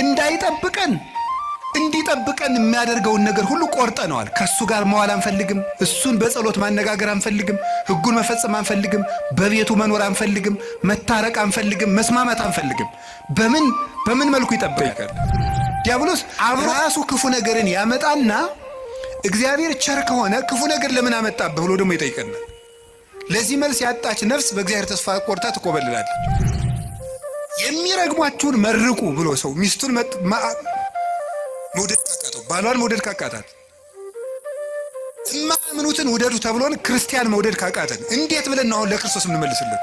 እንዳይጠብቀን እንዲጠብቀን የሚያደርገውን ነገር ሁሉ ቆርጠነዋል። ከሱ ጋር መዋል አንፈልግም። እሱን በጸሎት ማነጋገር አንፈልግም። ሕጉን መፈጸም አንፈልግም። በቤቱ መኖር አንፈልግም። መታረቅ አንፈልግም። መስማማት አንፈልግም። በምን መልኩ ይጠብቃል? ዲያብሎስ ራሱ ክፉ ነገርን ያመጣና እግዚአብሔር ቸር ከሆነ ክፉ ነገር ለምን አመጣብህ ብሎ ደግሞ ይጠይቀናል። ለዚህ መልስ ያጣች ነፍስ በእግዚአብሔር ተስፋ ቆርጣ ትቆበልላለች። የሚረግሟችሁን መርቁ ብሎ ሰው ሚስቱን መውደድ ካቃተው፣ ባሏን መውደድ ካቃታት፣ የማያምኑትን ውደዱ ተብሎን ክርስቲያን መውደድ ካቃተን እንዴት ብለን አሁን ለክርስቶስ የምንመልስለት?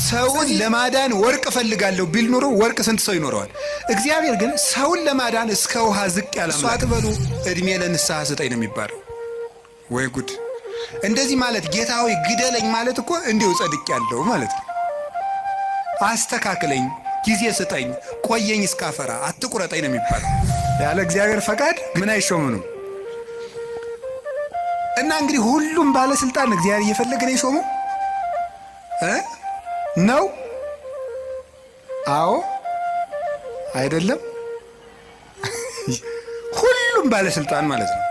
ሰውን ለማዳን ወርቅ እፈልጋለሁ ቢል ኖሮ ወርቅ ስንት ሰው ይኖረዋል? እግዚአብሔር ግን ሰውን ለማዳን እስከ ውሃ ዝቅ ያለ እሱ አትበሉ እድሜ ለንስሐ ስጠኝ ነው የሚባለው። ወይ ጉድ! እንደዚህ ማለት ጌታ ሆይ ግደለኝ ማለት እኮ እንዲሁ ጸድቅ ያለው ማለት ነው። አስተካክለኝ፣ ጊዜ ስጠኝ፣ ቆየኝ እስካፈራ፣ አትቁረጠኝ ነው የሚባለው። ያለ እግዚአብሔር ፈቃድ ምን አይሾም ነው። እና እንግዲህ ሁሉም ባለስልጣን እግዚአብሔር እየፈለገ ነው የሾመው ነው? አዎ አይደለም? ሁሉም ባለስልጣን ማለት ነው።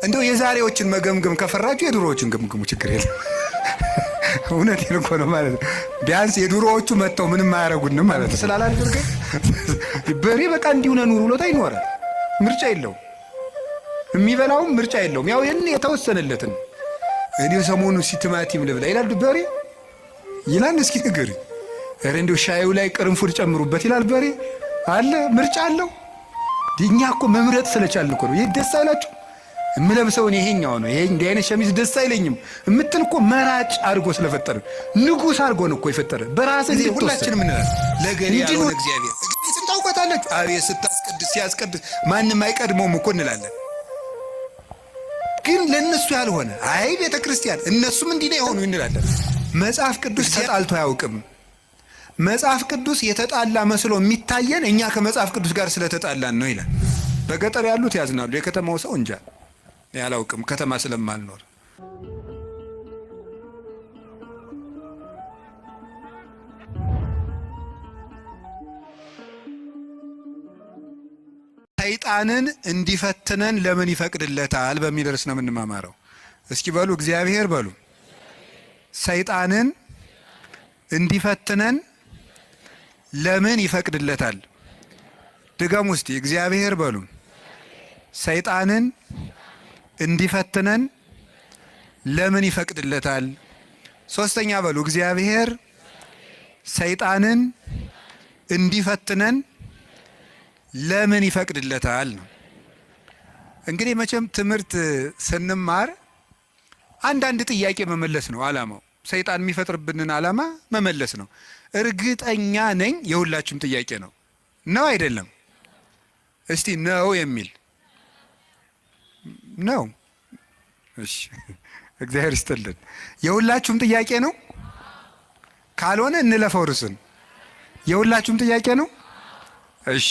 እንደው የዛሬዎችን መገምገም ከፈራችሁ የድሮዎችን ገምግሙ፣ ችግር የለም። እውነቴን እኮ ነው ማለት ነው። ቢያንስ የድሮዎቹ መጥተው ምንም አያረጉንም ማለት ነው። ስላላደረገ በሬ በቃ እንዲሁ ነው ኑሮ ብሎታ ይኖራል። ምርጫ የለውም። የሚበላውም ምርጫ የለውም። ያው የተወሰነለትን እኔ ሰሞኑን ቲማቲም ልብላ ይላል በሬ ይላል። እስኪ ንገሪ፣ ኧረ እንደው ሻዩ ላይ ቅርንፉድ ጨምሩበት ይላል በሬ አለ። ምርጫ አለው። እኛ እኮ መምረጥ ስለቻልን እኮ ነው። ይህ ደስ አይላችሁ? የምለብሰውን ይሄኛው ነው፣ ይሄ እንዲህ አይነት ሸሚዝ ደስ አይለኝም የምትል እኮ መራጭ አድርጎ ስለፈጠረ ንጉሥ አድርጎ ነው እኮ የፈጠረ። በራስህ ሁላችንም እንላለን ለገሌ ያልሆነ እግዚአብሔር እግዚአብሔርን ታውቃታለች። አቤት ስታስቀድስ ሲያስቀድስ ማንም አይቀድመውም እኮ እንላለን። ግን ለእነሱ ያልሆነ አይ ቤተ ክርስቲያን እነሱም እንዲህ ነው የሆኑ እንላለን። መጽሐፍ ቅዱስ ተጣልቶ አያውቅም። መጽሐፍ ቅዱስ የተጣላ መስሎ የሚታየን እኛ ከመጽሐፍ ቅዱስ ጋር ስለተጣላን ነው ይላል። በገጠር ያሉት ያዝናሉ፣ የከተማው ሰው እንጃ ያላውቅም፣ ከተማ ስለማልኖር። ሰይጣንን እንዲፈትነን ለምን ይፈቅድለታል በሚል ርዕስ ነው የምንማማረው። እስኪ በሉ እግዚአብሔር በሉ። ሰይጣንን እንዲፈትነን ለምን ይፈቅድለታል? ድገሙ እስቲ እግዚአብሔር በሉ። ሰይጣንን እንዲፈትነን ለምን ይፈቅድለታል? ሶስተኛ በሉ እግዚአብሔር ሰይጣንን እንዲፈትነን ለምን ይፈቅድለታል ነው። እንግዲህ መቼም ትምህርት ስንማር አንዳንድ ጥያቄ መመለስ ነው ዓላማው። ሰይጣን የሚፈጥርብንን ዓላማ መመለስ ነው። እርግጠኛ ነኝ የሁላችሁም ጥያቄ ነው። ነው አይደለም? እስቲ ነው የሚል ነው። እሺ እግዚአብሔር ይስጥልን። የሁላችሁም ጥያቄ ነው። ካልሆነ እንለፈው ርስን። የሁላችሁም ጥያቄ ነው። እሺ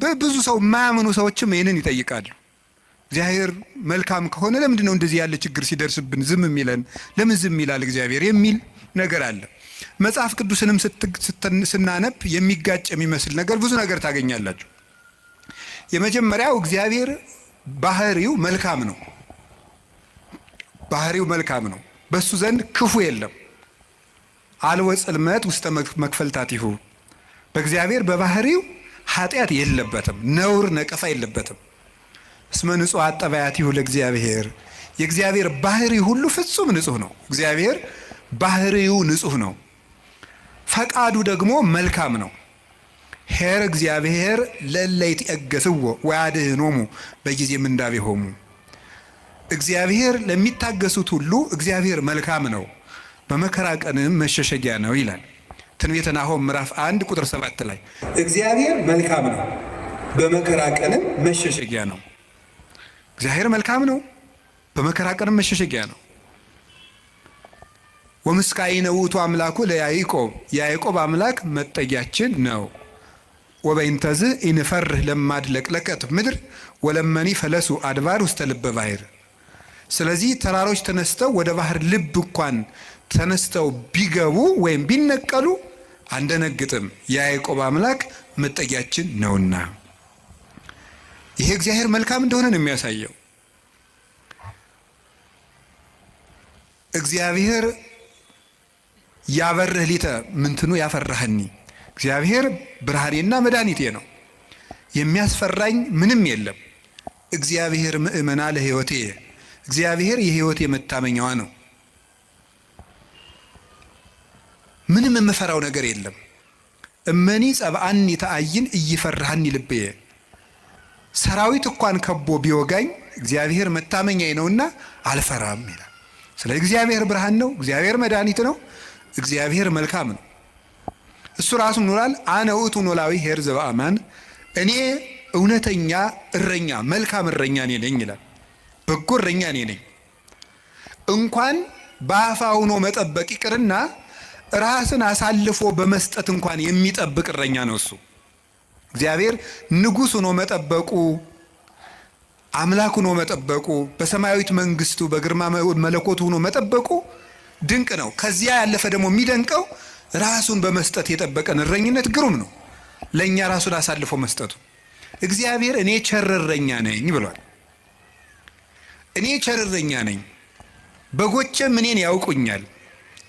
በብዙ ሰው የማያምኑ ሰዎችም ይህንን ይጠይቃሉ። እግዚአብሔር መልካም ከሆነ ለምንድን ነው እንደዚህ ያለ ችግር ሲደርስብን ዝም የሚለን? ለምን ዝም ይላል እግዚአብሔር የሚል ነገር አለ። መጽሐፍ ቅዱስንም ስናነብ የሚጋጭ የሚመስል ነገር ብዙ ነገር ታገኛላችሁ። የመጀመሪያው እግዚአብሔር ባህሪው መልካም ነው። ባህሪው መልካም ነው። በሱ ዘንድ ክፉ የለም። አልወ ጽልመት ውስተ መክፈልታቲሁ። በእግዚአብሔር በባህሪው ኃጢአት የለበትም፣ ነውር ነቀፋ የለበትም። እስመ ንጹሕ አጠባያቲሁ ለእግዚአብሔር። የእግዚአብሔር ባህሪ ሁሉ ፍጹም ንጹሕ ነው። እግዚአብሔር ባህሪው ንጹሕ ነው። ፈቃዱ ደግሞ መልካም ነው። ኄር እግዚአብሔር ለእለ ይትዔገሥዎ ወያድኅኖሙ በጊዜ ምንዳቤሆሙ። እግዚአብሔር ለሚታገሱት ሁሉ እግዚአብሔር መልካም ነው፣ በመከራ ቀንም መሸሸጊያ ነው ይላል ትንቢተ ናሆም ምዕራፍ 1 ቁጥር 7 ላይ እግዚአብሔር መልካም ነው፣ በመከራ ቀንም መሸሸጊያ ነው። እግዚአብሔር መልካም ነው፣ በመከራ ቀንም መሸሸጊያ ነው። ወምስካኢነ ውእቱ አምላኩ ለያዕቆብ፣ የያዕቆብ አምላክ መጠጊያችን ነው። ወበይንተዝ ኢንፈርህ ለማድለቅለቀት ምድር ወለመኒ ፈለሱ አድባር ውስተ ልበ ባሕር። ስለዚህ ተራሮች ተነስተው ወደ ባህር ልብ እንኳን ተነስተው ቢገቡ ወይም ቢነቀሉ አንደነግጥም፣ የያዕቆብ አምላክ መጠጊያችን ነውና። ይሄ እግዚአብሔር መልካም እንደሆነ ነው የሚያሳየው። እግዚአብሔር ያበርህ ሊተ ምንትኑ ያፈራህኒ፣ እግዚአብሔር ብርሃኔና መድኃኒቴ ነው፣ የሚያስፈራኝ ምንም የለም። እግዚአብሔር ምእመና ለሕይወቴ፣ እግዚአብሔር የሕይወቴ መታመኛዋ ነው። ምንም የምፈራው ነገር የለም። እመኒ ጸብአኒ ተአይን እይፈራህኒ ልብየ፣ ሰራዊት እንኳን ከቦ ቢወጋኝ እግዚአብሔር መታመኛዬ ነውና አልፈራም ይላል። ስለ እግዚአብሔር ብርሃን ነው፣ እግዚአብሔር መድኃኒት ነው፣ እግዚአብሔር መልካም ነው። እሱ ራሱ ኖራል። አነ ውእቱ ኖላዊ ኄር ዘበአማን፣ እኔ እውነተኛ እረኛ መልካም እረኛ እኔ ነኝ ይላል። በጎ እረኛ እኔ ነኝ። እንኳን በአፋ ሆኖ መጠበቅ ይቅርና ራስን አሳልፎ በመስጠት እንኳን የሚጠብቅ እረኛ ነው እሱ። እግዚአብሔር ንጉሥ ሆኖ መጠበቁ፣ አምላክ ሆኖ መጠበቁ፣ በሰማያዊት መንግስቱ በግርማ መለኮቱ ሆኖ መጠበቁ ድንቅ ነው። ከዚያ ያለፈ ደግሞ የሚደንቀው ራሱን በመስጠት የጠበቀን እረኝነት ግሩም ነው። ለእኛ ራሱን አሳልፎ መስጠቱ። እግዚአብሔር እኔ ቸር እረኛ ነኝ ብሏል። እኔ ቸር እረኛ ነኝ፣ በጎቼም እኔን ያውቁኛል፣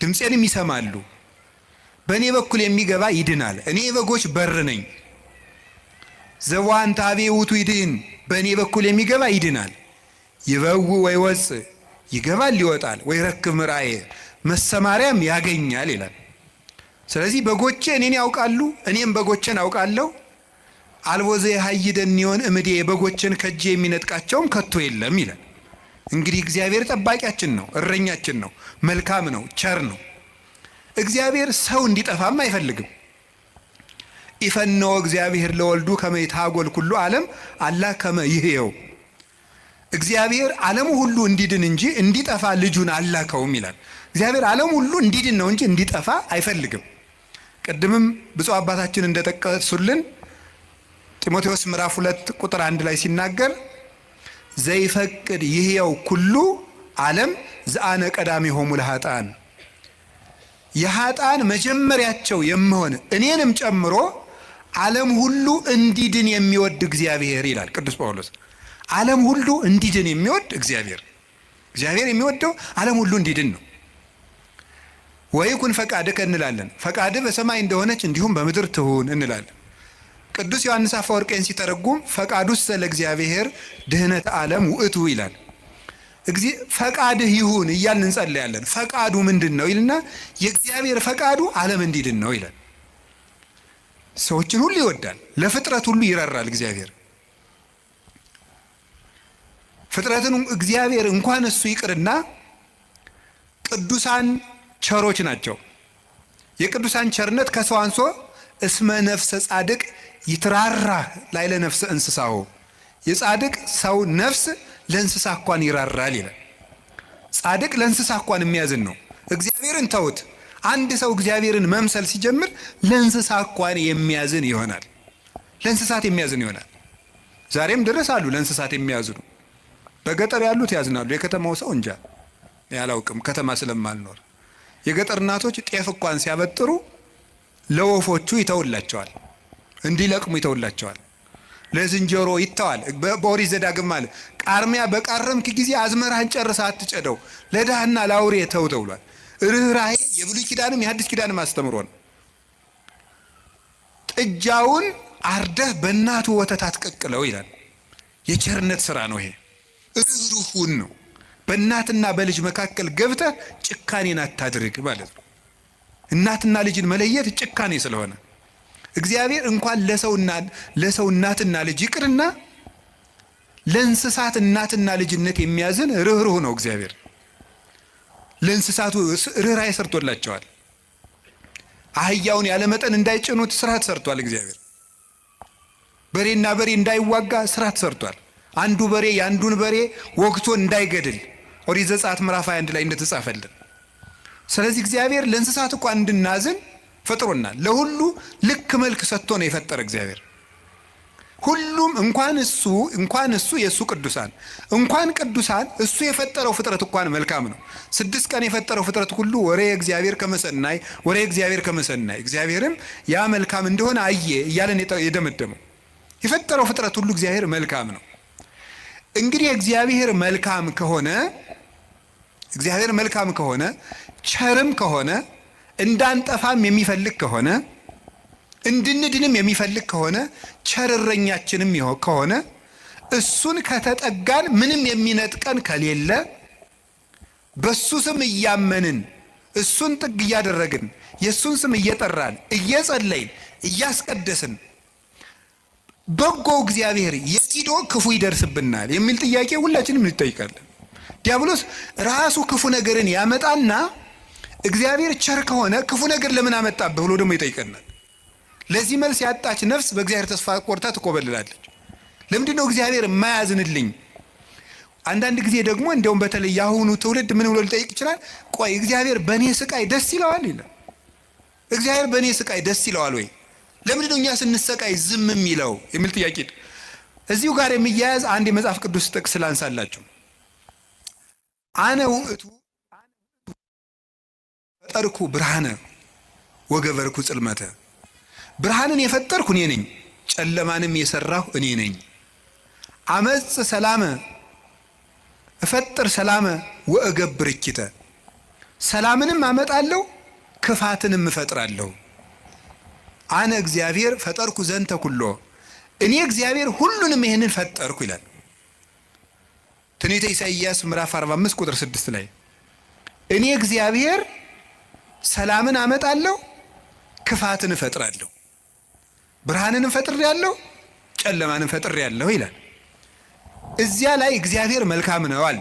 ድምፄንም ይሰማሉ። በእኔ በኩል የሚገባ ይድናል። እኔ የበጎች በር ነኝ። ዘዋንታ አቤ ውእቱ ይድህን፣ በእኔ በኩል የሚገባ ይድናል። ይበው ወይ ወፅ፣ ይገባል ይወጣል፣ ወይ ረክብ ምርአየ፣ መሰማሪያም ያገኛል ይላል። ስለዚህ በጎቼ እኔን ያውቃሉ፣ እኔም በጎቼን አውቃለሁ። አልቦ ዘየሐይደኒዮን እምዴ፣ በጎቼን ከእጄ የሚነጥቃቸውም ከቶ የለም ይላል። እንግዲህ እግዚአብሔር ጠባቂያችን ነው፣ እረኛችን ነው፣ መልካም ነው፣ ቸር ነው። እግዚአብሔር ሰው እንዲጠፋም አይፈልግም። ኢፈነወ እግዚአብሔር ለወልዱ ከመ ይትሐጐል ኩሉ ዓለም አላ ከመ ይሕየው፣ እግዚአብሔር ዓለሙ ሁሉ እንዲድን እንጂ እንዲጠፋ ልጁን አላከውም ይላል። እግዚአብሔር ዓለሙ ሁሉ እንዲድን ነው እንጂ እንዲጠፋ አይፈልግም። ቅድምም ብፁዕ አባታችን እንደጠቀሱልን ጢሞቴዎስ ምዕራፍ 2 ቁጥር 1 ላይ ሲናገር ዘይፈቅድ ይሕየው ኩሉ ዓለም ዘአነ ቀዳሚሆሙ ለኃጥአን፣ የኃጥአን መጀመሪያቸው የምሆን እኔንም ጨምሮ ዓለም ሁሉ እንዲድን የሚወድ እግዚአብሔር ይላል ቅዱስ ጳውሎስ። ዓለም ሁሉ እንዲድን የሚወድ እግዚአብሔር የሚወደው ዓለም ሁሉ እንዲድን ነው። ወይኩን ፈቃድከ እንላለን። ፈቃድ በሰማይ እንደሆነች እንዲሁም በምድር ትሁን እንላለን። ቅዱስ ዮሐንስ አፈወርቄን ሲተረጉም ፈቃዱሰ ለእግዚአብሔር ድህነት ዓለም ውእቱ ይላል። ፈቃድህ ይሁን እያልን እንጸልያለን። ፈቃዱ ምንድን ነው ይልና የእግዚአብሔር ፈቃዱ ዓለም እንዲድን ነው ይላል። ሰዎችን ሁሉ ይወዳል፣ ለፍጥረት ሁሉ ይራራል። እግዚአብሔር ፍጥረትን እግዚአብሔር እንኳን እሱ ይቅርና ቅዱሳን ቸሮች ናቸው። የቅዱሳን ቸርነት ከሰው አንሶ እስመ ነፍሰ ጻድቅ ይትራራ ላዕለ ነፍሰ እንስሳሁ፣ የጻድቅ ሰው ነፍስ ለእንስሳ እንኳን ይራራል ይላል። ጻድቅ ለእንስሳ እንኳን የሚያዝን ነው። እግዚአብሔርን ተውት። አንድ ሰው እግዚአብሔርን መምሰል ሲጀምር ለእንስሳ እንኳን የሚያዝን ይሆናል። ለእንስሳት የሚያዝን ይሆናል። ዛሬም ድረስ አሉ ለእንስሳት የሚያዝኑ። በገጠር ያሉት ያዝናሉ። የከተማው ሰው እንጃ ያላውቅም፣ ከተማ ስለማልኖር። የገጠር እናቶች ጤፍ እንኳን ሲያበጥሩ ለወፎቹ ይተውላቸዋል፣ እንዲለቅሙ ይተውላቸዋል። ለዝንጀሮ ይተዋል። በኦሪት ዘዳግም ማለት ቃርሚያ በቃረምክ ጊዜ አዝመራህን ጨርሰህ አትጨደው፣ ለድሃና ለአውሬ ተው ተብሏል። ርኅራኄ የብሉይ ኪዳንም የሐዲስ ኪዳንም አስተምሮ ነው። ጥጃውን አርደህ በእናቱ ወተት አትቀቅለው ይላል። የቸርነት ስራ ነው ይሄ። ርኅሩሁን ነው። በእናትና በልጅ መካከል ገብተህ ጭካኔን አታድርግ ማለት ነው። እናትና ልጅን መለየት ጭካኔ ስለሆነ እግዚአብሔር እንኳን ለሰው እናትና ልጅ ይቅርና ለእንስሳት እናትና ልጅነት የሚያዝን ርኅሩህ ነው እግዚአብሔር። ለእንስሳቱ ርኅራኄ ሰርቶላቸዋል። አህያውን ያለመጠን እንዳይጭኑት ስርዓት ሰርቷል እግዚአብሔር። በሬና በሬ እንዳይዋጋ ስርዓት ሰርቷል። አንዱ በሬ የአንዱን በሬ ወግቶ እንዳይገድል ኦሪት ዘጸአት ምዕራፍ 21 ላይ እንደተጻፈልን። ስለዚህ እግዚአብሔር ለእንስሳት እንኳን እንድናዝን ፈጥሮናል። ለሁሉ ልክ መልክ ሰጥቶ ነው የፈጠረ እግዚአብሔር። ሁሉም እንኳን እሱ የእሱ ቅዱሳን እንኳን ቅዱሳን እሱ የፈጠረው ፍጥረት እንኳን መልካም ነው። 6 ቀን የፈጠረው ፍጥረት ሁሉ ወሬ እግዚአብሔር ከመሰናይ እግዚአብሔርም ያ መልካም እንደሆነ አየ እያለን የደመደመው የፈጠረው ፍጥረት ሁሉ እግዚአብሔር መልካም ነው። እንግዲህ እግዚአብሔር መልካም ከሆነ ቸርም ከሆነ እንዳንጠፋም የሚፈልግ ከሆነ እንድንድንም የሚፈልግ ከሆነ ቸርረኛችንም ከሆነ እሱን ከተጠጋን ምንም የሚነጥቀን ከሌለ በሱ ስም እያመንን እሱን ጥግ እያደረግን የሱን ስም እየጠራን እየጸለይን እያስቀደስን በጎ እግዚአብሔር የሲዶ ክፉ ይደርስብናል የሚል ጥያቄ ሁላችንም እንጠይቃለን። ዲያብሎስ ራሱ ክፉ ነገርን ያመጣና እግዚአብሔር ቸር ከሆነ ክፉ ነገር ለምን አመጣብህ ብሎ ደግሞ ይጠይቀናል። ለዚህ መልስ ያጣች ነፍስ በእግዚአብሔር ተስፋ ቆርጣ ትቆበልላለች። ለምንድነው እግዚአብሔር የማያዝንልኝ? አንዳንድ ጊዜ ደግሞ እንደውም በተለይ ያሁኑ ትውልድ ምን ብሎ ሊጠይቅ ይችላል? ቆይ እግዚአብሔር በእኔ ስቃይ ደስ ይለዋል ይላል። እግዚአብሔር በእኔ ስቃይ ደስ ይለዋል ወይ? ለምንድነው እኛ ስንሰቃይ ዝም የሚለው የሚል ጥያቄ እዚሁ ጋር የሚያያዝ አንድ የመጽሐፍ ቅዱስ ጥቅስ ላንሳላችሁ። አነ ውእቱ ፈጠርኩ ብርሃነ ወገበርኩ ጽልመተ። ብርሃንን የፈጠርኩ እኔ ነኝ፣ ጨለማንም የሰራሁ እኔ ነኝ። አመጽ ሰላመ እፈጥር ሰላመ ወእገብር እኪተ። ሰላምንም አመጣለሁ ክፋትንም እፈጥራለሁ። አነ እግዚአብሔር ፈጠርኩ ዘንተ ኩሎ። እኔ እግዚአብሔር ሁሉንም ይሄንን ፈጠርኩ ይላል ትንቢተ ኢሳይያስ ምዕራፍ 45 ቁጥር 6 ላይ እኔ እግዚአብሔር ሰላምን አመጣለሁ ክፋትን እፈጥራለሁ፣ ብርሃንን እፈጥራለሁ ጨለማንን እፈጥራለሁ ይላል። እዚያ ላይ እግዚአብሔር መልካም ነው አለ።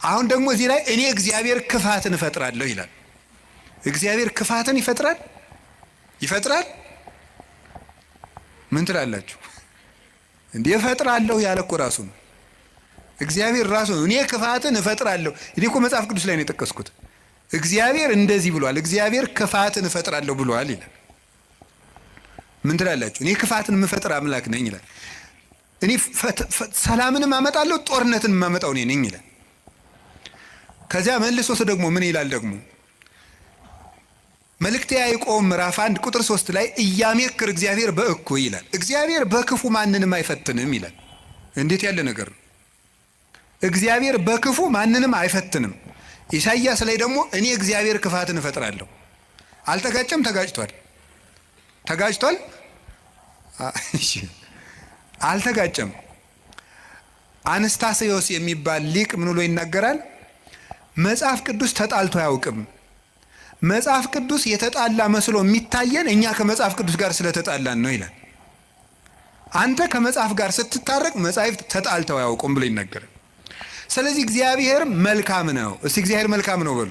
አሁን ደግሞ እዚህ ላይ እኔ እግዚአብሔር ክፋትን እፈጥራለሁ ይላል። እግዚአብሔር ክፋትን ይፈጥራል? ምን ትላላችሁ? እንዴ እፈጥራለሁ ያለ እኮ ራሱ ነው። እግዚአብሔር ራሱ ነው እኔ ክፋትን እፈጥራለሁ። እኔ እኮ መጽሐፍ ቅዱስ ላይ ነው የጠቀስኩት። እግዚአብሔር እንደዚህ ብሏል፣ እግዚአብሔር ክፋትን እፈጥራለሁ ብሏል ይላል። ምን ትላላችሁ? እኔ ክፋትን የምፈጥር አምላክ ነኝ ይላል። እኔ ሰላምንም አመጣለሁ ጦርነትን የማመጣው እኔ ነኝ ይላል። ከዚያ መልሶ ደግሞ ምን ይላል ደግሞ መልእክተ ያዕቆብ ምዕራፍ 1 ቁጥር 3 ላይ እያሜክር እግዚአብሔር በእኩይ ይላል። እግዚአብሔር በክፉ ማንንም አይፈትንም ይላል። እንዴት ያለ ነገር ነው! እግዚአብሔር በክፉ ማንንም አይፈትንም። ኢሳይያስ ላይ ደግሞ እኔ እግዚአብሔር ክፋትን እፈጥራለሁ። አልተጋጨም? ተጋጭቷል? አልተጋጨም። አንስታሴዎስ የሚባል ሊቅ ምን ብሎ ይናገራል? መጽሐፍ ቅዱስ ተጣልቶ አያውቅም። መጽሐፍ ቅዱስ የተጣላ መስሎ የሚታየን እኛ ከመጽሐፍ ቅዱስ ጋር ስለተጣላን ነው ይላል። አንተ ከመጽሐፍ ጋር ስትታረቅ መጽሐፍት ተጣልተው አያውቁም ብሎ ይናገራል። ስለዚህ እግዚአብሔር መልካም ነው። እስቲ እግዚአብሔር መልካም ነው በሉ።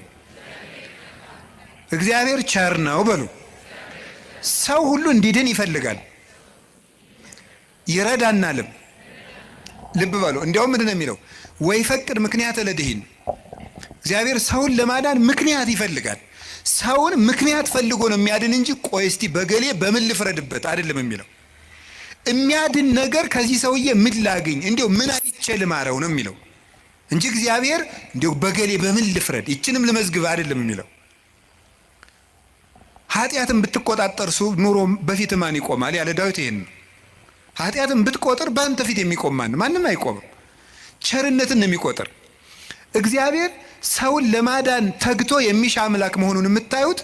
እግዚአብሔር ቸር ነው በሉ። ሰው ሁሉ እንዲድን ይፈልጋል፣ ይረዳናልም። ልብ በሉ። እንዲያውም ምንድን ነው የሚለው? ወይ ፈቅድ ምክንያት ለድህን። እግዚአብሔር ሰውን ለማዳን ምክንያት ይፈልጋል። ሰውን ምክንያት ፈልጎ ነው የሚያድን እንጂ ቆይ እስቲ በገሌ በምን ልፍረድበት አይደለም የሚለው። የሚያድን ነገር ከዚህ ሰውዬ ምን ላግኝ፣ እንዲያው ምን አይቼ ልማረው ነው የሚለው እንጂ እግዚአብሔር እንዲያው በገሌ በምን ልፍረድ ይችንም ልመዝግብ አይደለም የሚለው። ኃጢአትን ብትቆጣጠር ኑሮ በፊት ማን ይቆማል ያለ ዳዊት ይሄን ነው። ኃጢአትን ብትቆጥር በአንተ ፊት የሚቆም ማንም አይቆምም። ቸርነትን ነው የሚቆጥር። እግዚአብሔር ሰውን ለማዳን ተግቶ የሚሻ አምላክ መሆኑን የምታዩት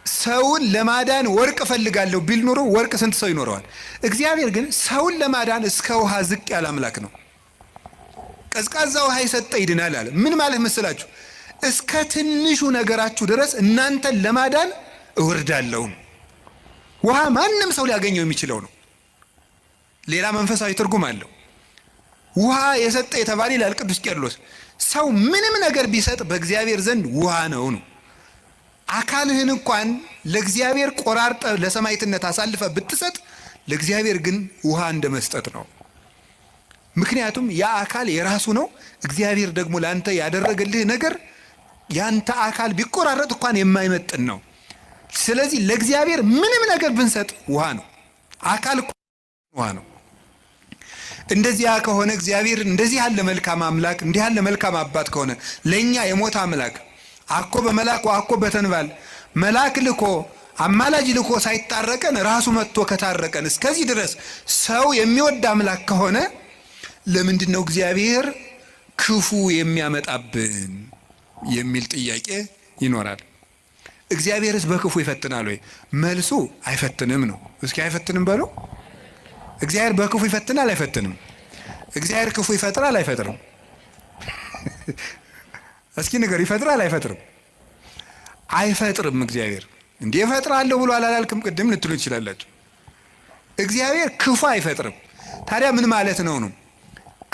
ሰውን ለማዳን ወርቅ እፈልጋለሁ ቢል ኑሮ ወርቅ ስንት ሰው ይኖረዋል? እግዚአብሔር ግን ሰውን ለማዳን እስከ ውሃ ዝቅ ያለ አምላክ ነው። ቀዝቃዛ ውሃ የሰጠ ይድናል አለ። ምን ማለት መስላችሁ? እስከ ትንሹ ነገራችሁ ድረስ እናንተን ለማዳን እወርዳለሁ። ውሃ ማንም ሰው ሊያገኘው የሚችለው ነው። ሌላ መንፈሳዊ ትርጉም አለው። ውሃ የሰጠ የተባለ ይላል ቅዱስ ቄርሎስ። ሰው ምንም ነገር ቢሰጥ በእግዚአብሔር ዘንድ ውሃ ነው። አካልህን እንኳን ለእግዚአብሔር ቆራርጠ ለሰማዕትነት አሳልፈ ብትሰጥ ለእግዚአብሔር ግን ውሃ እንደመስጠት ነው። ምክንያቱም ያ አካል የራሱ ነው። እግዚአብሔር ደግሞ ላንተ ያደረገልህ ነገር ያንተ አካል ቢቆራረጥ እንኳን የማይመጥን ነው። ስለዚህ ለእግዚአብሔር ምንም ነገር ብንሰጥ ውሃ ነው። አካል ውሃ ነው። እንደዚያ ከሆነ እግዚአብሔር እንደዚህ ያለ መልካም አምላክ እንዲህ ያለ መልካም አባት ከሆነ ለእኛ የሞት አምላክ አኮ በመላክ አኮ በተንባል መልአክ ልኮ አማላጅ ልኮ ሳይታረቀን ራሱ መጥቶ ከታረቀን እስከዚህ ድረስ ሰው የሚወድ አምላክ ከሆነ ለምንድን ነው እግዚአብሔር ክፉ የሚያመጣብን የሚል ጥያቄ ይኖራል። እግዚአብሔርስ በክፉ ይፈትናል ወይ? መልሱ አይፈትንም ነው። እስኪ አይፈትንም በሉ። እግዚአብሔር በክፉ ይፈትናል አይፈትንም? እግዚአብሔር ክፉ ይፈጥራል አይፈጥርም? እስኪ ነገር ይፈጥራል አይፈጥርም? አይፈጥርም። እግዚአብሔር እንዴ እፈጥራለሁ ብሎ አላልክም ቅድም ልትሉ ትችላላችሁ። እግዚአብሔር ክፉ አይፈጥርም። ታዲያ ምን ማለት ነው?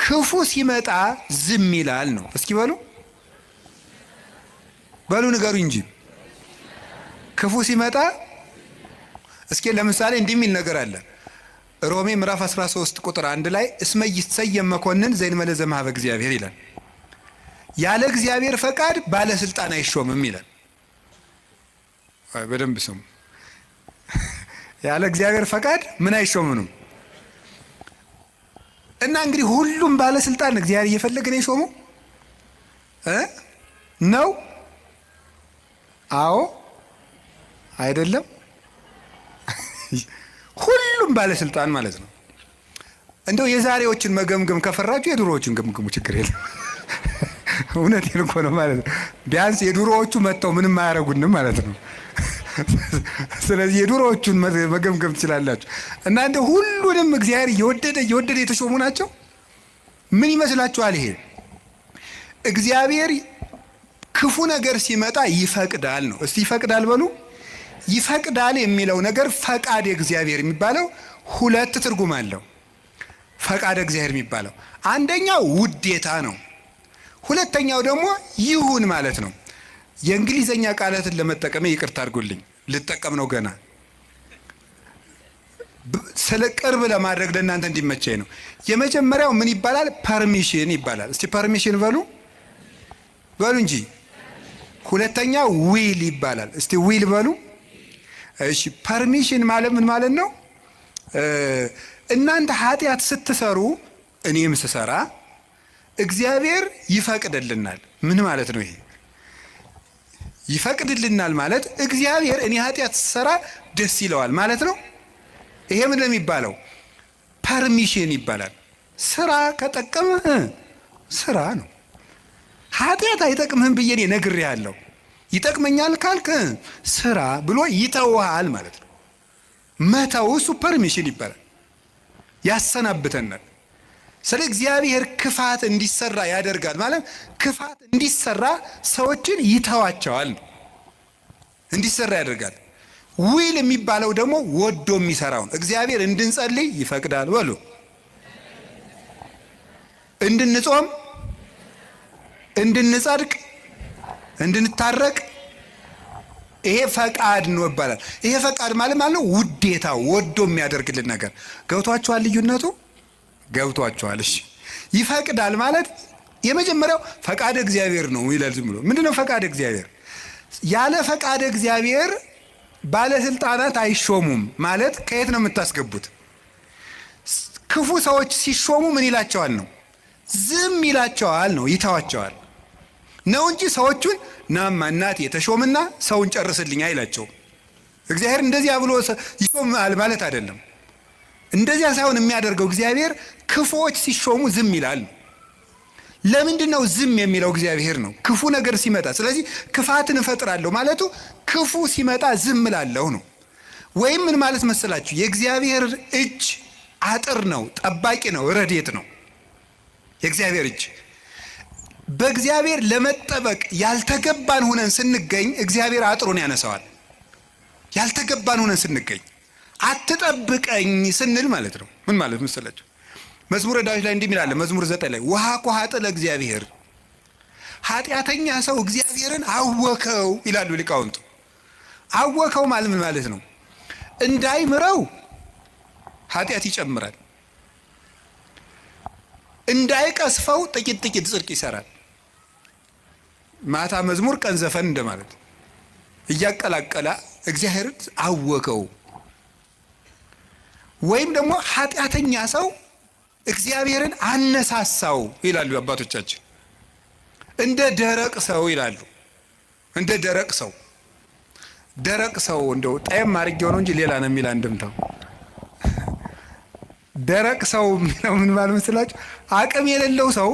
ክፉ ሲመጣ ዝም ይላል ነው። እስኪ በሉ ንገሩ እንጂ ክፉ ሲመጣ እስኪ ለምሳሌ እንዲህ የሚል ነገር አለ። ሮሜ ምዕራፍ 13 ቁጥር 1 ላይ እስመ ይሰየም መኮንን ዘእንበለ ዘእምኀበ እግዚአብሔር ይላል። ያለ እግዚአብሔር ፈቃድ ባለስልጣን አይሾምም ይላል። በደንብ ስሙ። ያለ እግዚአብሔር ፈቃድ ምን አይሾምም? እና እንግዲህ ሁሉም ባለስልጣን እግዚአብሔር እየፈለገ ነው የሾመው ነው? አዎ አይደለም? ሁሉም ባለስልጣን ማለት ነው። እንደው የዛሬዎችን መገምገም ከፈራችሁ የድሮዎችን ገምግሙ፣ ችግር የለም። እውነቴን እኮ ነው ማለት ነው። ቢያንስ የድሮዎቹ መጥተው ምንም አያረጉንም ማለት ነው። ስለዚህ የድሮዎቹን መገምገም ትችላላችሁ። እና እንደው ሁሉንም እግዚአብሔር እየወደደ የተሾሙ ናቸው። ምን ይመስላችኋል? ይሄ እግዚአብሔር ክፉ ነገር ሲመጣ ይፈቅዳል ነው። እስቲ ይፈቅዳል በሉ። ይፈቅዳል የሚለው ነገር ፈቃድ እግዚአብሔር የሚባለው ሁለት ትርጉም አለው። ፈቃድ እግዚአብሔር የሚባለው አንደኛው ውዴታ ነው። ሁለተኛው ደግሞ ይሁን ማለት ነው። የእንግሊዘኛ ቃላትን ለመጠቀም ይቅርታ አድርጉልኝ፣ ልጠቀም ነው ገና ስለ ቅርብ ለማድረግ ለእናንተ እንዲመቸኝ ነው። የመጀመሪያው ምን ይባላል? ፐርሚሽን ይባላል። እስቲ ፐርሚሽን በሉ እንጂ። ሁለተኛው ዊል ይባላል። እስቲ ዊል በሉ። እሺ ፐርሚሽን ማለት ምን ማለት ነው? እናንተ ኃጢአት ስትሰሩ እኔም ስሰራ እግዚአብሔር ይፈቅድልናል። ምን ማለት ነው ይሄ? ይፈቅድልናል ማለት እግዚአብሔር እኔ ኃጢአት ስሰራ ደስ ይለዋል ማለት ነው። ይሄ ምን ለሚባለው ፐርሚሽን ይባላል። ስራ ከጠቀመህ ስራ ነው። ኃጢአት አይጠቅምህም ብዬ እኔ ነግሬሃለሁ፣ ይጠቅመኛል ካልክ ስራ ብሎ ይተውሃል ማለት ነው። መተው እሱ ፐርሚሽን ይባላል። ያሰናብተናል። ስለ እግዚአብሔር ክፋት እንዲሰራ ያደርጋል ማለት ክፋት እንዲሰራ ሰዎችን ይተዋቸዋል፣ እንዲሰራ ያደርጋል። ዊል የሚባለው ደግሞ ወዶ የሚሰራውን እግዚአብሔር እንድንጸልይ ይፈቅዳል በሉ፣ እንድንጾም፣ እንድንጸድቅ፣ እንድንታረቅ ይሄ ፈቃድ ነው ይባላል። ይሄ ፈቃድ ማለት ነው ውዴታ፣ ወዶ የሚያደርግልን ነገር። ገብቷችኋል? ልዩነቱ ገብቷችኋል? እሺ ይፈቅዳል ማለት የመጀመሪያው ፈቃድ እግዚአብሔር ነው ይላል። ዝም ብሎ ምንድነው ፈቃድ እግዚአብሔር? ያለ ፈቃድ እግዚአብሔር ባለስልጣናት አይሾሙም ማለት ከየት ነው የምታስገቡት? ክፉ ሰዎች ሲሾሙ ምን ይላቸዋል ነው? ዝም ይላቸዋል ነው፣ ይተዋቸዋል ነው እንጂ ሰዎቹን ናማ እናት የተሾምና ሰውን ጨርስልኝ አይላቸውም። እግዚአብሔር እንደዚያ ብሎ ይሾማል ማለት አይደለም። እንደዚያ ሳይሆን የሚያደርገው እግዚአብሔር ክፉዎች ሲሾሙ ዝም ይላል። ለምንድን ነው ዝም የሚለው? እግዚአብሔር ነው ክፉ ነገር ሲመጣ። ስለዚህ ክፋትን እፈጥራለሁ ማለቱ ክፉ ሲመጣ ዝም እላለሁ ነው። ወይም ምን ማለት መሰላችሁ? የእግዚአብሔር እጅ አጥር ነው፣ ጠባቂ ነው፣ ረድኤት ነው። የእግዚአብሔር እጅ በእግዚአብሔር ለመጠበቅ ያልተገባን ሆነን ስንገኝ እግዚአብሔር አጥሩን ያነሳዋል። ያልተገባን ሆነን ስንገኝ አትጠብቀኝ ስንል ማለት ነው። ምን ማለት መሰላችሁ? መዝሙረ ዳዊት ላይ እንዲህ ይላል፣ መዝሙር 9 ላይ ውሃ ኮሃጥ ለእግዚአብሔር፣ ኃጢአተኛ ሰው እግዚአብሔርን አወከው ይላሉ ሊቃውንቱ። አወከው ማለት ምን ማለት ነው? እንዳይምረው ኃጢአት ይጨምራል፣ እንዳይቀስፈው ጥቂት ጥቂት ጽድቅ ይሰራል። ማታ መዝሙር ቀን ዘፈን እንደማለት እያቀላቀላ እግዚአብሔርን አወከው። ወይም ደግሞ ኃጢአተኛ ሰው እግዚአብሔርን አነሳሳው ይላሉ አባቶቻችን። እንደ ደረቅ ሰው ይላሉ። እንደ ደረቅ ሰው ደረቅ ሰው እንደው ጣይም አድርጌው ነው እንጂ ሌላ ነው የሚል አንድምታው። ደረቅ ሰው የሚለው ምን ማለት መስላችሁ? አቅም የሌለው ሰው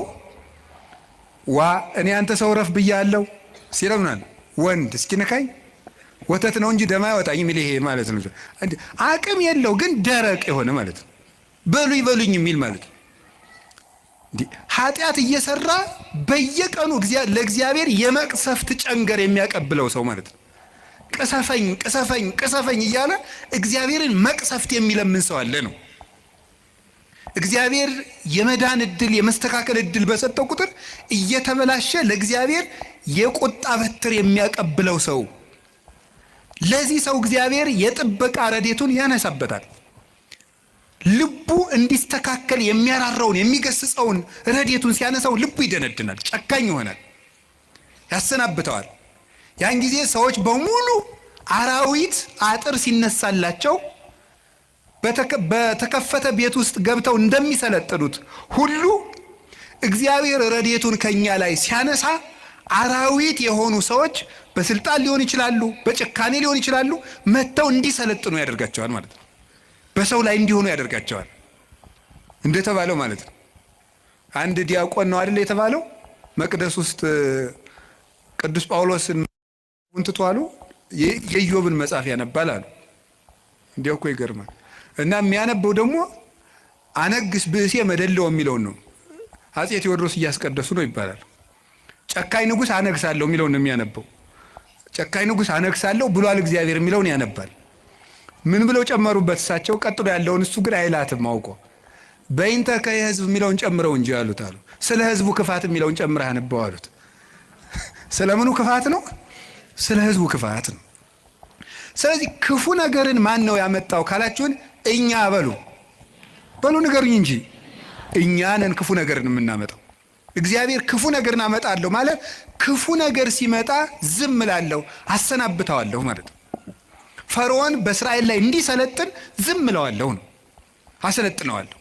እኔ አንተ ሰው ረፍ ብያለሁ ሲለው ምናል ወንድ እስኪነካኝ ወተት ነው እንጂ ደም አይወጣኝ የሚል ይሄ ማለት ነው። አቅም የለው ግን ደረቅ የሆነ ማለት ነው። በሉኝ የሚል ማለት ነው። ኃጢአት እየሰራ በየቀኑ ለእግዚአብሔር የመቅሰፍት ጨንገር የሚያቀብለው ሰው ማለት ነው። ቅሰፈኝ እያለ እግዚአብሔርን መቅሰፍት የሚለምን ሰው አለ ነው። እግዚአብሔር የመዳን እድል የመስተካከል እድል በሰጠው ቁጥር እየተበላሸ ለእግዚአብሔር የቁጣ በትር የሚያቀብለው ሰው፣ ለዚህ ሰው እግዚአብሔር የጥበቃ ረድኤቱን ያነሳበታል። ልቡ እንዲስተካከል የሚያራራውን የሚገስጸውን ረድኤቱን ሲያነሳው ልቡ ይደነድናል፣ ጨካኝ ይሆናል፣ ያሰናብተዋል። ያን ጊዜ ሰዎች በሙሉ አራዊት አጥር ሲነሳላቸው በተከፈተ ቤት ውስጥ ገብተው እንደሚሰለጥኑት ሁሉ እግዚአብሔር ረድኤቱን ከኛ ላይ ሲያነሳ አራዊት የሆኑ ሰዎች በስልጣን ሊሆን ይችላሉ፣ በጭካኔ ሊሆን ይችላሉ፣ መጥተው እንዲሰለጥኑ ያደርጋቸዋል ማለት ነው። በሰው ላይ እንዲሆኑ ያደርጋቸዋል እንደተባለው ማለት ነው። አንድ ዲያቆን ነው አይደል የተባለው መቅደስ ውስጥ ቅዱስ ጳውሎስን እንትቷሉ የኢዮብን መጽሐፍ ያነባል አሉ። እንዲያው እኮ ይገርማል። እና የሚያነበው ደግሞ አነግስ ብእሴ መደለው የሚለውን ነው። አጼ ቴዎድሮስ እያስቀደሱ ነው ይባላል። ጨካኝ ንጉሥ አነግሳለሁ የሚለውን ነው የሚያነበው። ጨካኝ ንጉሥ አነግሳለሁ ብሏል እግዚአብሔር የሚለውን ያነባል። ምን ብለው ጨመሩበት እሳቸው? ቀጥሎ ያለውን እሱ ግን አይላትም አውቆ በይንተ ከህዝብ የሚለውን ጨምረው እንጂ አሉት አሉ። ስለ ህዝቡ ክፋት የሚለውን ጨምረህ አነበው አሉት። ስለምኑ ክፋት ነው? ስለ ህዝቡ ክፋት ነው። ስለዚህ ክፉ ነገርን ማን ነው ያመጣው ካላችሁን፣ እኛ በሉ ንገሩኝ እንጂ እኛ ነን ክፉ ነገርን የምናመጣው። እግዚአብሔር ክፉ ነገርን አመጣለሁ ማለት ክፉ ነገር ሲመጣ ዝም እላለሁ፣ አሰናብተዋለሁ ማለት ነው። ፈርዖን በእስራኤል ላይ እንዲሰለጥን ዝም እለዋለሁ ነው፣ አሰለጥነዋለሁ።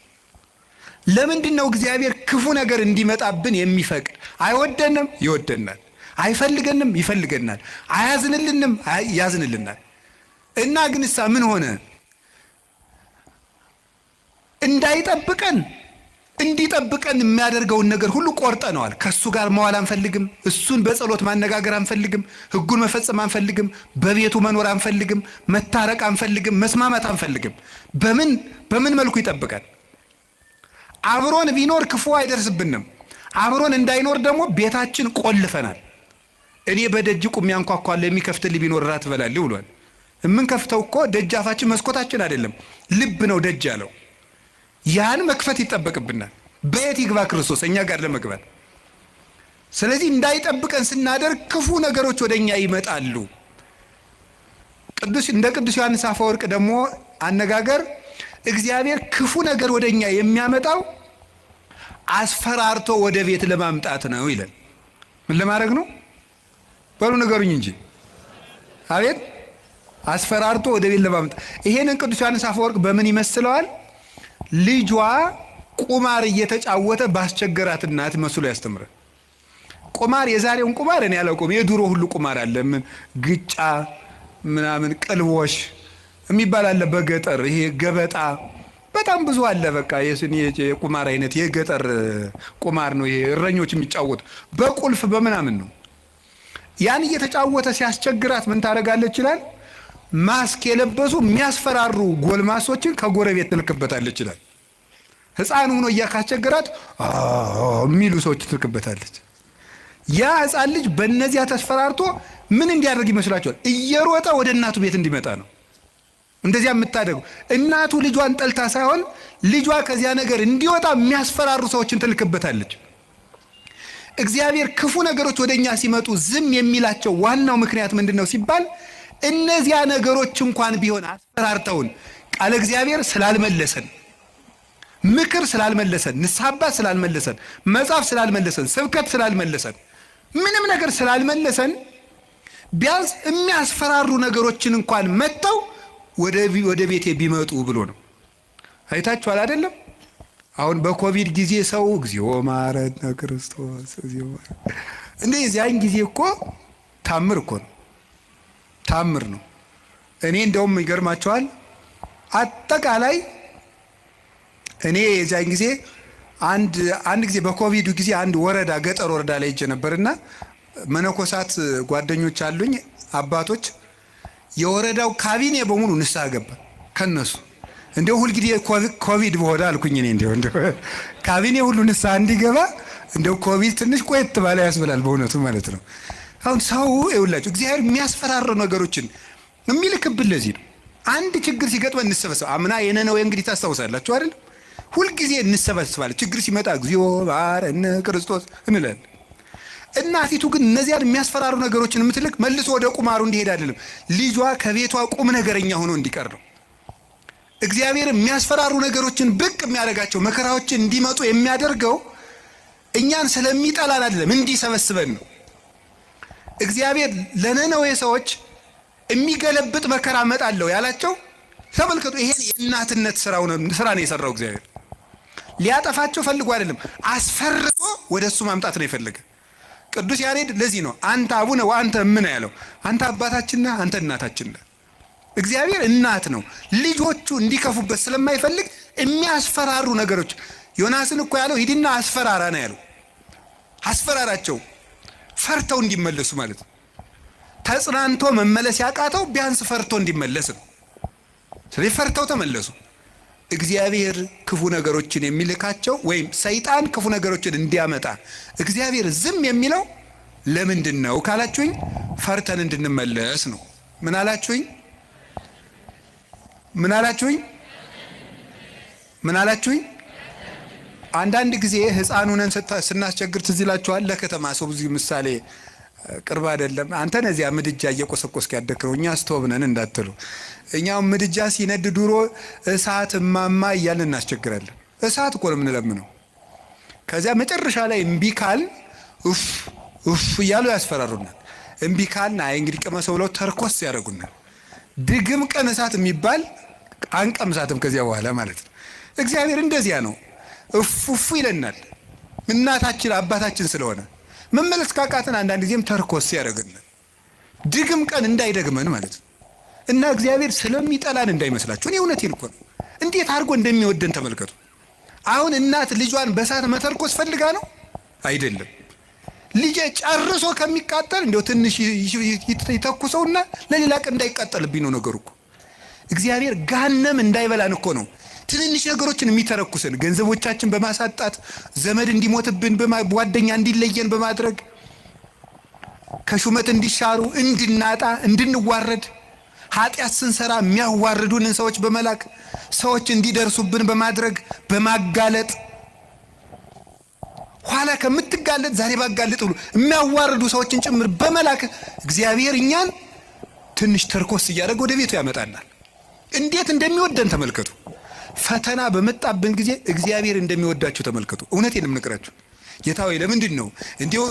ለምንድን ነው እግዚአብሔር ክፉ ነገር እንዲመጣብን የሚፈቅድ? አይወደንም፣ ይወደናል። አይፈልገንም፣ ይፈልገናል። አያዝንልንም፣ ያዝንልናል። እና ግንሳ ምን ሆነ? እንዳይጠብቀን እንዲጠብቀን የሚያደርገውን ነገር ሁሉ ቆርጠነዋል። ከሱ ጋር መዋል አንፈልግም። እሱን በጸሎት ማነጋገር አንፈልግም። ሕጉን መፈጸም አንፈልግም። በቤቱ መኖር አንፈልግም። መታረቅ አንፈልግም። መስማማት አንፈልግም። በምን መልኩ ይጠብቀን? አብሮን ቢኖር ክፉ አይደርስብንም። አብሮን እንዳይኖር ደግሞ ቤታችን ቆልፈናል። እኔ በደጅ ቁሜ አንኳኳለሁ፣ የሚከፍትልኝ ቢኖር ራት እበላለሁ ብሏል። የምንከፍተው እኮ ደጃፋችን መስኮታችን አይደለም፣ ልብ ነው ደጅ ያለው። ያን መክፈት ይጠበቅብናል። በየት ይግባ ክርስቶስ እኛ ጋር ለመግባት? ስለዚህ እንዳይጠብቀን ስናደርግ ክፉ ነገሮች ወደኛ ይመጣሉ። እንደ ቅዱስ ዮሐንስ አፈወርቅ ደግሞ አነጋገር እግዚአብሔር ክፉ ነገር ወደኛ የሚያመጣው አስፈራርቶ ወደ ቤት ለማምጣት ነው ይላል። ምን ለማድረግ ነው? በሉ ንገሩኝ እንጂ። አቤት፣ አስፈራርቶ ወደ ቤት ለማምጣት። ይሄንን ቅዱስ ዮሐንስ አፈወርቅ በምን ይመስለዋል? ልጇ ቁማር እየተጫወተ ባስቸገራት እናት መስሎ ያስተምራል። ቁማር፣ የዛሬውን ቁማር እኔ አላውቀውም። የድሮ ሁሉ ቁማር አለ። ምን ግጫ ምናምን ቅልቦሽ የሚባል አለ በገጠር። ይሄ ገበጣ በጣም ብዙ አለ። በቃ የቁማር አይነት የገጠር ቁማር ነው። ይሄ እረኞች የሚጫወቱ በቁልፍ በምናምን ነው። ያን እየተጫወተ ሲያስቸግራት ምን ታደርጋለች ይላል? ማስክ የለበሱ የሚያስፈራሩ ጎልማሶችን ከጎረቤት ትልክበታለች ይላል። ሕፃን ሆኖ እያካስቸገራት የሚሉ ሰዎች ትልክበታለች። ያ ሕፃን ልጅ በእነዚያ ተስፈራርቶ ምን እንዲያደርግ ይመስላችኋል? እየሮጠ ወደ እናቱ ቤት እንዲመጣ ነው። እንደዚያ የምታደርጉ እናቱ ልጇን ጠልታ ሳይሆን ልጇ ከዚያ ነገር እንዲወጣ የሚያስፈራሩ ሰዎችን ትልክበታለች። እግዚአብሔር ክፉ ነገሮች ወደኛ ሲመጡ ዝም የሚላቸው ዋናው ምክንያት ምንድን ነው ሲባል እነዚያ ነገሮች እንኳን ቢሆን አስፈራርተውን ቃለ እግዚአብሔር ስላልመለሰን፣ ምክር ስላልመለሰን፣ ንስሐ አባት ስላልመለሰን፣ መጽሐፍ ስላልመለሰን፣ ስብከት ስላልመለሰን፣ ምንም ነገር ስላልመለሰን ቢያንስ የሚያስፈራሩ ነገሮችን እንኳን መጥተው ወደ ቤቴ ቢመጡ ብሎ ነው። አይታችኋል አይደለም? አሁን በኮቪድ ጊዜ ሰው እግዚኦ ማረነ ክርስቶስ እግዚኦ እንዴ ያን ጊዜ እኮ ታምር እኮ ነው፣ ታምር ነው። እኔ እንደውም ይገርማቸዋል አጠቃላይ እኔ የዛን ጊዜ አንድ ጊዜ በኮቪዱ ጊዜ አንድ ወረዳ ገጠር ወረዳ ላይ ሄጄ ነበርና መነኮሳት ጓደኞች አሉኝ አባቶች፣ የወረዳው ካቢኔ በሙሉ ንስሐ ገባ ከነሱ። እንደው ሁሉ ጊዜ ኮቪድ በሆነ አልኩኝ እኔ እንደው ካቢኔ ሁሉ ንስሐ እንዲገባ እንደው ኮቪድ ትንሽ ቆየት ባለ ያስብላል በእውነቱ ማለት ነው። አሁን ሰው ይውላችሁ እግዚአብሔር የሚያስፈራሩ ነገሮችን የሚልክብን ለዚህ ነው። አንድ ችግር ሲገጥመን እንሰበሰብ። አምና የነነዌ እንግዲህ ታስታውሳላችሁ አይደል? ሁልጊዜ እንሰበስባለን። ችግር ሲመጣ እግዚኦ መሐረነ ክርስቶስ እንላለን። እናቲቱ ግን እነዚያን የሚያስፈራሩ ነገሮችን የምትልክ መልሶ ወደ ቁማሩ እንዲሄድ አይደለም፣ ልጇ ከቤቷ ቁም ነገረኛ ሆኖ እንዲቀር ነው። እግዚአብሔር የሚያስፈራሩ ነገሮችን ብቅ የሚያደርጋቸው መከራዎችን እንዲመጡ የሚያደርገው እኛን ስለሚጠላን አይደለም፣ እንዲሰበስበን ነው። እግዚአብሔር ለነነዌ ሰዎች የሚገለብጥ መከራ እመጣለሁ ያላቸው ተመልከቱ። ይሄ የእናትነት ስራ ነው የሰራው እግዚአብሔር። ሊያጠፋቸው ፈልጎ አይደለም፣ አስፈርቶ ወደ እሱ ማምጣት ነው የፈለገ። ቅዱስ ያሬድ ለዚህ ነው አንተ አቡነ ወአንተ እምነ ያለው። አንተ አባታችን ነህ፣ አንተ እናታችን ነህ። እግዚአብሔር እናት ነው። ልጆቹ እንዲከፉበት ስለማይፈልግ የሚያስፈራሩ ነገሮች ዮናስን እኮ ያለው ሂድና አስፈራራ ነው ያለው። አስፈራራቸው ፈርተው እንዲመለሱ ማለት ነው። ተጽናንቶ መመለስ ያቃተው ቢያንስ ፈርቶ እንዲመለስ ነው። ስለዚህ ፈርተው ተመለሱ። እግዚአብሔር ክፉ ነገሮችን የሚልካቸው ወይም ሰይጣን ክፉ ነገሮችን እንዲያመጣ እግዚአብሔር ዝም የሚለው ለምንድን ነው ካላችሁኝ፣ ፈርተን እንድንመለስ ነው። ምን አላችሁኝ? ምን አላችሁኝ? ምን አላችሁኝ? አንዳንድ ጊዜ ሕፃን ሆነን ስናስቸግር ትዝ ይላችኋል። ለከተማ ሰው ብዙ ምሳሌ ቅርብ አይደለም። አንተን እዚያ ምድጃ እየቆሰቆስክ ያደክረው እኛ ስቶቭ ነን እንዳትሉ። እኛው ምድጃ ሲነድ ድሮ እሳት እማማ እያልን እናስቸግራለን። እሳት እኮ ነው የምንለምነው። ከዚያ መጨረሻ ላይ እምቢ ካል ኡፍ እያሉ ያስፈራሩናል። እምቢ ካልን አይ እንግዲህ ቅመሰው ብለው ተርኮስ ያደርጉናል። ድግም ቀን እሳት የሚባል አንቀምሳትም ከዚያ በኋላ ማለት ነው። እግዚአብሔር እንደዚያ ነው። እፉ ይለናል። እናታችን አባታችን ስለሆነ መመለስ ካቃተን አንዳንድ ጊዜም ተርኮስ ያደርገናል። ድግም ቀን እንዳይደግመን ማለት ነው። እና እግዚአብሔር ስለሚጠላን እንዳይመስላችሁ። እኔ እውነቴን እኮ ነው። እንዴት አድርጎ እንደሚወደን ተመልከቱ። አሁን እናት ልጇን በእሳት መተርኮስ ፈልጋ ነው አይደለም። ልጄ ጨርሶ ከሚቃጠል እንደው ትንሽ ይተኩሰውና ለሌላ ቀን እንዳይቃጠልብኝ ነው ነገሩ እኮ። እግዚአብሔር ገሃነም እንዳይበላን እኮ ነው ትንንሽ ነገሮችን የሚተረኩሰን። ገንዘቦቻችን በማሳጣት ዘመድ እንዲሞትብን፣ ጓደኛ እንዲለየን በማድረግ ከሹመት እንዲሻሩ፣ እንድናጣ፣ እንድንዋረድ፣ ኃጢአት ስንሰራ የሚያዋርዱንን ሰዎች በመላክ ሰዎች እንዲደርሱብን በማድረግ በማጋለጥ ኋላ ከምትጋለጥ ዛሬ ባጋለጥ ብሎ የሚያዋርዱ ሰዎችን ጭምር በመላክ እግዚአብሔር እኛን ትንሽ ተርኮስ እያደረገ ወደ ቤቱ ያመጣናል። እንዴት እንደሚወደን ተመልከቱ። ፈተና በመጣብን ጊዜ እግዚአብሔር እንደሚወዳችሁ ተመልከቱ። እውነቴን የምነግራችሁ ጌታ ሆይ ለምንድን ነው እንዲሁ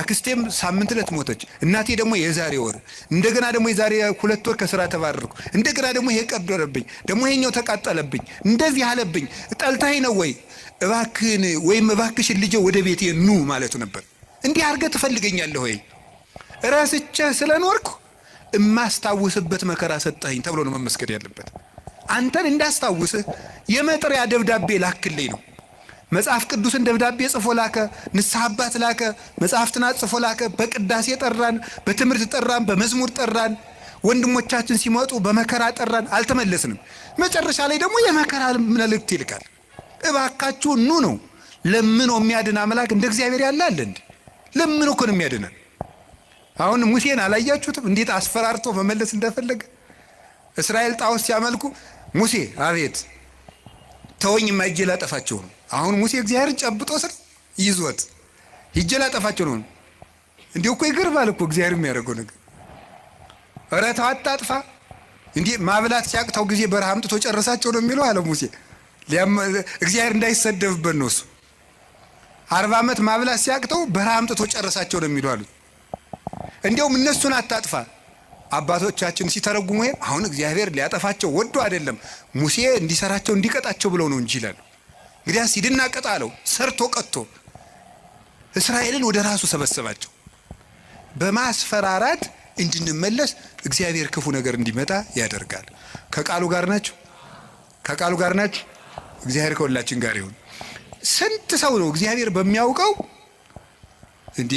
አክስቴም ሳምንት ዕለት ሞተች፣ እናቴ ደግሞ የዛሬ ወር፣ እንደገና ደግሞ የዛሬ 2 ወር ከስራ ተባረርኩ፣ እንደገና ደግሞ ይሄ ቀደረብኝ፣ ደግሞ ይሄኛው ተቃጠለብኝ፣ እንደዚህ አለብኝ፣ ጠልታኝ ነው ወይ እባክህን ወይም እባክሽን ልጄ ወደ ቤቴ ኑ ማለቱ ነበር። እንዲህ አድርገህ ትፈልገኛለህ ወይ? ረስቼህ ስለኖርኩ እማስታውስበት መከራ ሰጠኸኝ ተብሎ ነው መመስገድ ያለበት። አንተን እንዳስታውስህ የመጥሪያ ደብዳቤ ላክልኝ ነው። መጽሐፍ ቅዱስን ደብዳቤ ጽፎ ላከ፣ ንስሐ አባት ላከ፣ መጽሐፍትን ጽፎ ላከ፣ በቅዳሴ ጠራን፣ በትምህርት ጠራን፣ በመዝሙር ጠራን፣ ወንድሞቻችን ሲመጡ በመከራ ጠራን፣ አልተመለስንም። መጨረሻ ላይ ደግሞ የመከራ መልእክት ይልካል። እባካችሁ ኑ ነው። ለምኖ የሚያድን አምላክ እንደ እግዚአብሔር ያለ አለ እንዴ? ለምኖ እኮ ነው የሚያድነን። አሁን ሙሴን አላያችሁትም? እንዴት አስፈራርቶ መመለስ እንደፈለገ። እስራኤል ጣዖት ሲያመልኩ ሙሴ አቤት ተወኝ ማይጄ ላጠፋቸው ነው። አሁን ሙሴ እግዚአብሔርን ጨብጦ ስር ይዞት ሂጄ ላጠፋቸው ነው። እንዴ እኮ ይገርማል እኮ እግዚአብሔር የሚያደርገው ነገር። ኧረ ተው አታጥፋ። እንዴ ማብላት ሲያቅተው ጊዜ በረሃ አምጥቶ ጨረሳቸው ነው የሚለው አለ ሙሴ። እግዚአብሔር እንዳይሰደብበት ነው እሱ። 40 ዓመት ማብላት ሲያቅተው በረሃ አምጥቶ ጨረሳቸው ነው የሚለው አሉት። እንዲያውም እነሱን አታጥፋ አባቶቻችን ሲተረጉሙ አሁን እግዚአብሔር ሊያጠፋቸው ወዶ አይደለም ሙሴ እንዲሰራቸው እንዲቀጣቸው ብለው ነው እንጂ ይላሉ። እንግዲያስ ሂድና ቅጣ አለው። ሰርቶ ቀጥቶ እስራኤልን ወደ ራሱ ሰበሰባቸው። በማስፈራራት እንድንመለስ እግዚአብሔር ክፉ ነገር እንዲመጣ ያደርጋል። ከቃሉ ጋር ናችሁ? ከቃሉ ጋር ናችሁ? እግዚአብሔር ከሁላችን ጋር ይሁን። ስንት ሰው ነው እግዚአብሔር በሚያውቀው እንዴ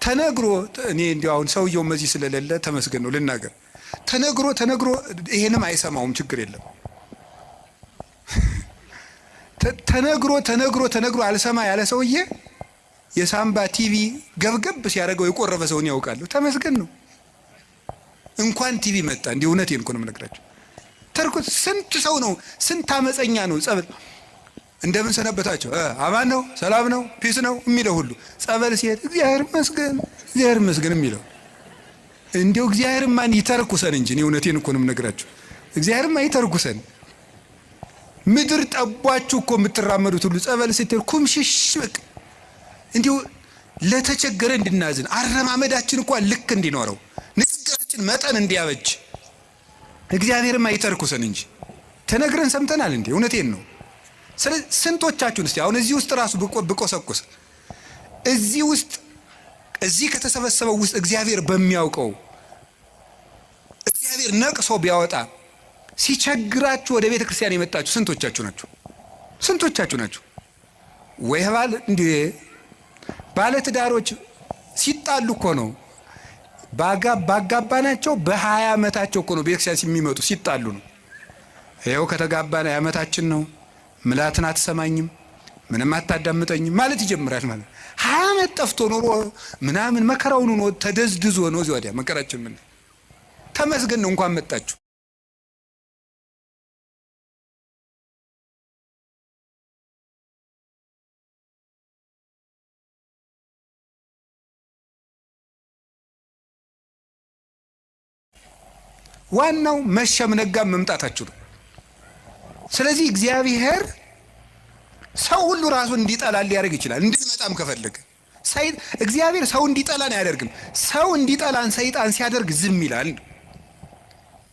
ተነግሮ እኔ እንዲያው አሁን ሰውየው መዚህ ስለሌለ ተመስገን ነው ልናገር። ተነግሮ ይሄንም አይሰማውም፣ ችግር የለም። ተነግሮ አልሰማ ያለ ሰውዬ የሳምባ ቲቪ ገብገብ ሲያደርገው የቆረበ ሰውን ያውቃሉ። ተመስገን ነው። እንኳን ቲቪ መጣ። እንዲህ እውነቴን እኮ ነው የምነግራቸው። ተርኩት ስንት ሰው ነው፣ ስንት አመፀኛ ነው። ጸበል እንደምን ሰነበታቸው፣ አማን ነው፣ ሰላም ነው፣ ፒስ ነው የሚለው ሁሉ ጸበል ሲሄድ እግዚአብሔር ይመስገን የሚለው እንዲው እግዚአብሔር ማን ይተርኩሰን እንጂ እኔ እውነቴን እኮ ነው የምነግራቸው። እግዚአብሔር ማን ይተርኩሰን። ምድር ጠቧችሁ እኮ የምትራመዱት ሁሉ ጸበል ስትሄድ ኩምሽሽ በቃ እንዲው ለተቸገረ እንድናዝን አረማመዳችን እንኳን ልክ እንዲኖረው ንግግራችን መጠን እንዲያበጅ እግዚአብሔርማ ይተርኩሰን እንጂ ተነግረን ሰምተናል እንዴ? እውነቴን ነው። ስለዚህ ስንቶቻችሁን እስቲ አሁን እዚህ ውስጥ ራሱ ብቆሰቁስ እዚህ ውስጥ እዚህ ከተሰበሰበው ውስጥ እግዚአብሔር በሚያውቀው እግዚአብሔር ነቅሶ ቢያወጣ ሲቸግራችሁ ወደ ቤተ ክርስቲያን የመጣችሁ ስንቶቻችሁ ናችሁ? ስንቶቻችሁ ናችሁ? ወይ ባል እንዴ ባለ ትዳሮች ሲጣሉ እኮ ነው ባጋባናቸው በ20 ዓመታቸው እኮ ነው ቤተክርስቲያን የሚመጡ ሲጣሉ ነው። ይኸው ከተጋባና ዓመታችን ነው፣ ምላትን አትሰማኝም፣ ምንም አታዳምጠኝም ማለት ይጀምራል። ማለት 20 ዓመት ጠፍቶ ኖሮ ምናምን መከራውን ነው ተደዝድዞ ነው እዚህ ወዲያ መከራችን ምን ተመስገን ነው እንኳን መጣችሁ። ዋናው መሸም ነጋም መምጣታችሁ ነው። ስለዚህ እግዚአብሔር ሰው ሁሉ ራሱን እንዲጠላል ሊያደርግ ይችላል። እንድንመጣም ከፈለገ እግዚአብሔር ሰው እንዲጠላን አያደርግም። ሰው እንዲጠላን ሰይጣን ሲያደርግ ዝም ይላል።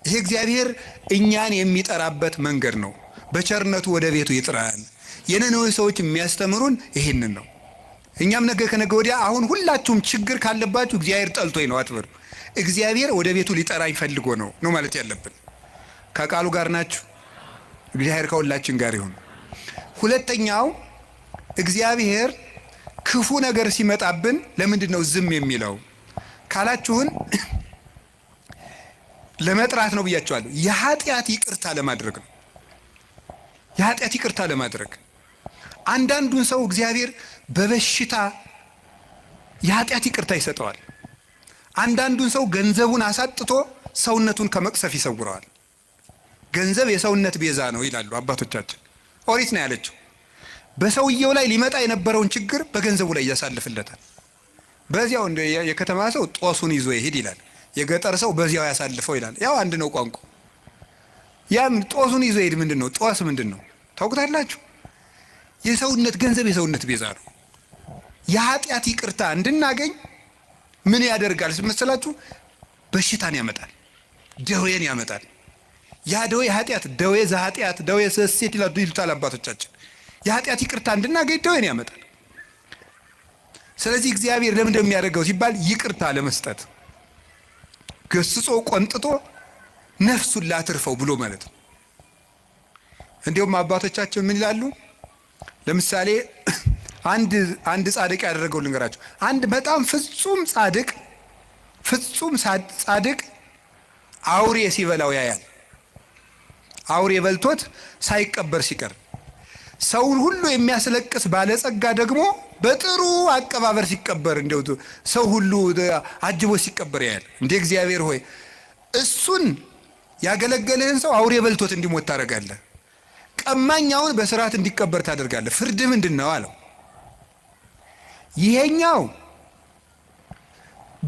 ይሄ እግዚአብሔር እኛን የሚጠራበት መንገድ ነው። በቸርነቱ ወደ ቤቱ ይጥራን። የነነዌ ሰዎች የሚያስተምሩን ይሄንን ነው። እኛም ነገ ከነገ ወዲያ አሁን ሁላችሁም ችግር ካለባችሁ እግዚአብሔር ጠልቶኝ ነው አትበሉ። እግዚአብሔር ወደ ቤቱ ሊጠራኝ ፈልጎ ነው ማለት ያለብን። ከቃሉ ጋር ናችሁ? እግዚአብሔር ከሁላችን ጋር ይሁን። ሁለተኛው እግዚአብሔር ክፉ ነገር ሲመጣብን ለምንድን ነው ዝም የሚለው ካላችሁን ለመጥራት ነው ብያችኋለሁ። የኃጢአት ይቅርታ ለማድረግ ነው። የኃጢአት ይቅርታ ለማድረግ አንዳንዱን ሰው እግዚአብሔር በበሽታ የኃጢአት ይቅርታ ይሰጠዋል። አንዳንዱን ሰው ገንዘቡን አሳጥቶ ሰውነቱን ከመቅሰፍ ይሰውረዋል። ገንዘብ የሰውነት ቤዛ ነው ይላሉ አባቶቻችን። ኦሪት ነው ያለችው። በሰውየው ላይ ሊመጣ የነበረውን ችግር በገንዘቡ ላይ ያሳልፍለታል። በዚያው እንደ የከተማ ሰው ጦሱን ይዞ ይሄድ ይላል፣ የገጠር ሰው በዚያው ያሳልፈው ይላል። ያው አንድ ነው ቋንቋ። ያም ጦሱን ይዞ ይሄድ ምንድን ነው? ጦስ ምንድን ነው ታውቁታላችሁ? የሰውነት ገንዘብ የሰውነት ቤዛ ነው። የኃጢአት ይቅርታ እንድናገኝ ምን ያደርጋል መሰላችሁ? በሽታን ያመጣል፣ ደዌን ያመጣል። ያ ደዌ ኃጢአት ደዌ ዘኃጢአት ደዌ ሰሴት ይሉታል አባቶቻችን። የኃጢአት ይቅርታ እንድናገኝ ደዌን ያመጣል። ስለዚህ እግዚአብሔር ለምን እንደሚያደርገው ሲባል ይቅርታ ለመስጠት ገስጾ ቆንጥጦ ነፍሱን ላትርፈው ብሎ ማለት ነው። እንዲሁም አባቶቻችን ምን ይላሉ? ለምሳሌ አንድ ጻድቅ ያደረገው ልንገራችሁ። አንድ በጣም ፍጹም ጻድቅ አውሬ ሲበላው ያያል። አውሬ በልቶት ሳይቀበር ሲቀር፣ ሰውን ሁሉ የሚያስለቅስ ባለጸጋ ደግሞ በጥሩ አቀባበር ሲቀበር፣ እንደው ሰው ሁሉ አጅቦ ሲቀበር ያያል። እንደ እግዚአብሔር ሆይ እሱን ያገለገለህን ሰው አውሬ በልቶት እንዲሞት ታደርጋለህ፣ ቀማኛውን በስርዓት እንዲቀበር ታደርጋለህ። ፍርድ ምንድን ነው አለው። ይሄኛው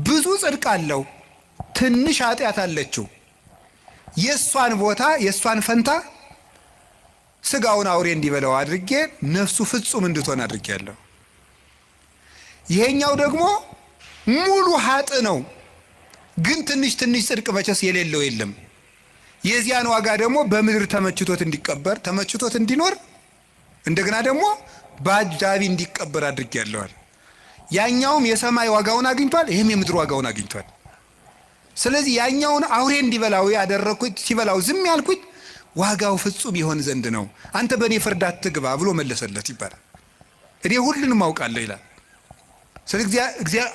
ብዙ ጽድቅ አለው፣ ትንሽ ኃጢአት አለችው። የእሷን ቦታ የእሷን ፈንታ ስጋውን አውሬ እንዲበላው አድርጌ ነፍሱ ፍጹም እንድትሆን አድርጌያለሁ። ይሄኛው ደግሞ ሙሉ ኃጥ ነው፣ ግን ትንሽ ትንሽ ጽድቅ መቼስ የሌለው የለም። የዚያን ዋጋ ደግሞ በምድር ተመችቶት እንዲቀበር ተመችቶት እንዲኖር እንደገና ደግሞ በአጃቢ እንዲቀበር አድርጌያለዋል። ያኛውም የሰማይ ዋጋውን አግኝቷል፣ ይህም የምድር ዋጋውን አግኝቷል። ስለዚህ ያኛውን አውሬ እንዲበላው ያደረኩት ሲበላው ዝም ያልኩት ዋጋው ፍጹም ይሆን ዘንድ ነው። አንተ በእኔ ፍርድ አትግባ ብሎ መለሰለት ይባላል። እኔ ሁሉንም አውቃለሁ ይላል። ስለዚህ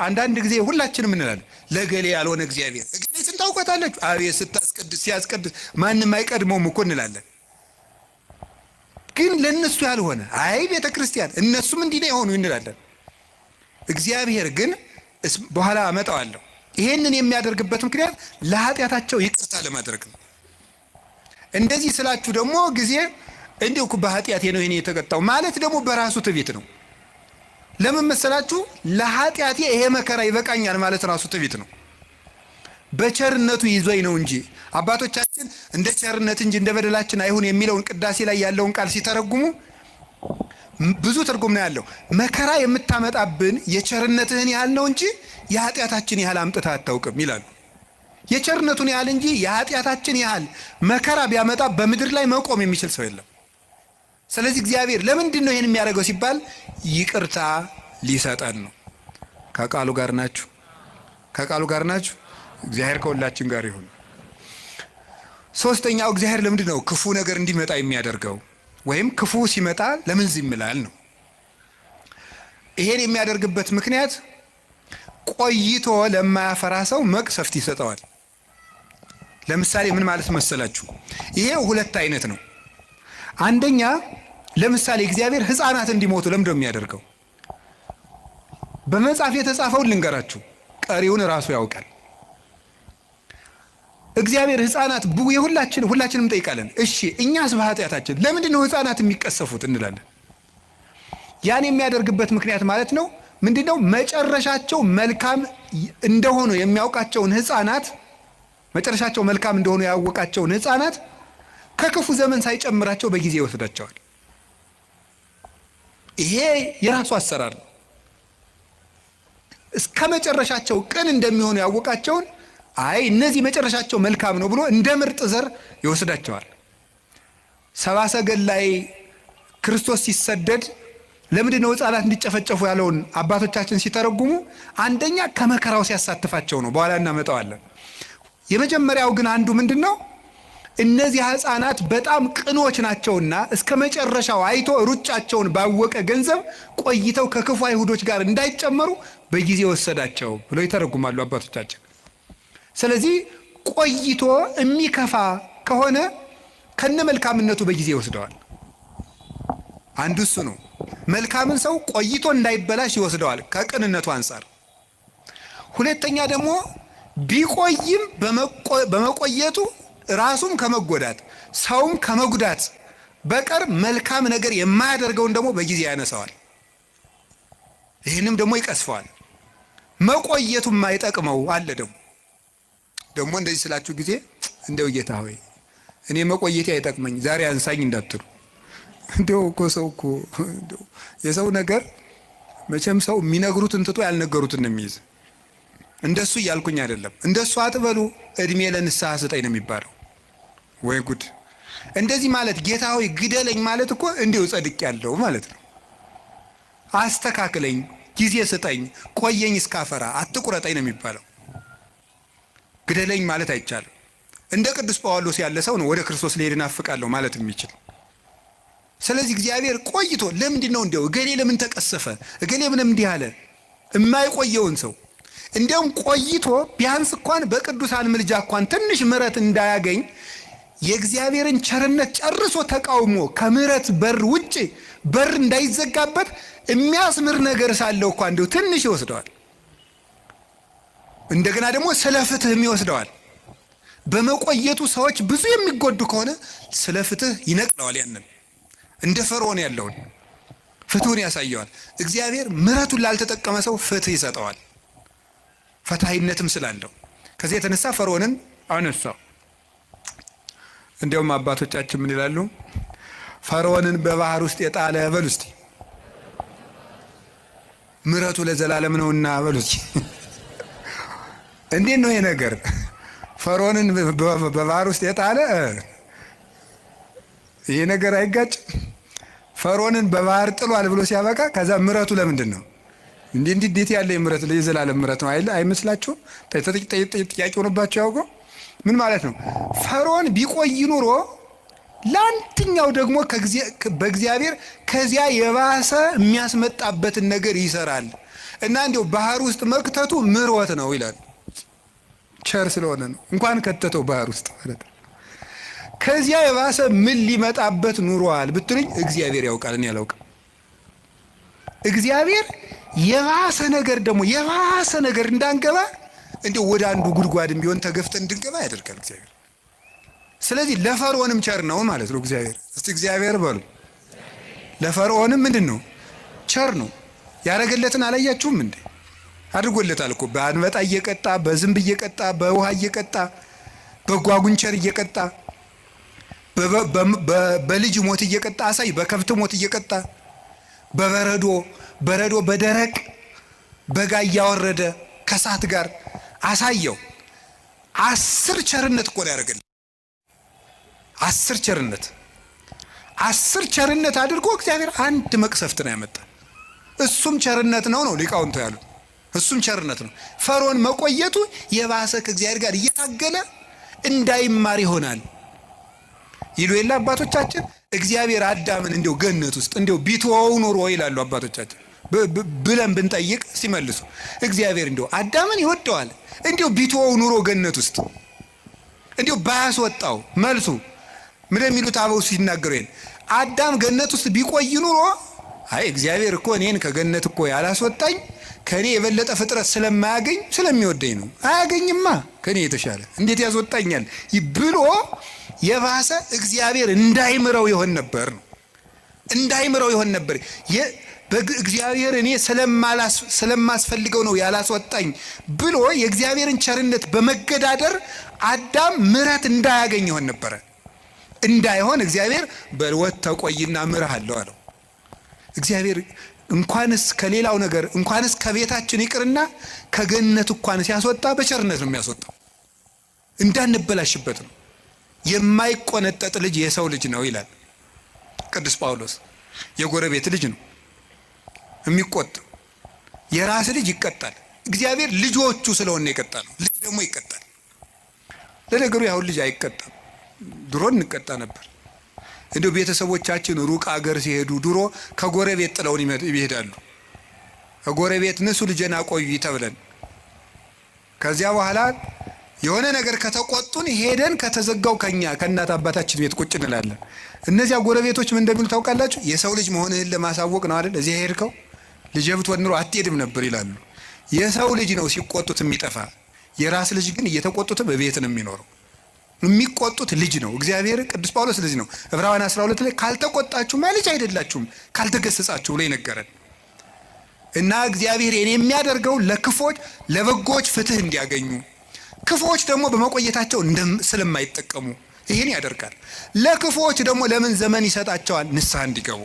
አንዳንድ ጊዜ ሁላችንም እንላለን ለገሌ ያልሆነ እግዚአብሔር እገሌ ስንታውቀታለች አቤት ስታስቀድስ ሲያስቀድስ ማንም አይቀድመውም እኮ እንላለን። ግን ለነሱ ያልሆነ አይ ቤተ ክርስቲያን እነሱም እንዲህ ነው የሆኑ እንላለን። እግዚአብሔር ግን በኋላ አመጣዋለሁ። ይሄንን የሚያደርግበት ምክንያት ለኃጢአታቸው ይቅርታ ለማድረግ ነው። እንደዚህ ስላችሁ ደግሞ ጊዜ እንዲሁ በኃጢአቴ ነው ይሄን የተቀጣው ማለት ደግሞ በራሱ ትዕቢት ነው። ለምን መሰላችሁ? ለኃጢአቴ ይሄ መከራ ይበቃኛል ማለት ራሱ ትዕቢት ነው። በቸርነቱ ይዞኝ ነው እንጂ አባቶቻችን እንደ ቸርነት እንጂ እንደ በደላችን አይሁን የሚለውን ቅዳሴ ላይ ያለውን ቃል ሲተረጉሙ ብዙ ትርጉም ነው ያለው። መከራ የምታመጣብን የቸርነትህን ያህል ነው እንጂ የኃጢአታችን ያህል አምጥታ አታውቅም ይላሉ። የቸርነቱን ያህል እንጂ የኃጢአታችን ያህል መከራ ቢያመጣ በምድር ላይ መቆም የሚችል ሰው የለም። ስለዚህ እግዚአብሔር ለምንድን ነው ይህን የሚያደርገው ሲባል ይቅርታ ሊሰጠን ነው። ከቃሉ ጋር ናችሁ? ከቃሉ ጋር ናችሁ? እግዚአብሔር ከሁላችን ጋር ይሁን። ሶስተኛው እግዚአብሔር ለምንድን ነው ክፉ ነገር እንዲመጣ የሚያደርገው ወይም ክፉ ሲመጣ ለምን ዝም ይላል ነው። ይሄን የሚያደርግበት ምክንያት ቆይቶ ለማያፈራ ሰው መቅሰፍት ይሰጠዋል። ለምሳሌ ምን ማለት መሰላችሁ? ይሄ ሁለት አይነት ነው። አንደኛ ለምሳሌ እግዚአብሔር ሕፃናት እንዲሞቱ ለምን ነው የሚያደርገው? በመጽሐፍ የተጻፈውን ልንገራችሁ፣ ቀሪውን ራሱ ያውቃል። እግዚአብሔር ሕፃናት ሁላችንም ጠይቃለን። እሺ እኛስ በኃጢአታችን ለምንድን ነው ሕፃናት የሚቀሰፉት እንላለን። ያን የሚያደርግበት ምክንያት ማለት ነው ምንድነው? መጨረሻቸው መልካም እንደሆኑ የሚያውቃቸውን ሕፃናት መጨረሻቸው መልካም እንደሆኑ ያወቃቸውን ሕፃናት ከክፉ ዘመን ሳይጨምራቸው በጊዜ ይወስዳቸዋል። ይሄ የራሱ አሰራር ነው። እስከ መጨረሻቸው ቅን እንደሚሆኑ ያወቃቸውን አይ እነዚህ መጨረሻቸው መልካም ነው ብሎ እንደ ምርጥ ዘር ይወስዳቸዋል። ሰብአ ሰገል ላይ ክርስቶስ ሲሰደድ ለምንድን ነው ሕፃናት እንዲጨፈጨፉ ያለውን አባቶቻችን ሲተረጉሙ አንደኛ ከመከራው ሲያሳትፋቸው ነው። በኋላ እናመጣዋለን። የመጀመሪያው ግን አንዱ ምንድን ነው? እነዚህ ሕፃናት በጣም ቅኖች ናቸውና እስከ መጨረሻው አይቶ ሩጫቸውን ባወቀ ገንዘብ ቆይተው ከክፉ አይሁዶች ጋር እንዳይጨመሩ በጊዜ ወሰዳቸው ብሎ ይተረጉማሉ አባቶቻችን። ስለዚህ ቆይቶ የሚከፋ ከሆነ ከነ መልካምነቱ በጊዜ ይወስደዋል። አንዱ እሱ ነው። መልካምን ሰው ቆይቶ እንዳይበላሽ ይወስደዋል ከቅንነቱ አንጻር። ሁለተኛ ደግሞ ቢቆይም በመቆየቱ ራሱም ከመጎዳት ሰውም ከመጉዳት በቀር መልካም ነገር የማያደርገውን ደግሞ በጊዜ ያነሳዋል። ይህንም ደግሞ ይቀስፈዋል። መቆየቱም የማይጠቅመው አለ። ደግሞ እንደዚህ ስላችሁ ጊዜ እንደው ጌታ ሆይ እኔ መቆየቴ አይጠቅመኝ ዛሬ አንሳኝ እንዳትሉ። እንደው እኮ ሰው እኮ የሰው ነገር መቼም ሰው የሚነግሩትን ትቶ ያልነገሩትን ነው የሚይዝ። እንደሱ እያልኩኝ አይደለም። እንደሱ አትበሉ እድሜ ለንስሐ ስጠኝ ነው የሚባለው። ወይ ጉድ! እንደዚህ ማለት ጌታ ሆይ ግደለኝ ማለት እኮ እንዲሁ ጸድቅ ያለው ማለት ነው። አስተካክለኝ፣ ጊዜ ስጠኝ፣ ቆየኝ እስካፈራ አትቁረጠኝ ነው የሚባለው። ግደለኝ ማለት አይቻልም። እንደ ቅዱስ ጳውሎስ ያለ ሰው ነው ወደ ክርስቶስ ልሄድ እናፍቃለሁ ማለት የሚችል። ስለዚህ እግዚአብሔር ቆይቶ ለምንድን ነው እንደው እገሌ ለምን ተቀሰፈ እገሌ ምንም እንዲህ አለ የማይቆየውን ሰው እንዲያውም ቆይቶ ቢያንስ እንኳን በቅዱሳን ምልጃ እንኳን ትንሽ ምሕረት እንዳያገኝ የእግዚአብሔርን ቸርነት ጨርሶ ተቃውሞ ከምሕረት በር ውጭ በር እንዳይዘጋበት የሚያስምር ነገር ሳለው እንኳን እንደው ትንሽ ይወስደዋል። እንደገና ደግሞ ስለ ፍትህም ይወስደዋል። በመቆየቱ ሰዎች ብዙ የሚጎዱ ከሆነ ስለ ፍትህ ይነቅለዋል። ያንን እንደ ፈርዖን ያለውን ፍትሁን ያሳየዋል። እግዚአብሔር ምሕረቱን ላልተጠቀመ ሰው ፍትህ ይሰጠዋል፣ ፈታሂነትም ስላለው። ከዚህ የተነሳ ፈርዖንን አነሳው። እንዲያውም አባቶቻችን ምን ይላሉ? ፈርዖንን በባህር ውስጥ የጣለ በሉ እስቲ ምሕረቱ ለዘላለም ነውና በሉ እስቲ። እንዴት ነው ይሄ ነገር? ፈርዖንን በባህር ውስጥ የጣለ ይሄ ነገር አይጋጭም? ፈርዖንን በባህር ጥሏል ብሎ ሲያበቃ ከዛ ምሕረቱ ለምንድን ነው? እንዴት ያለ ምሕረት የዘላለም ምሕረት ነው አይመስላችሁም? ጥያቄ ሆኖባቸው ያውቀው ምን ማለት ነው? ፈርዖን ቢቆይ ኑሮ ለአንደኛው ደግሞ በእግዚአብሔር ከዚያ የባሰ የሚያስመጣበትን ነገር ይሰራል እና እንዲያው ባህር ውስጥ መክተቱ ምሕረት ነው ይላል። ቸር ስለሆነ ነው እንኳን ከተተው ባህር ውስጥ ማለት ነው። ከዚያ የባሰ ምን ሊመጣበት ኑሯል ብትሉኝ እግዚአብሔር ያውቃል፣ እኔ አላውቅም። እግዚአብሔር የባሰ ነገር እንዳንገባ እንዲያው ወደ አንዱ ጉድጓድም ቢሆን ተገፍተን እንድንገባ ያደርጋል እግዚአብሔር። ስለዚህ ለፈርዖንም ቸር ነው ማለት ነው እግዚአብሔር። እስቲ እግዚአብሔር በሉ። ለፈርዖንም ምንድን ነው? ቸር ነው። ያደረገለትን አላያችሁም እንዴ? አድርጎለታል እኮ በአንበጣ እየቀጣ፣ በዝንብ እየቀጣ፣ በውሃ እየቀጣ፣ በጓጉንቸር እየቀጣ፣ በልጅ ሞት እየቀጣ አሳይ፣ በከብት ሞት እየቀጣ፣ በረዶ በደረቅ በጋ እያወረደ ከሳት ጋር አሳየው። 10 ቸርነት እኮ ነው ያደረገለት። 10 ቸርነት አድርጎ እግዚአብሔር አንድ መቅሰፍት ነው ያመጣ። እሱም ቸርነት ነው ሊቃውንቱ ያሉት። እሱም ቸርነት ነው። ፈርዖን መቆየቱ የባሰ ከእግዚአብሔር ጋር እየታገለ እንዳይማር ይሆናል ይሉ የለ አባቶቻችን። እግዚአብሔር አዳምን እንዲያው ገነት ውስጥ እንዲያው ቢተወው ኖሮ ይላሉ አባቶቻችን ብለን ብንጠይቅ ሲመልሱ እግዚአብሔር እንዲያው አዳምን ይወደዋል እንዲያው ቢተወው ኑሮ ገነት ውስጥ እንዲያው ባያስወጣው። መልሱ ምን የሚሉት አበው ሲናገሩ አዳም ገነት ውስጥ ቢቆይ ኑሮ አይ እግዚአብሔር እኮ እኔን ከገነት እኮ ያላስወጣኝ ከኔ የበለጠ ፍጥረት ስለማያገኝ ስለሚወደኝ ነው። አያገኝማ ከኔ የተሻለ እንዴት ያስወጣኛል ብሎ የባሰ እግዚአብሔር እንዳይምረው ይሆን ነበር ነው። እንዳይምረው ይሆን ነበር። እግዚአብሔር እኔ ስለማስፈልገው ነው ያላስወጣኝ ብሎ የእግዚአብሔርን ቸርነት በመገዳደር አዳም ምሕረት እንዳያገኝ ይሆን ነበረ። እንዳይሆን እግዚአብሔር በልወት ተቆይና ምርሃለሁ አለው። እግዚአብሔር እንኳንስ ከሌላው ነገር እንኳንስ ከቤታችን ይቅርና ከገነት እንኳን ሲያስወጣ በቸርነት ነው የሚያስወጣው። እንዳንበላሽበት ነው። የማይቆነጠጥ ልጅ የሰው ልጅ ነው ይላል ቅዱስ ጳውሎስ። የጎረቤት ልጅ ነው የሚቆጥ። የራስ ልጅ ይቀጣል። እግዚአብሔር ልጆቹ ስለሆነ ይቀጣል። ልጅ ደግሞ ይቀጣል። ለነገሩ ያሁን ልጅ አይቀጣም። ድሮ እንቀጣ ነበር። እንዲሁ ቤተሰቦቻችን ሩቅ አገር ሲሄዱ ድሮ ከጎረቤት ጥለውን ይሄዳሉ። ከጎረቤት ንሱ ልጄን አቆዩ ተብለን ከዚያ በኋላ የሆነ ነገር ከተቆጡን ሄደን ከተዘጋው ከእናት አባታችን ቤት ቁጭ እንላለን። እነዚያ ጎረቤቶች ምን እንደሚሉ ታውቃላችሁ? የሰው ልጅ መሆንህን ለማሳወቅ ነው አይደል እዚህ ሄድከው፣ ልጅ ብትወድ ኑሮ አትሄድም ነበር ይላሉ። የሰው ልጅ ነው ሲቆጡት የሚጠፋ። የራስ ልጅ ግን እየተቆጡት በቤት ነው የሚኖረው። የሚቆጡት ልጅ ነው። እግዚአብሔር ቅዱስ ጳውሎስ ልጅ ነው። ዕብራውያን 12 ላይ ካልተቆጣችሁ ልጅ አይደላችሁም ካልተገሰጻችሁ ብሎ ይነገራል። እና እግዚአብሔር የሚያደርገው ለክፎች ለበጎች ፍትህ እንዲያገኙ፣ ክፎች ደግሞ በመቆየታቸው ስለማይጠቀሙ ይሄን ያደርጋል። ለክፎች ደግሞ ለምን ዘመን ይሰጣቸዋል? ንስሐ እንዲገቡ።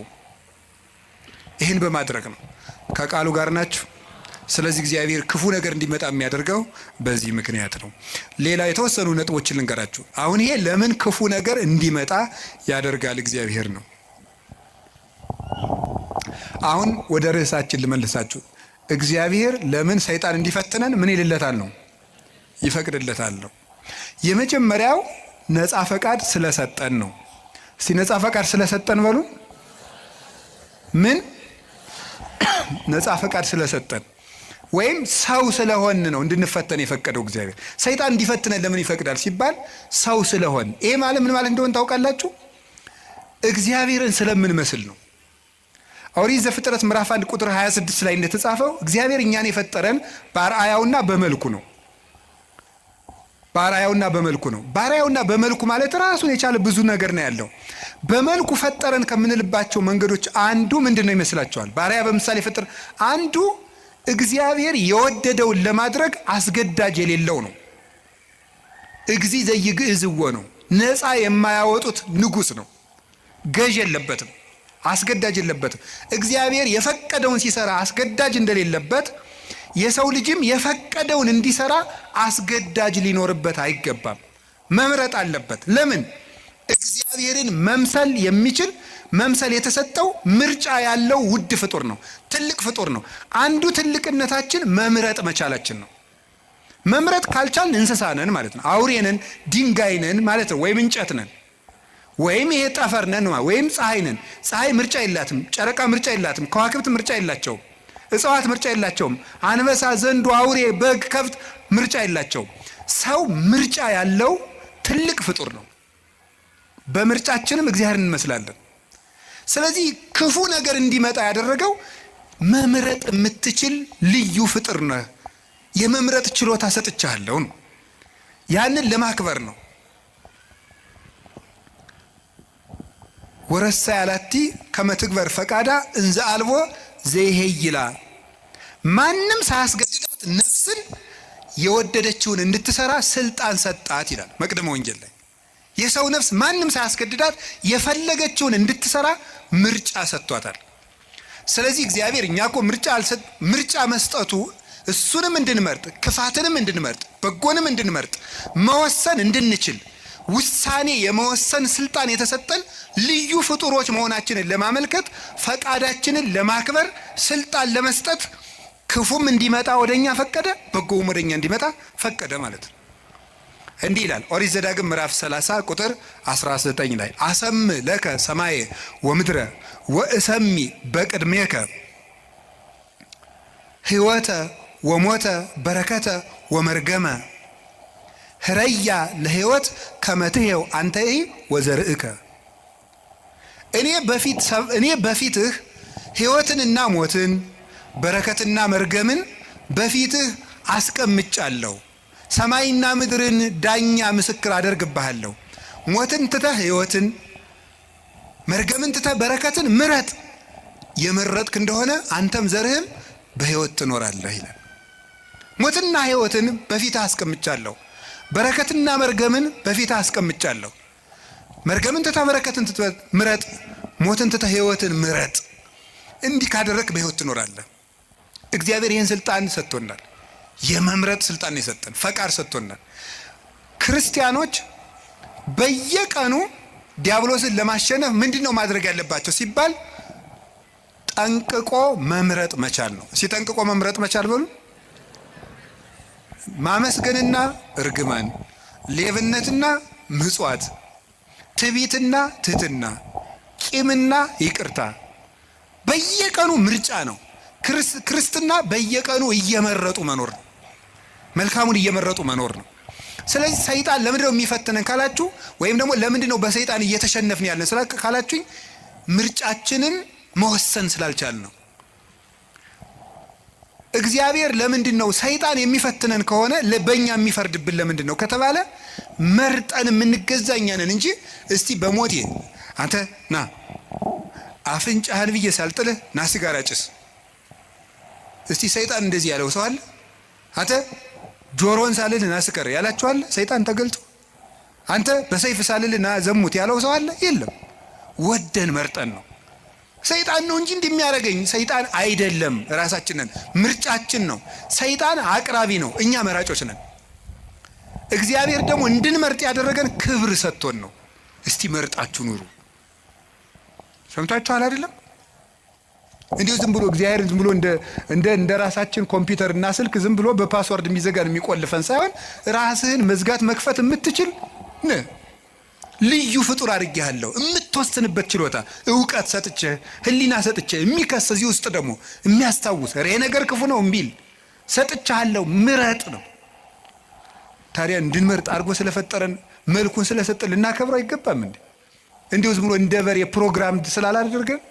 ይህን በማድረግ ነው። ከቃሉ ጋር ናችሁ። ስለዚህ እግዚአብሔር ክፉ ነገር እንዲመጣ የሚያደርገው በዚህ ምክንያት ነው። ሌላ የተወሰኑ ነጥቦችን ልንገራችሁ። አሁን ይሄ ለምን ክፉ ነገር እንዲመጣ ያደርጋል እግዚአብሔር ነው። አሁን ወደ ርዕሳችን ልመልሳችሁ። እግዚአብሔር ለምን ሰይጣን እንዲፈትነን ምን ይልለታል ነው? ይፈቅድለታል ነው። የመጀመሪያው ነፃ ፈቃድ ስለሰጠን ነው። እስቲ ነፃ ፈቃድ ስለሰጠን በሉ። ምን ነፃ ፈቃድ ስለሰጠን ወይም ሰው ስለሆን ነው እንድንፈተን የፈቀደው እግዚአብሔር። ሰይጣን እንዲፈትነን ለምን ይፈቅዳል ሲባል ሰው ስለሆን። ይሄ ማለት ምን ማለት እንደሆነ ታውቃላችሁ? እግዚአብሔርን ስለምንመስል ነው። ኦሪት ዘፍጥረት ምዕራፍ 1 ቁጥር 26 ላይ እንደተጻፈው እግዚአብሔር እኛን የፈጠረን በአርአያውና በመልኩ ነው። በአርአያውና በመልኩ ነው። በአርአያውና በመልኩ ማለት ራሱን የቻለ ብዙ ነገር ነው ያለው። በመልኩ ፈጠረን ከምንልባቸው መንገዶች አንዱ ምንድን ነው ይመስላችኋል? በአርአያ በምሳሌ ፈጠረ አንዱ እግዚአብሔር የወደደውን ለማድረግ አስገዳጅ የሌለው ነው። እግዚ ዘይግዕዝዎ ነው። ነፃ የማያወጡት ንጉሥ ነው። ገዥ የለበትም፣ አስገዳጅ የለበትም። እግዚአብሔር የፈቀደውን ሲሰራ አስገዳጅ እንደሌለበት የሰው ልጅም የፈቀደውን እንዲሰራ አስገዳጅ ሊኖርበት አይገባም። መምረጥ አለበት። ለምን? እግዚአብሔርን መምሰል የሚችል መምሰል የተሰጠው ምርጫ ያለው ውድ ፍጡር ነው። ትልቅ ፍጡር ነው። አንዱ ትልቅነታችን መምረጥ መቻላችን ነው። መምረጥ ካልቻልን እንስሳ ነን ማለት ነው። አውሬ ነን፣ ድንጋይ ነን ማለት ነው። ወይም እንጨት ነን፣ ወይም ይሄ ጠፈር ነን፣ ወይም ፀሐይ ነን። ፀሐይ ምርጫ የላትም። ጨረቃ ምርጫ የላትም። ከዋክብት ምርጫ የላቸውም። እጽዋት ምርጫ የላቸውም። አንበሳ፣ ዘንዶ፣ አውሬ፣ በግ፣ ከብት ምርጫ የላቸውም። ሰው ምርጫ ያለው ትልቅ ፍጡር ነው። በምርጫችንም እግዚአብሔርን እንመስላለን። ስለዚህ ክፉ ነገር እንዲመጣ ያደረገው መምረጥ የምትችል ልዩ ፍጡር ነህ፣ የመምረጥ ችሎታ ሰጥቻለሁ ነው። ያንን ለማክበር ነው። ወረሳ ያላቲ ከመትግበር ፈቃዳ እንዘ አልቦ ዘይሄይላ፣ ማንም ሳያስገድዳት ነፍስን የወደደችውን እንድትሰራ ስልጣን ሰጣት ይላል መቅደመ ወንጌል ላይ። የሰው ነፍስ ማንም ሳያስገድዳት የፈለገችውን እንድትሰራ ምርጫ ሰጥቷታል። ስለዚህ እግዚአብሔር እኛ እኮ ምርጫ መስጠቱ እሱንም እንድንመርጥ፣ ክፋትንም እንድንመርጥ፣ በጎንም እንድንመርጥ፣ መወሰን እንድንችል ውሳኔ የመወሰን ስልጣን የተሰጠን ልዩ ፍጡሮች መሆናችንን ለማመልከት ፈቃዳችንን ለማክበር ስልጣን ለመስጠት ክፉም እንዲመጣ ወደኛ ፈቀደ፣ በጎም ወደኛ እንዲመጣ ፈቀደ ማለት ነው። እንዲህ ይላል ኦሪት ዘዳግም ምዕራፍ 30 ቁጥር 19 ላይ አሰም ለከ ሰማየ ወምድረ ወእሰሚ በቅድሜከ ሕይወተ ወሞተ በረከተ ወመርገመ ህረያ ለሕይወት ከመትሄው አንተይ ወዘርእከ። እኔ በፊትህ ሕይወትንና ሞትን በረከትና መርገምን በፊትህ አስቀምጫለሁ። ሰማይና ምድርን ዳኛ ምስክር አደርግብሃለሁ። ሞትን ትተህ ሕይወትን፣ መርገምን ትተህ በረከትን ምረጥ። የመረጥክ እንደሆነ አንተም ዘርህም በሕይወት ትኖራለህ ይላል። ሞትና ሕይወትን በፊትህ አስቀምጫለሁ፣ በረከትና መርገምን በፊትህ አስቀምጫለሁ። መርገምን ትተህ በረከትን ምረጥ፣ ሞትን ትተህ ሕይወትን ምረጥ። እንዲህ ካደረግክ በሕይወት ትኖራለህ። እግዚአብሔር ይህን ስልጣን ሰጥቶናል። የመምረጥ ስልጣን የሰጠን ፈቃድ ሰጥቶናል። ክርስቲያኖች በየቀኑ ዲያብሎስን ለማሸነፍ ምንድነው ማድረግ ያለባቸው ሲባል ጠንቅቆ መምረጥ መቻል ነው። ሲጠንቅቆ መምረጥ መቻል በሉ። ማመስገንና እርግማን፣ ሌብነትና ምጽዋት፣ ትዕቢትና ትህትና፣ ቂምና ይቅርታ በየቀኑ ምርጫ ነው። ክርስትና በየቀኑ እየመረጡ መኖር ነው። መልካሙን እየመረጡ መኖር ነው። ስለዚህ ሰይጣን ለምንድነው የሚፈትነን ካላችሁ፣ ወይም ደግሞ ለምንድነው በሰይጣን እየተሸነፍን ያለን ካላችሁኝ፣ ምርጫችንን መወሰን ስላልቻል ነው። እግዚአብሔር ለምንድነው ሰይጣን የሚፈትነን ከሆነ በእኛ የሚፈርድብን ለምንድነው ከተባለ መርጠን የምንገዛ እኛ ነን እንጂ እስቲ በሞቴ አንተ ና አፍንጫህን ብዬ ሳልጥልህ ና ሲጋራ ጭስ። እስቲ ሰይጣን እንደዚህ ያለው ሰው አለ? አንተ ጆሮን ሳልል ና ስከር ያላችሁ አለ? ሰይጣን ተገልጦ አንተ በሰይፍ ሳልል ና ዘሙት ያለው ሰው አለ? የለም። ወደን መርጠን ነው። ሰይጣን ነው እንጂ እንደሚያደርገኝ ሰይጣን አይደለም። ራሳችንን ምርጫችን ነው። ሰይጣን አቅራቢ ነው፣ እኛ መራጮች ነን። እግዚአብሔር ደግሞ እንድንመርጥ ያደረገን ክብር ሰጥቶን ነው። እስቲ መርጣችሁ ኑሩ። ሰምታችኋል አይደለም? እንዲሁ ዝም ብሎ እግዚአብሔር ዝም ብሎ እንደ ራሳችን ኮምፒውተር እና ስልክ ዝም ብሎ በፓስወርድ የሚዘጋን የሚቆልፈን ሳይሆን ራስህን መዝጋት መክፈት የምትችል ልዩ ፍጡር አድርጌሃለሁ። የምትወስንበት ችሎታ እውቀት ሰጥቼ ህሊና ሰጥቼ የሚከስ እዚህ ውስጥ ደግሞ የሚያስታውስ ይሄ ነገር ክፉ ነው የሚል ሰጥቻለሁ። ምረጥ ነው። ታዲያ እንድንመርጥ አድርጎ ስለፈጠረን መልኩን ስለሰጠን ልናከብረው አይገባም እንዴ? እንዲሁ ዝም ብሎ እንደ በሬ ፕሮግራም ስላላደረገን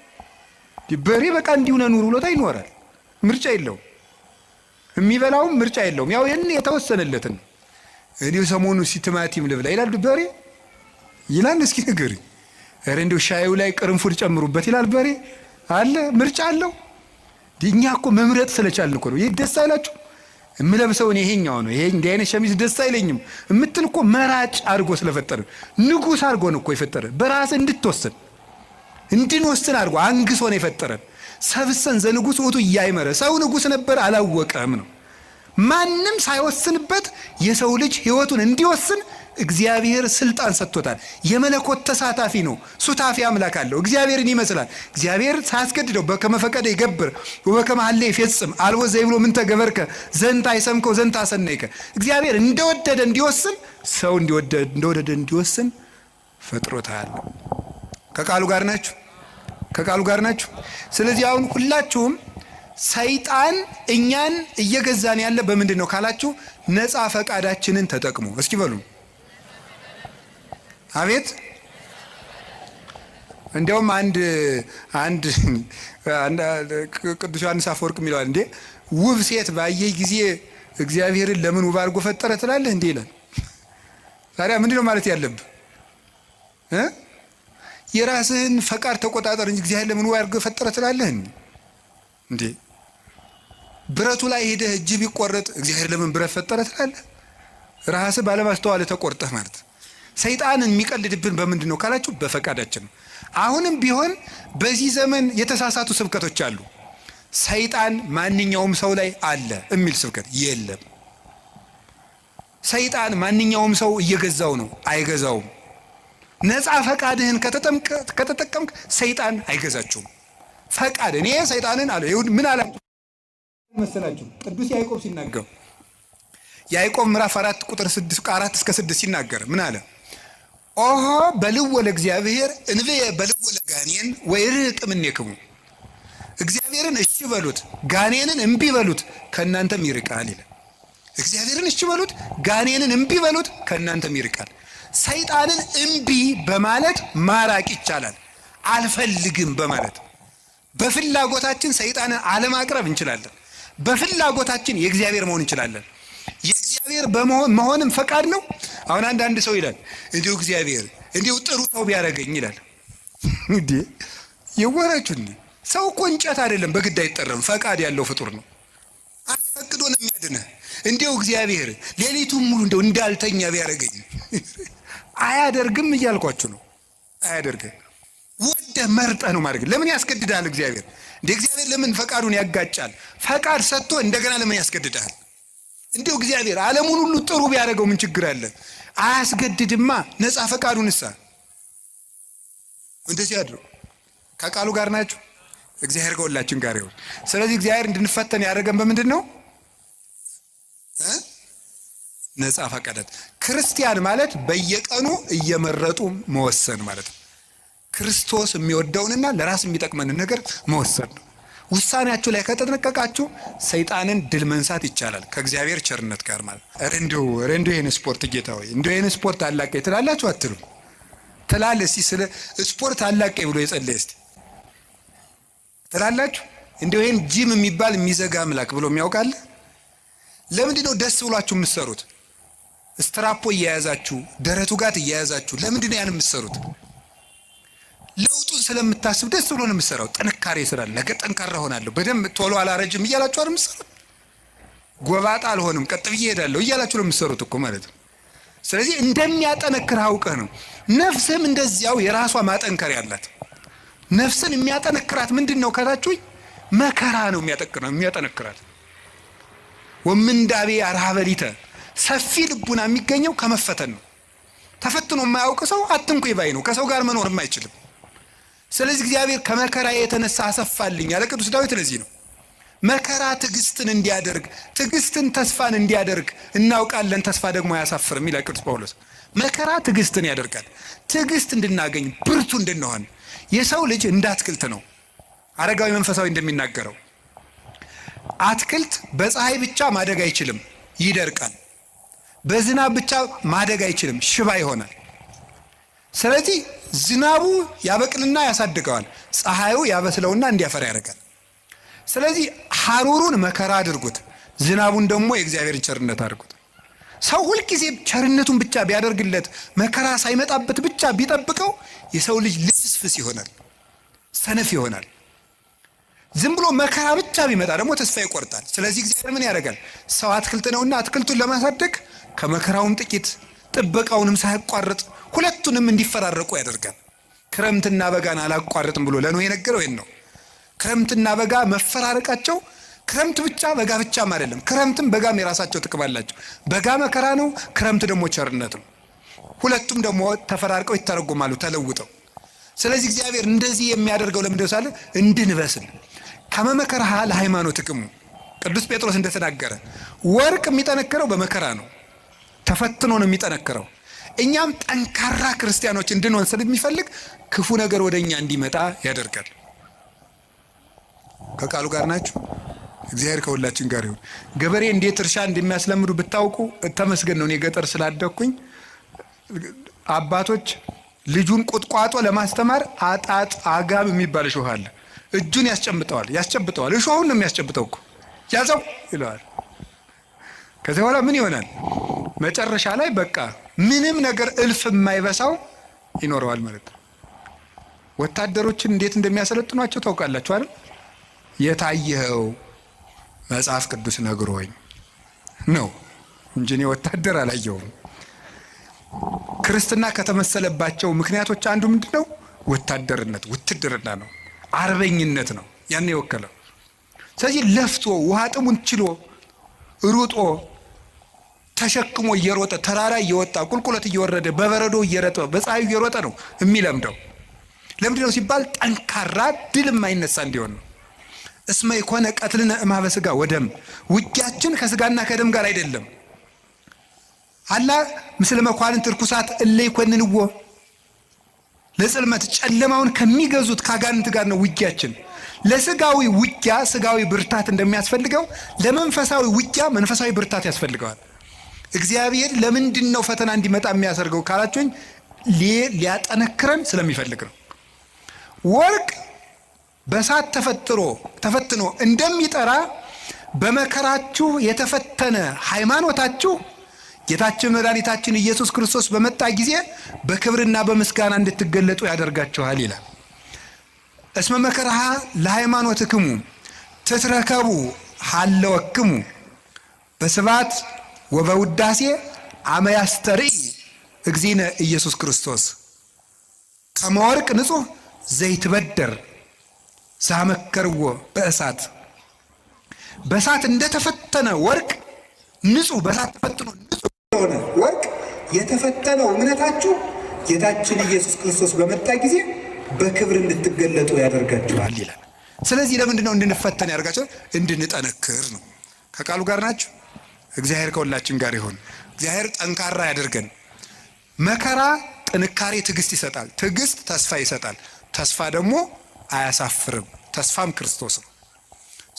በሬ በቃ እንዲሁ ነው ኑሩ ብሎታ ይኖራል። ምርጫ የለውም። የሚበላውም ምርጫ የለውም። ያው ይሄን የተወሰነለትን እንዲሁ ሰሞኑ ቲማቲም ልብላ ይላል በሬ ይላል። እስኪ ንገሪኝ። ኧረ እንዲሁ ሻዩ ላይ ቅርንፉድ ጨምሩበት ይላል በሬ አለ? ምርጫ አለው? እኛ እኮ መምረጥ ስለቻልን እኮ ነው። ይህ ደስ አይላችሁ? የምለብሰው እኔ ይሄኛው ነው፣ ይሄ እንዲህ አይነት ሸሚዝ ደስ አይለኝም እምትል እኮ መራጭ አድርጎ ስለፈጠረ ንጉሥ አድርጎን እኮ የፈጠረ በራስ እንድትወስን እንድንወስን አድርጎ አንግሶ ነው የፈጠረን። ሰብሰን ዘንጉስ ውእቱ እያይመረ ሰው ንጉስ ነበር አላወቀም ነው። ማንም ሳይወስንበት የሰው ልጅ ህይወቱን እንዲወስን እግዚአብሔር ስልጣን ሰጥቶታል። የመለኮት ተሳታፊ ነው። ሱታፊ አምላክ አለው። እግዚአብሔርን ይመስላል። እግዚአብሔር ሳያስገድደው በከመ ፈቀደ ይገብር ወበከመ ሀሌ ይፈጽም አልቦ ዘይብሎ ምን ተገበርከ ዘንተ አይሰምከው ዘንተ አሰነይከ። እግዚአብሔር እንደወደደ እንዲወስን ሰው እንደወደደ እንዲወስን ፈጥሮታል። ከቃሉ ጋር ናችሁ? ከቃሉ ጋር ናችሁ? ስለዚህ አሁን ሁላችሁም ሰይጣን እኛን እየገዛን ያለ በምንድን ነው ካላችሁ ነፃ ፈቃዳችንን ተጠቅሞ እስኪ በሉ አቤት። እንዲያውም አንድ ቅዱስ ዮሐንስ አፈወርቅ የሚለዋል እንዴ ውብ ሴት ባየህ ጊዜ እግዚአብሔርን ለምን ውብ አድርጎ ፈጠረ ትላለህ እንዴ ይላል። ታዲያ ምንድነው ማለት ያለብህ? የራስህን ፈቃድ ተቆጣጠር እንጂ እግዚአብሔር ለምን ውብ አድርጎ ፈጠረ ትላለህ እንዴ? ብረቱ ላይ ሄደህ እጅ ቢቆረጥ እግዚአብሔር ለምን ብረት ፈጠረ ትላለህ? ራስህ ባለማስተዋል ተቆርጠህ ማለት። ሰይጣንን የሚቀልድብን በምንድን ነው ካላችሁ በፈቃዳችን ነው። አሁንም ቢሆን በዚህ ዘመን የተሳሳቱ ስብከቶች አሉ። ሰይጣን ማንኛውም ሰው ላይ አለ የሚል ስብከት የለም። ሰይጣን ማንኛውም ሰው እየገዛው ነው፣ አይገዛውም። ነፃ ፈቃድህን ከተጠቀምክ ሰይጣን አይገዛችሁም። ፈቃድ እኔ ሰይጣንን አለ ይሁን ምን አለ መሰላችሁ? ቅዱስ ያዕቆብ ሲናገር ያዕቆብ ምዕራፍ 4 ቁጥር 4 እስከ 6 ሲናገር ምን አለ? ኦሆ በልዎ ለእግዚአብሔር እንብየ በልዎ ለጋኔን ወይርቅ እምኔክሙ። እግዚአብሔርን እሺ በሉት ጋኔንን እምቢ በሉት ከእናንተም ይርቃል ይላል። እግዚአብሔርን እሺ በሉት ጋኔንን እምቢ በሉት ከእናንተም ይርቃል። ሰይጣንን እምቢ በማለት ማራቅ ይቻላል። አልፈልግም በማለት በፍላጎታችን ሰይጣንን አለማቅረብ እንችላለን። በፍላጎታችን የእግዚአብሔር መሆን እንችላለን። የእግዚአብሔር መሆንም ፈቃድ ነው። አሁን አንድ ሰው ይላል እንዲሁ እግዚአብሔር እንዲሁ ጥሩ ሰው ቢያደርገኝ ይላል። እንዴ የወራችሁ እንዴ ሰው እኮ እንጨት አይደለም፣ በግድ አይጠረም። ፈቃድ ያለው ፍጡር ነው። አስፈቅዶ ነው የሚያድነህ። እንዲሁ እግዚአብሔር ሌሊቱን ሙሉ እንደው እንዳልተኛ ቢያደርገኝ አያደርግም እያልኳችሁ ነው። አያደርግም። ወደ መርጠ ነው ማድረግ። ለምን ያስገድዳል እግዚአብሔር? እንደ እግዚአብሔር ለምን ፈቃዱን ያጋጫል? ፈቃድ ሰጥቶ እንደገና ለምን ያስገድዳል? እንዲሁ እግዚአብሔር ዓለሙን ሁሉ ጥሩ ቢያደርገው ምን ችግር አለ? አያስገድድማ። ነፃ ፈቃዱንሳ እንደዚህ ያድርው። ከቃሉ ጋር ናችሁ? እግዚአብሔር ከሁላችን ጋር ይሁን። ስለዚህ እግዚአብሔር እንድንፈተን ያደረገን በምንድን ነው? ነፃ ፈቃዳት። ክርስቲያን ማለት በየቀኑ እየመረጡ መወሰን ማለት ነው። ክርስቶስ የሚወደውንና ለራስ የሚጠቅመንን ነገር መወሰን ነው። ውሳኔያችሁ ላይ ከተጠነቀቃችሁ ሰይጣንን ድል መንሳት ይቻላል ከእግዚአብሔር ቸርነት ጋር ማለት። እንዲሁ ይህን ስፖርት ጌታ ሆይ እንዲሁ ይህን ስፖርት አላቀኝ ትላላችሁ አትሉ? ትላለህ? እስኪ ስለ ስፖርት አላቀኝ ብሎ የጸለየ እስኪ ትላላችሁ? እንዲሁ ይህን ጂም የሚባል የሚዘጋ አምላክ ብሎ የሚያውቃለ? ለምንድን ነው ደስ ብሏችሁ የምትሰሩት? ስትራፖ እየያዛችሁ ደረቱ ጋር እየያዛችሁ ለምንድን ነው ያን የምትሰሩት? ለውጡን ስለምታስብ ደስ ብሎ ነው የምትሰራው። ጥንካሬ ስላለ ነገ ጠንካራ ሆናለሁ በደንብ ቶሎ አላረጅም እያላችሁ አይደል የምትሰሩት? ጎባጣ አልሆንም ቀጥ ብዬ እሄዳለሁ እያላችሁ ነው የምትሰሩት እኮ ማለት ነው። ስለዚህ እንደሚያጠነክር አውቀህ ነው። ነፍስህም እንደዚያው የራሷ ማጠንከር ያላት። ነፍስን የሚያጠነክራት ምንድን ነው ካላችሁ መከራ ነው የሚያጠነክራት። ወምንዳቤ አርሃበሊተ ሰፊ ልቡና የሚገኘው ከመፈተን ነው። ተፈትኖ የማያውቅ ሰው አትንኩኝ ባይ ነው። ከሰው ጋር መኖርም አይችልም። ስለዚህ እግዚአብሔር ከመከራ የተነሳ አሰፋልኝ ያለ ቅዱስ ዳዊት ለዚህ ነው። መከራ ትዕግስትን እንዲያደርግ ትዕግስትን ተስፋን እንዲያደርግ እናውቃለን። ተስፋ ደግሞ አያሳፍርም ይላል ቅዱስ ጳውሎስ። መከራ ትዕግስትን ያደርጋል። ትዕግስት እንድናገኝ ብርቱ እንድንሆን። የሰው ልጅ እንደ አትክልት ነው። አረጋዊ መንፈሳዊ እንደሚናገረው አትክልት በፀሐይ ብቻ ማደግ አይችልም፣ ይደርቃል። በዝናብ ብቻ ማደግ አይችልም፣ ሽባ ይሆናል። ስለዚህ ዝናቡ ያበቅልና ያሳድገዋል፣ ፀሐዩ ያበስለውና እንዲያፈራ ያደርጋል። ስለዚህ ሐሩሩን መከራ አድርጉት፣ ዝናቡን ደግሞ የእግዚአብሔርን ቸርነት አድርጉት። ሰው ሁልጊዜ ቸርነቱን ብቻ ቢያደርግለት መከራ ሳይመጣበት ብቻ ቢጠብቀው የሰው ልጅ ልፍስፍስ ይሆናል፣ ሰነፍ ይሆናል። ዝም ብሎ መከራ ብቻ ቢመጣ ደግሞ ተስፋ ይቆርጣል። ስለዚህ እግዚአብሔር ምን ያደርጋል? ሰው አትክልት ነውና አትክልቱን ለማሳደግ ከመከራውም ጥቂት ጥበቃውንም ሳያቋርጥ ሁለቱንም እንዲፈራረቁ ያደርጋል። ክረምትና በጋን አላቋርጥም ብሎ ለኖህ የነገረው ይሄን ነው። ክረምትና በጋ መፈራረቃቸው ክረምት ብቻ በጋ ብቻም አይደለም። ክረምትም በጋም የራሳቸው ጥቅም አላቸው። በጋ መከራ ነው፣ ክረምት ደግሞ ቸርነት ነው። ሁለቱም ደግሞ ተፈራርቀው ይተረጎማሉ ተለውጠው። ስለዚህ እግዚአብሔር እንደዚህ የሚያደርገው ለምንድነው ሳለ እንድንበስል ከመመከራህ ለሃይማኖት ጥቅሙ ቅዱስ ጴጥሮስ እንደተናገረ ወርቅ የሚጠነክረው በመከራ ነው፣ ተፈትኖ ነው የሚጠነክረው። እኛም ጠንካራ ክርስቲያኖች እንድንሆን ስለሚፈልግ ክፉ ነገር ወደኛ እንዲመጣ ያደርጋል። ከቃሉ ጋር ናችሁ? እግዚአብሔር ከሁላችን ጋር ይሁን። ገበሬ እንዴት እርሻ እንደሚያስለምዱ ብታውቁ ተመስገን ነው። እኔ ገጠር ስላደኩኝ አባቶች ልጁን ቁጥቋጦ ለማስተማር አጣጥ አጋብ የሚባል እሾህ አለ። እጁን ያስጨብጠዋል። እሾሁን ነው የሚያስጨብጠው እኮ ያዘው ይለዋል። ከዚህ በኋላ ምን ይሆናል? መጨረሻ ላይ በቃ ምንም ነገር እልፍ የማይበሳው ይኖረዋል ማለት ነው። ወታደሮችን እንዴት እንደሚያሰለጥኗቸው ታውቃላችሁ አይደል? የታየኸው መጽሐፍ ቅዱስ ነግሮኝ ነው እንጂ እኔ ወታደር አላየሁም። ክርስትና ከተመሰለባቸው ምክንያቶች አንዱ ምንድነው? ወታደርነት፣ ውትድርና ነው፣ አርበኝነት ነው ያን የወከለው። ስለዚህ ለፍቶ ውሃ ጥሙን ችሎ ሩጦ ተሸክሞ እየሮጠ ተራራ እየወጣ ቁልቁለት እየወረደ በበረዶ እየረጠ በፀሐዩ እየሮጠ ነው የሚለምደው። ለምንድነው ሲባል ጠንካራ ድል የማይነሳ እንዲሆን ነው። እስመ ይኮነ ቀትልነ እምኀበ ሥጋ ወደም፣ ውጊያችን ከስጋና ከደም ጋር አይደለም። አላ ምስለ መኳንንት ርኩሳት እለ ይኮንንዎ፣ ለጽልመት ጨለማውን ከሚገዙት ከአጋንንት ጋር ነው ውጊያችን። ለስጋዊ ውጊያ ስጋዊ ብርታት እንደሚያስፈልገው ለመንፈሳዊ ውጊያ መንፈሳዊ ብርታት ያስፈልገዋል። እግዚአብሔር ለምንድን ነው ፈተና እንዲመጣ የሚያሰርገው ካላችሁኝ ሊያጠነክረን ስለሚፈልግ ነው። ወርቅ በእሳት ተፈትኖ እንደሚጠራ በመከራችሁ የተፈተነ ሃይማኖታችሁ ጌታችን መድኃኒታችን ኢየሱስ ክርስቶስ በመጣ ጊዜ በክብርና በምስጋና እንድትገለጡ ያደርጋችኋል ይላል። እስመ መከራሃ ለሃይማኖትክሙ ትትረከቡ ሀለወክሙ በስብሐት ወበውዳሴ አመ ያስተርኢ እግዚእነ ኢየሱስ ክርስቶስ ከመ ወርቅ ንጹሕ ዘይትበደር ሳመከርዎ በእሳት። በእሳት እንደተፈተነ ወርቅ ንጹሕ፣ በእሳት ተፈትኖ ንጹሕ የሆነ ወርቅ የተፈተነው እምነታችሁ ጌታችን ኢየሱስ ክርስቶስ በመጣ ጊዜ በክብር እንድትገለጡ ያደርጋችኋል ይላል። ስለዚህ ለምንድን ነው እንድንፈተን ያደርጋችኋል? እንድንጠነክር ነው። ከቃሉ ጋር ናችሁ? እግዚአብሔር ከሁላችን ጋር ይሁን። እግዚአብሔር ጠንካራ ያደርገን። መከራ ጥንካሬ፣ ትዕግስት ይሰጣል። ትዕግስት ተስፋ ይሰጣል። ተስፋ ደግሞ አያሳፍርም። ተስፋም ክርስቶስ ነው።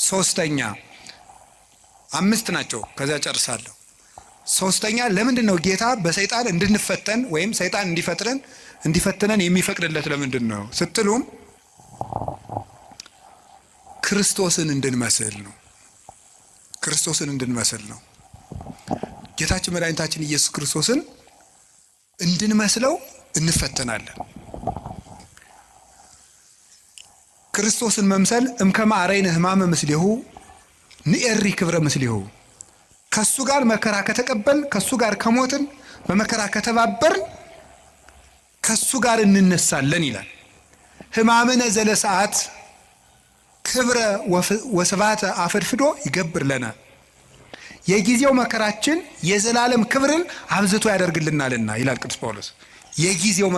ሶስተኛ 5 ናቸው። ከዚያ ጨርሳለሁ። ሶስተኛ ለምንድን ነው ጌታ በሰይጣን እንድንፈተን ወይም ሰይጣን እንዲፈትነን የሚፈቅድለት ለምንድን ነው ስትሉም ክርስቶስን እንድንመስል ነው። ክርስቶስን እንድንመስል ነው። ጌታችን መድኃኒታችን ኢየሱስ ክርስቶስን እንድንመስለው እንፈተናለን። ክርስቶስን መምሰል እምከመ አርአይነ ሕማመ ምስሌሁ ንኤሪ ክብረ ምስሌሁ። ከሱ ጋር መከራ ከተቀበልን፣ ከሱ ጋር ከሞትን፣ በመከራ ከተባበርን ከሱ ጋር እንነሳለን ይላል። ሕማምነ ዘለሰዓት ክብረ ወስብሐተ አፈድፍዶ ይገብር ለነ። የጊዜው መከራችን የዘላለም ክብርን አብዝቶ ያደርግልናልና ይላል ቅዱስ ጳውሎስ። የጊዜው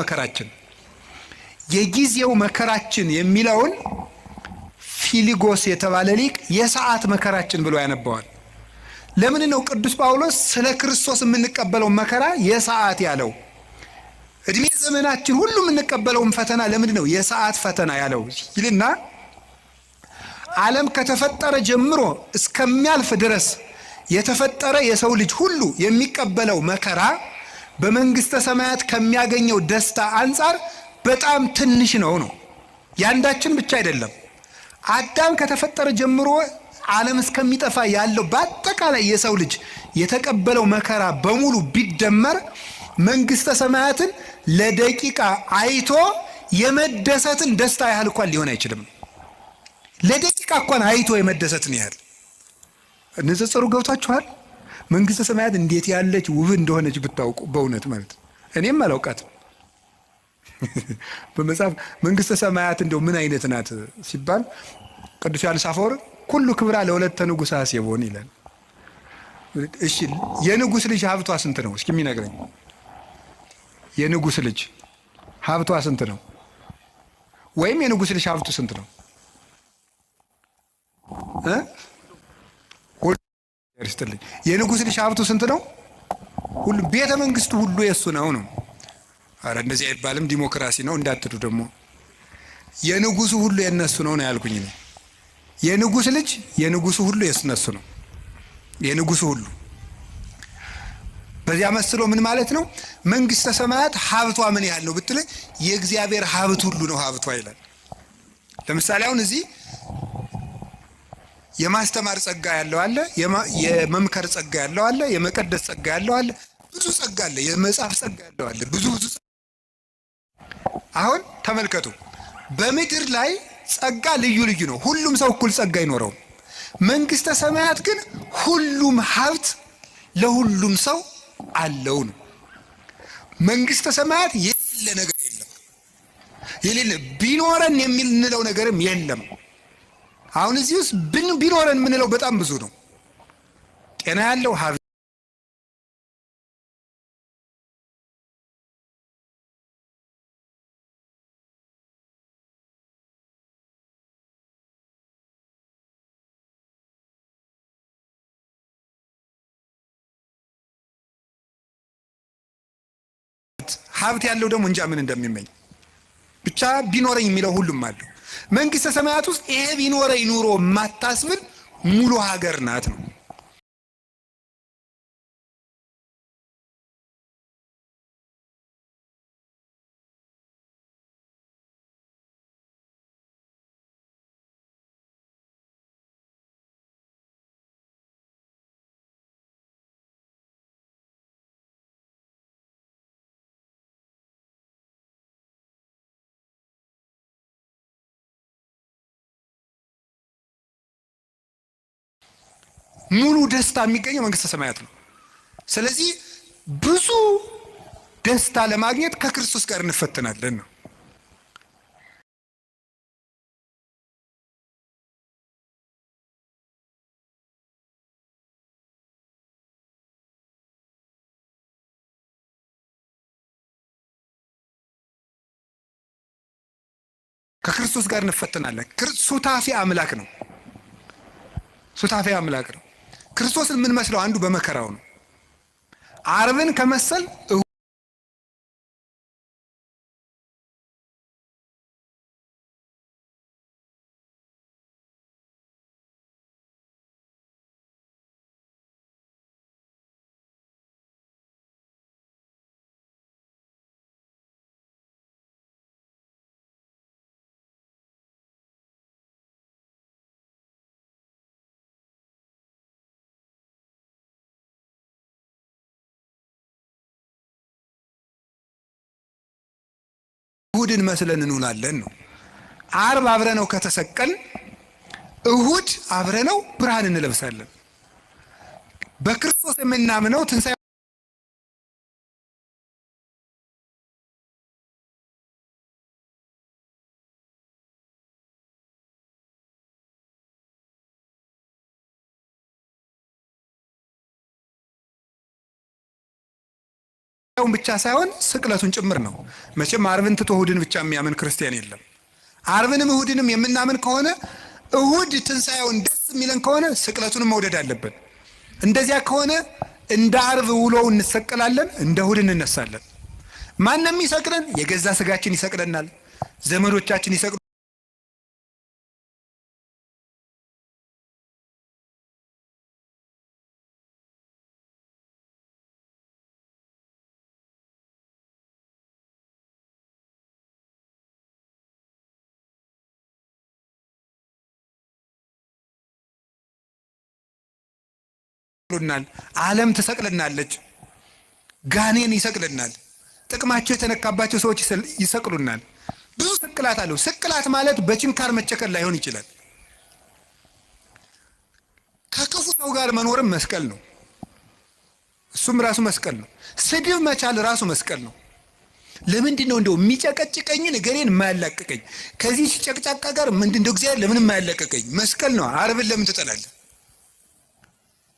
መከራችን የሚለውን ፊሊጎስ የተባለ ሊቅ የሰዓት መከራችን ብሎ ያነባዋል። ለምን ነው ቅዱስ ጳውሎስ ስለ ክርስቶስ የምንቀበለው መከራ የሰዓት ያለው? እድሜ ዘመናችን ሁሉ የምንቀበለውን ፈተና ለምንድን ነው የሰዓት ፈተና ያለው ይልና ዓለም ከተፈጠረ ጀምሮ እስከሚያልፍ ድረስ የተፈጠረ የሰው ልጅ ሁሉ የሚቀበለው መከራ በመንግስተ ሰማያት ከሚያገኘው ደስታ አንጻር በጣም ትንሽ ነው። ያንዳችን ብቻ አይደለም። አዳም ከተፈጠረ ጀምሮ ዓለም እስከሚጠፋ ያለው በአጠቃላይ የሰው ልጅ የተቀበለው መከራ በሙሉ ቢደመር መንግስተ ሰማያትን ለደቂቃ አይቶ የመደሰትን ደስታ ያህል እንኳን ሊሆን አይችልም። ለደቂቃ እንኳን አይቶ የመደሰትን ያህል ንጽጽሩ ገብቷችኋል? መንግስተ ሰማያት እንዴት ያለች ውብ እንደሆነች ብታውቁ በእውነት ማለት እኔም አላውቃትም። በመጽሐፍ መንግስተ ሰማያት እንደው ምን አይነት ናት ሲባል ቅዱስ ዮሐንስ አፈወርቅ ኩሉ ክብራ ለወለተ ንጉሥ ሐሴቦን ይላል። እሺ የንጉሥ ልጅ ሀብቷ ስንት ነው? እስኪ የሚነግረኝ የንጉሥ ልጅ ሀብቷ ስንት ነው? ወይም የንጉሥ ልጅ ሀብቱ ስንት ነው? ይስጥልኝ። የንጉሥ ልጅ ሀብቱ ስንት ነው? ሁሉ ቤተ መንግስቱ ሁሉ የሱ ነው ነው። አረ እንደዚህ አይባልም፣ ዲሞክራሲ ነው እንዳትሉ ደግሞ። የንጉሱ ሁሉ የነሱ ነው ነው ያልኩኝ ነው። የንጉሥ ልጅ የንጉሱ ሁሉ የነሱ ነው። የንጉሱ ሁሉ በዚያ መስሎ ምን ማለት ነው? መንግስተ ሰማያት ሀብቷ ምን ያህል ነው ብትለኝ የእግዚአብሔር ሀብት ሁሉ ነው ሀብቷ ይላል። ለምሳሌ አሁን እዚህ የማስተማር ጸጋ ያለው አለ፣ የመምከር ጸጋ ያለው አለ፣ የመቀደስ ጸጋ ያለው አለ፣ ብዙ ጸጋ አለ፣ የመጻፍ ጸጋ ያለው አለ፣ ብዙ አሁን ተመልከቱ፣ በምድር ላይ ጸጋ ልዩ ልዩ ነው። ሁሉም ሰው እኩል ጸጋ አይኖረውም። መንግስተ ሰማያት ግን ሁሉም ሀብት ለሁሉም ሰው አለው ነው። መንግስተ ሰማያት የሌለ ነገር የለም። የሌለ ቢኖረን የምንለው ነገርም የለም። አሁን እዚህ ውስጥ ቢኖረን የምንለው በጣም ብዙ ነው። ጤና ያለው ሀብት፣ ሀብት ያለው ደግሞ እንጃ ምን እንደሚመኝ ብቻ ቢኖረኝ የሚለው ሁሉም አለው። መንግስተ ሰማያት ውስጥ ይሄ ቢኖረኝ ኑሮ የማታስብል ሙሉ ሀገር ናት ነው። ሙሉ ደስታ የሚገኘው መንግስተ ሰማያት ነው። ስለዚህ ብዙ ደስታ ለማግኘት ከክርስቶስ ጋር እንፈተናለን ነው። ከክርስቶስ ጋር እንፈተናለን። ሱታፊ አምላክ ነው። ሱታፊ አምላክ ነው። ክርስቶስን የምንመስለው አንዱ በመከራው ነው። ዓርብን ከመሰል እሁድን መስለን እንውላለን ነው። ዓርብ አብረነው ከተሰቀል እሁድ አብረነው ብርሃን እንለብሳለን። በክርስቶስ የምናምነው ትንሣኤ ብቻ ሳይሆን ስቅለቱን ጭምር ነው። መቼም ዓርብን ትቶ እሁድን ብቻ የሚያምን ክርስቲያን የለም። ዓርብንም እሁድንም የምናምን ከሆነ እሁድ ትንሣኤውን ደስ የሚለን ከሆነ ስቅለቱንም መውደድ አለብን። እንደዚያ ከሆነ እንደ ዓርብ ውሎው እንሰቀላለን፣ እንደ እሁድ እንነሳለን። ማንም ይሰቅለን? የገዛ ስጋችን ይሰቅለናል፣ ዘመዶቻችን ይሰቅሉ ናል ዓለም ትሰቅልናለች፣ ጋኔን ይሰቅልናል፣ ጥቅማቸው የተነካባቸው ሰዎች ይሰቅሉናል። ብዙ ስቅላት አለው። ስቅላት ማለት በችንካር መቸከል ላይሆን ይችላል። ከክፉ ሰው ጋር መኖርም መስቀል ነው። እሱም ራሱ መስቀል ነው። ስድብ መቻል ራሱ መስቀል ነው። ለምንድን ነው እንደው የሚጨቀጭቀኝን እገሌን የማያላቅቀኝ? ከዚህ ጨቅጫቃ ጋር ምንድን ነው እግዚአብሔር ለምን የማያላቅቀኝ? መስቀል ነው። ዓርብን ለምን ትጠላለህ?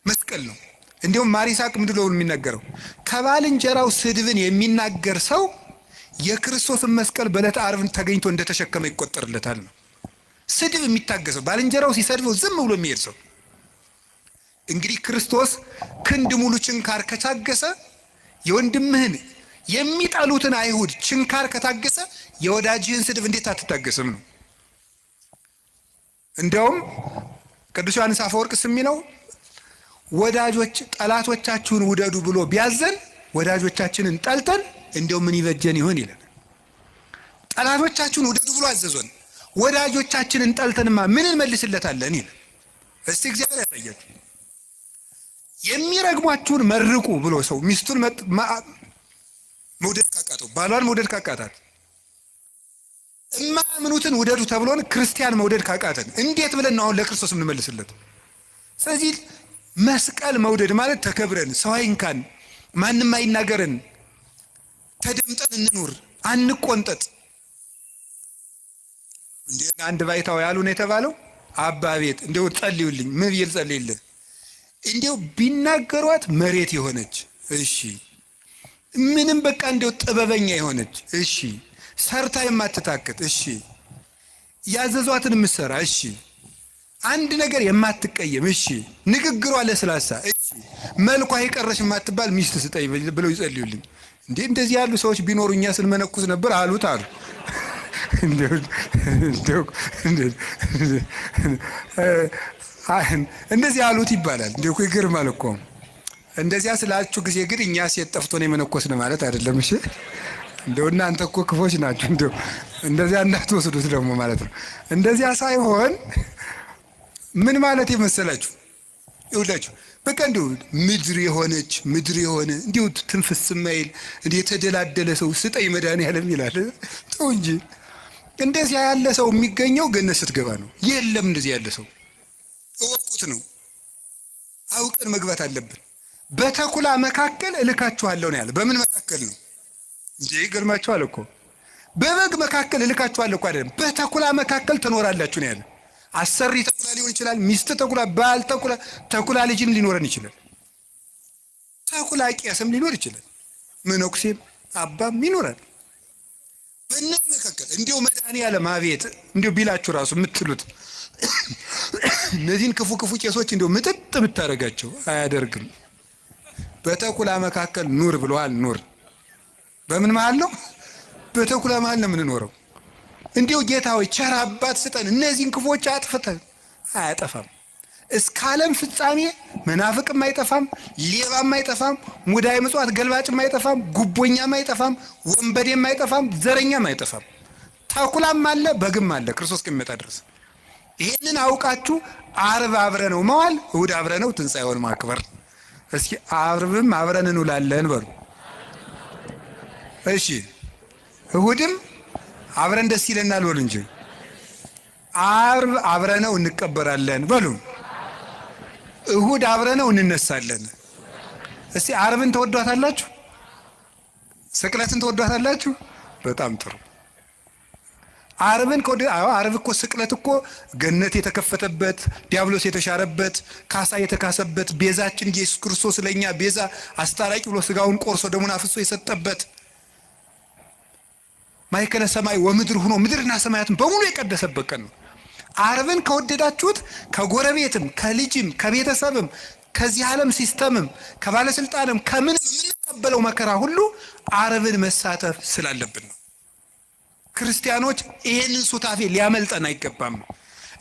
መስቀል ነው። እንዲሁም ማር ይስሐቅ ምንድን ነው የሚናገረው? ከባልንጀራው ስድብን የሚናገር ሰው የክርስቶስን መስቀል በዕለተ ዓርብን ተገኝቶ እንደተሸከመ ይቆጠርለታል ነው። ስድብ የሚታገሰው ባልንጀራው ሲሰድበው ዝም ብሎ የሚሄድ ሰው እንግዲህ ክርስቶስ ክንድ ሙሉ ችንካር ከታገሰ የወንድምህን የሚጠሉትን አይሁድ ችንካር ከታገሰ የወዳጅህን ስድብ እንዴት አትታገስም ነው። እንደውም ቅዱስ ዮሐንስ አፈወርቅ የሚለው ወዳጆች ጠላቶቻችሁን ውደዱ ብሎ ቢያዘን ወዳጆቻችንን ጠልተን እንደው ምን ይበጀን ይሆን ይላል። ጠላቶቻችሁን ውደዱ ብሎ አዘዞን፣ ወዳጆቻችንን ጠልተንማ ምን እንመልስለታለን ይላል። እስቲ እግዚአብሔር ያሳያችሁ። የሚረግሟችሁን መርቁ ብሎ ሰው ሚስቱን መውደድ ካቃተው፣ ባሏን መውደድ ካቃታት፣ እማምኑትን ውደዱ ተብሎን ክርስቲያን መውደድ ካቃተን እንዴት ብለን ነው አሁን ለክርስቶስ የምንመልስለት? ስለዚህ መስቀል መውደድ ማለት ተከብረን፣ ሰው አይንካን፣ ማንም አይናገረን፣ ተደምጠን እንኑር፣ አንቆንጠጥ። እንዴ አንድ ባይታው ያሉ ነው የተባለው አባ ቤት እንደው ጸልዩልኝ፣ ምን ብዬ ልጸልይልህ? እንደው ቢናገሯት መሬት የሆነች እሺ፣ ምንም በቃ እንደው ጥበበኛ የሆነች እሺ፣ ሰርታ የማትታክት እሺ፣ ያዘዟትን የምትሰራ እሺ፣ አንድ ነገር የማትቀየም እሺ፣ ንግግሯ ለስላሳ እሺ፣ መልኳ የቀረሽ የማትባል ሚስት ስጠኝ ብለው ይጸልዩልኝ። እንዴ እንደዚህ ያሉ ሰዎች ቢኖሩ እኛ ስንመነኩስ ነበር አሉት አሉ። እንደዚህ አሉት ይባላል። እንደው ይገርማል እኮ። እንደዚያ ስላችሁ ጊዜ ግን እኛ ሴት ጠፍቶ ነው የመነኮስን ማለት አይደለም። እሺ እንደው እናንተ እኮ ክፎች ናችሁ። እንደው እንደዚያ እንዳትወስዱት ደግሞ ማለት ነው። እንደዚያ ሳይሆን ምን ማለት የመሰላችሁ ይውላችሁ በቃ እንደው ምድር የሆነ እንደው ትንፍስ ማይል እንደ የተደላደለ ሰው ስጠኝ መድኃኒዓለም ይላል። ተው እንጂ። እንደዚያ ያለ ሰው የሚገኘው ገነት ስትገባ ነው። የለም እንደዚህ ያለ ሰው እወቁት ነው። አውቀን መግባት አለብን። በተኩላ መካከል እልካችኋለሁ ነው ያለ። በምን መካከል ነው እንዴ? ይገርማችኋል እኮ። በበግ መካከል እልካችኋለሁ እኮ አይደለም፣ በተኩላ መካከል ትኖራላችሁ ነው ያለ። አሰሪ ተኩላ ሊሆን ይችላል፣ ሚስት ተኩላ፣ ባል ተኩላ፣ ተኩላ ልጅም ሊኖረን ይችላል፣ ተኩላ ቄስም ሊኖር ይችላል፣ መነኩሴም አባም ይኖራል። በእነዚህ መካከል እንዲሁ መድኃኒዓለም አቤት እንዲሁ ቢላችሁ ራሱ የምትሉት እነዚህን ክፉ ቄሶች እንዲሁ ምጥጥ ብታደርጋቸው አያደርግም። በተኩላ መካከል ኑር ብለዋል። ኑር በምን መሃል ነው? በተኩላ መሃል ነው የምንኖረው። እንዲሁ ጌታ ሆይ ቸር አባት ስጠን፣ እነዚህን ክፎች አጥፍተን። አያጠፋም። እስከ ዓለም ፍጻሜ መናፍቅም አይጠፋም፣ ሌባም አይጠፋም፣ ሙዳይ ምጽዋት ገልባጭም አይጠፋም፣ ጉቦኛም አይጠፋም፣ ወንበዴም አይጠፋም፣ ዘረኛም አይጠፋም። ተኩላም አለ፣ በግም አለ ክርስቶስ እስከሚመጣ ድረስ። ይሄንን አውቃችሁ ዓርብ አብረነው መዋል፣ እሑድ አብረነው ትንሣኤውን ማክበር። እስኪ ዓርብም አብረን እንውላለን በሉ። እሺ እሑድም አብረን ደስ ይለናል በሉ እንጂ። ዓርብ አብረነው እንቀበራለን በሉ። እሑድ አብረነው እንነሳለን። እስቲ ዓርብን ተወዷታላችሁ? ስቅለትን ተወዷታላችሁ? በጣም ጥሩ። ዓርብን ዓርብ እኮ ስቅለት እኮ ገነት የተከፈተበት፣ ዲያብሎስ የተሻረበት፣ ካሳ የተካሰበት፣ ቤዛችን ኢየሱስ ክርስቶስ ለኛ ቤዛ አስታራቂ ብሎ ስጋውን ቆርሶ ደሙን አፍሶ የሰጠበት፣ ማእከለ ሰማይ ወምድር ሆኖ ምድርና ሰማያትን በሙሉ የቀደሰበት ቀን ነው። ዓርብን ከወደዳችሁት ከጎረቤትም ከልጅም ከቤተሰብም ከዚህ ዓለም ሲስተምም ከባለስልጣንም ከምን የምንቀበለው መከራ ሁሉ ዓርብን መሳተፍ ስላለብን ነው። ክርስቲያኖች ይሄንን ሱታፌ ሊያመልጠን አይገባም።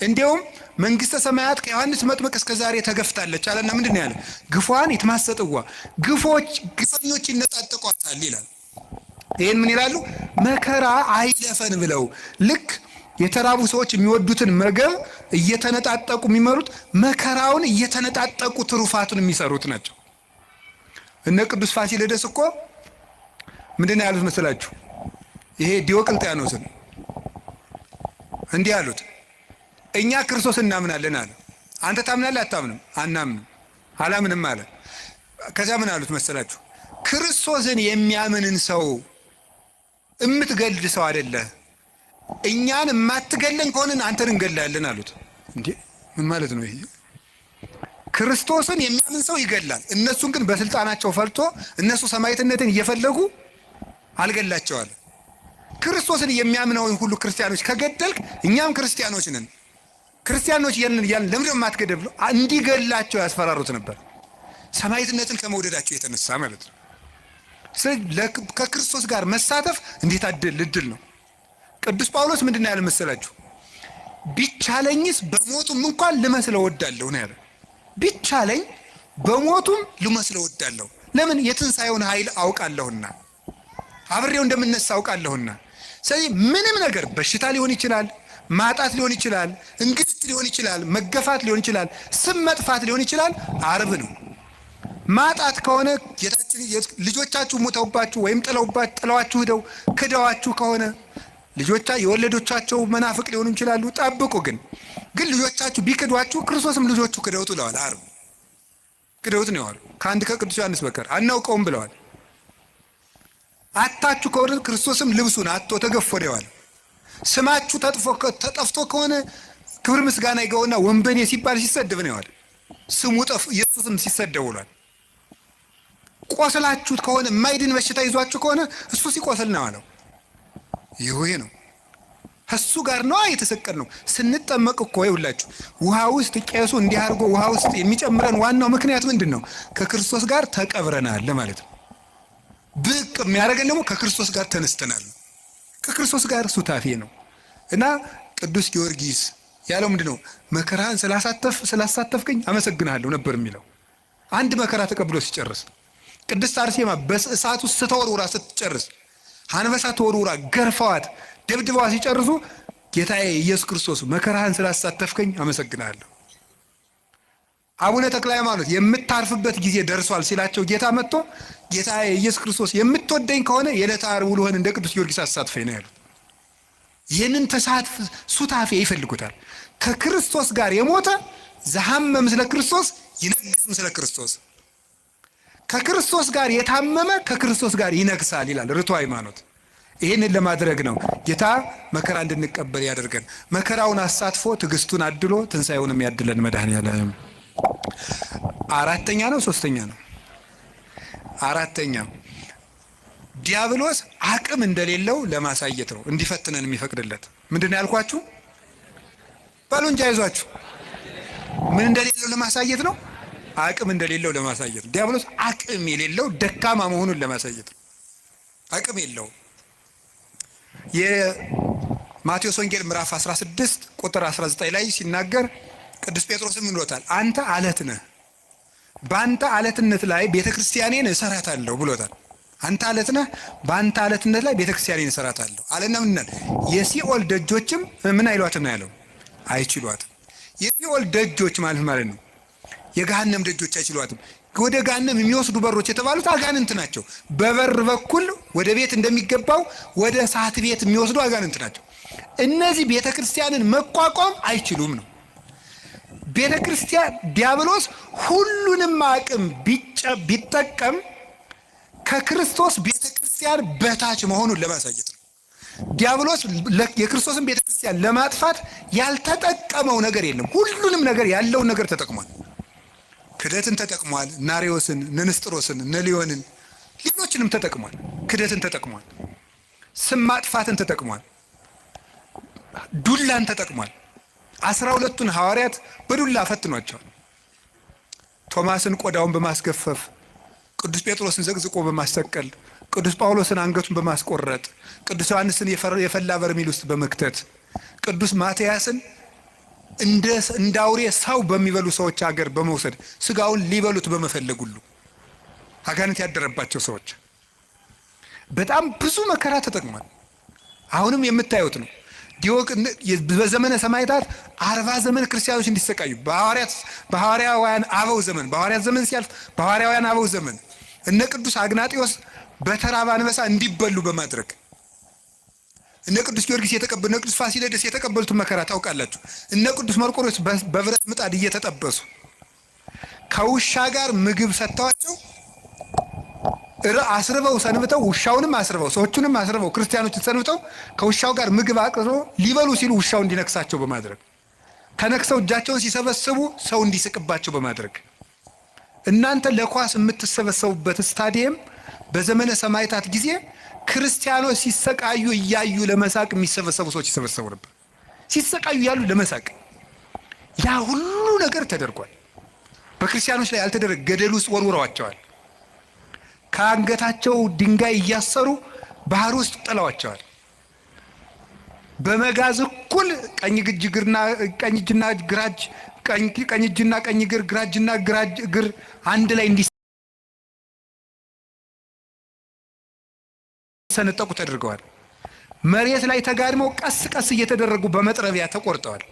እንዲያውም መንግስተ ሰማያት ከዮሐንስ መጥምቅ እስከ ዛሬ ተገፍታለች አለና ምንድን ነው ያለ? ግፏን ይትማሰጥዋ፣ ግፈኞች ይነጣጠቋታል ይላል። ይሄን ምን ይላሉ? መከራ አይለፈን ብለው ልክ የተራቡ ሰዎች የሚወዱትን ምግብ እየተነጣጠቁ የሚመሩት መከራውን እየተነጣጠቁ ትሩፋቱን የሚሰሩት ናቸው። እነ ቅዱስ ፋሲለደስ እኮ ምንድን ነው ያሉት መስላችሁ? ይሄ ዲዮቅልጥያኖስን እንዲህ አሉት፣ እኛ ክርስቶስ እናምናለን አለ። አንተ ታምናለህ? አታምንም? አናምንም። አላምንም አለ። ከዚያ ምን አሉት መሰላችሁ? ክርስቶስን የሚያምንን ሰው እምትገል ሰው አይደለ፣ እኛን የማትገለን ከሆነ አንተን እንገላለን አሉት። እንዴ ምን ማለት ነው ይሄ? ክርስቶስን የሚያምን ሰው ይገላል። እነሱን ግን በስልጣናቸው ፈልቶ እነሱ ሰማዕትነትን እየፈለጉ አልገላቸዋል። ክርስቶስን የሚያምነውን ሁሉ ክርስቲያኖች ከገደልክ እኛም ክርስቲያኖች ነን፣ ክርስቲያኖች ያንን ለምን የማትገደል ብሎ እንዲገላቸው ያስፈራሩት ነበር። ሰማዕትነትን ከመውደዳቸው የተነሳ ማለት ነው። ስለዚህ ከክርስቶስ ጋር መሳተፍ እንዴት እድል ነው። ቅዱስ ጳውሎስ ምንድን ነው ያለ መሰላችሁ? ቢቻለኝስ በሞቱም እንኳን ልመስለው እወዳለሁ ነው ያለ። ቢቻለኝ በሞቱም ልመስለው እወዳለሁ። ለምን? የትንሣኤውን ኃይል አውቃለሁና፣ አብሬው እንደምነሳ አውቃለሁና። ስለዚህ ምንም ነገር በሽታ ሊሆን ይችላል፣ ማጣት ሊሆን ይችላል፣ እንግልት ሊሆን ይችላል፣ መገፋት ሊሆን ይችላል፣ ስም መጥፋት ሊሆን ይችላል። አርብ ነው። ማጣት ከሆነ ልጆቻችሁ ሞተውባችሁ ወይም ጥለዋችሁ ሄደው ክደዋችሁ ከሆነ የወለዶቻቸው መናፍቅ ሊሆኑ ይችላሉ። ጠብቁ። ግን ልጆቻችሁ ቢክዷችሁ ክርስቶስም ልጆቹ ክደውት ብለዋል። አርብ ክደውት ነው ያሉ። ከአንድ ከቅዱስ ዮሐንስ በቀር አናውቀውም ብለዋል። አታችሁ ከሆነ ክርስቶስም ልብሱን አጥቶ ተገፎ ነው ያለ። ስማችሁ ተጠፍቶ ከሆነ ክብር ምስጋና ይገውና ወንበዴ ሲባል ሲሰደብ ነው ያለ። ስሙ ኢየሱስም ሲሰደብ ውሏል። ቆስላችሁት ከሆነ የማይድን በሽታ ይዟችሁ ከሆነ እሱ ሲቆስል ነው ያለው። ይሄ ነው እሱ ጋር ነው የተሰቀል ነው። ስንጠመቅ እኮ ይውላችሁ ውሃ ውስጥ ቄሱ እንዲህ አድርጎ ውሃ ውስጥ የሚጨምረን ዋናው ምክንያት ምንድን ነው? ከክርስቶስ ጋር ተቀብረናል ማለት ነው። ብቅ የሚያደርገን ደግሞ ከክርስቶስ ጋር ተነስተናል። ከክርስቶስ ጋር ሱታፌ ነው እና ቅዱስ ጊዮርጊስ ያለው ምንድን ነው? መከራን ስላሳተፍከኝ አመሰግናለሁ ነበር የሚለው። አንድ መከራ ተቀብሎ ሲጨርስ፣ ቅድስት አርሴማ በእሳት ውስጥ ስተወርውራ ስትጨርስ፣ አንበሳ ተወርውራ ገርፈዋት ደብድበዋ ሲጨርሱ ጌታዬ ኢየሱስ ክርስቶስ መከራህን ስላሳተፍከኝ አመሰግናለሁ። አቡነ ተክለ ሃይማኖት የምታርፍበት ጊዜ ደርሷል ሲላቸው ጌታ መጥቶ ጌታዬ ኢየሱስ ክርስቶስ የምትወደኝ ከሆነ የዕለተ ዓርብ ውሎህን እንደ ቅዱስ ጊዮርጊስ አሳትፈኝ ነው ያሉት። ይህንን ተሳትፍ ሱታፌ ይፈልጉታል። ከክርስቶስ ጋር የሞተ ዘሐመ ምስለ ክርስቶስ ይነግስ ምስለ ክርስቶስ፣ ከክርስቶስ ጋር የታመመ ከክርስቶስ ጋር ይነግሳል ይላል ርቱዕ ሃይማኖት። ይህንን ለማድረግ ነው ጌታ መከራ እንድንቀበል ያደርገን። መከራውን አሳትፎ ትዕግስቱን አድሎ ትንሣኤውንም ያድለን መድኃኔዓለም። አራተኛ ነው ሶስተኛ ነው? አራተኛ ዲያብሎስ አቅም እንደሌለው ለማሳየት ነው እንዲፈትነን የሚፈቅድለት። ምንድን ነው ያልኳችሁ? በሉ እንጂ አይዟችሁ። ምን እንደሌለው ለማሳየት ነው? አቅም እንደሌለው ለማሳየት ነው። ዲያብሎስ አቅም የሌለው ደካማ መሆኑን ለማሳየት ነው። አቅም የለውም። የማቴዎስ ወንጌል ምዕራፍ 16 ቁጥር 19 ላይ ሲናገር ቅዱስ ጴጥሮስም ብሎታል፣ አንተ አለት ነህ፣ በአንተ አለትነት ላይ ቤተክርስቲያኔን እሰራታለሁ ብሎታል። አንተ አለት ነህ፣ በአንተ አለትነት ላይ ቤተክርስቲያኔን እሰራታለሁ አለና ምንናል የሲኦል ደጆችም ምን አይሏትም ነው ያለው? አይችሏትም። የሲኦል ደጆች ማለት ነው የገሃነም ደጆች አይችሏትም። ወደ ገሃነም የሚወስዱ በሮች የተባሉት አጋንንት ናቸው። በበር በኩል ወደ ቤት እንደሚገባው ወደ እሳት ቤት የሚወስዱ አጋንንት ናቸው። እነዚህ ቤተክርስቲያንን መቋቋም አይችሉም ነው። ቤተክርስቲያን ዲያብሎስ ሁሉንም አቅም ቢጠቀም ከክርስቶስ ቤተክርስቲያን በታች መሆኑን ለማሳየት ነው። ዲያብሎስ የክርስቶስን ቤተክርስቲያን ለማጥፋት ያልተጠቀመው ነገር የለም። ሁሉንም ነገር ያለውን ነገር ተጠቅሟል። ክደትን ተጠቅሟል። ናሪዎስን፣ ንስጥሮስን፣ ነሊዮንን ሌሎችንም ተጠቅሟል። ክደትን ተጠቅሟል። ስም ማጥፋትን ተጠቅሟል። ዱላን ተጠቅሟል። 12ቱን ሐዋርያት በዱላ ፈትኗቸዋል። ቶማስን ቆዳውን በማስገፈፍ፣ ቅዱስ ጴጥሮስን ዘቅዝቆ በማሰቀል፣ ቅዱስ ጳውሎስን አንገቱን በማስቆረጥ፣ ቅዱስ ዮሐንስን የፈላ በርሜል ውስጥ በመክተት፣ ቅዱስ ማትያስን እንደ አውሬ ሰው በሚበሉ ሰዎች ሀገር በመውሰድ ስጋውን ሊበሉት በመፈለግ ሁሉ አጋንንት ያደረባቸው ሰዎች በጣም ብዙ መከራ ተጠቅሟል። አሁንም የምታዩት ነው። በዘመነ ሰማዕታት 40 ዘመን ክርስቲያኖች እንዲሰቃዩ በሐዋርያውያን አበው ዘመን በሐዋርያት ዘመን ሲያልፍ በሐዋርያውያን አበው ዘመን እነ ቅዱስ አግናጢዮስ በተራበ አንበሳ እንዲበሉ በማድረግ እነ ቅዱስ ጊዮርጊስ እነ ቅዱስ ፋሲለደስ የተቀበሉትን መከራ ታውቃላችሁ። እነ ቅዱስ መርቆሬዎስ በብረት ምጣድ እየተጠበሱ ከውሻ ጋር ምግብ ሰጥተዋቸው አስርበው ሰንብተው ውሻውንም አስርበው ሰዎቹንም አስርበው ክርስቲያኖችን ሰንብተው ከውሻው ጋር ምግብ አቅርበው ሊበሉ ሲሉ ውሻው እንዲነክሳቸው በማድረግ ተነክሰው እጃቸውን ሲሰበስቡ ሰው እንዲስቅባቸው በማድረግ እናንተ ለኳስ የምትሰበሰቡበት ስታዲየም በዘመነ ሰማዕታት ጊዜ ክርስቲያኖች ሲሰቃዩ እያዩ ለመሳቅ የሚሰበሰቡ ሰዎች ይሰበሰቡ ነበር። ሲሰቃዩ ያሉ ለመሳቅ ያ ሁሉ ነገር ተደርጓል። በክርስቲያኖች ላይ ያልተደረገ ገደል ውስጥ ወርውረዋቸዋል። ከአንገታቸው ድንጋይ እያሰሩ ባህር ውስጥ ጥለዋቸዋል። በመጋዝ እኩል ቀኝ እጅና ግራጅ ቀኝ እጅና ቀኝ እግር ግራጅና ግራጅ እግር አንድ ላይ እንዲሰነጠቁ ተደርገዋል። መሬት ላይ ተጋድመው ቀስ ቀስ እየተደረጉ በመጥረቢያ ተቆርጠዋል።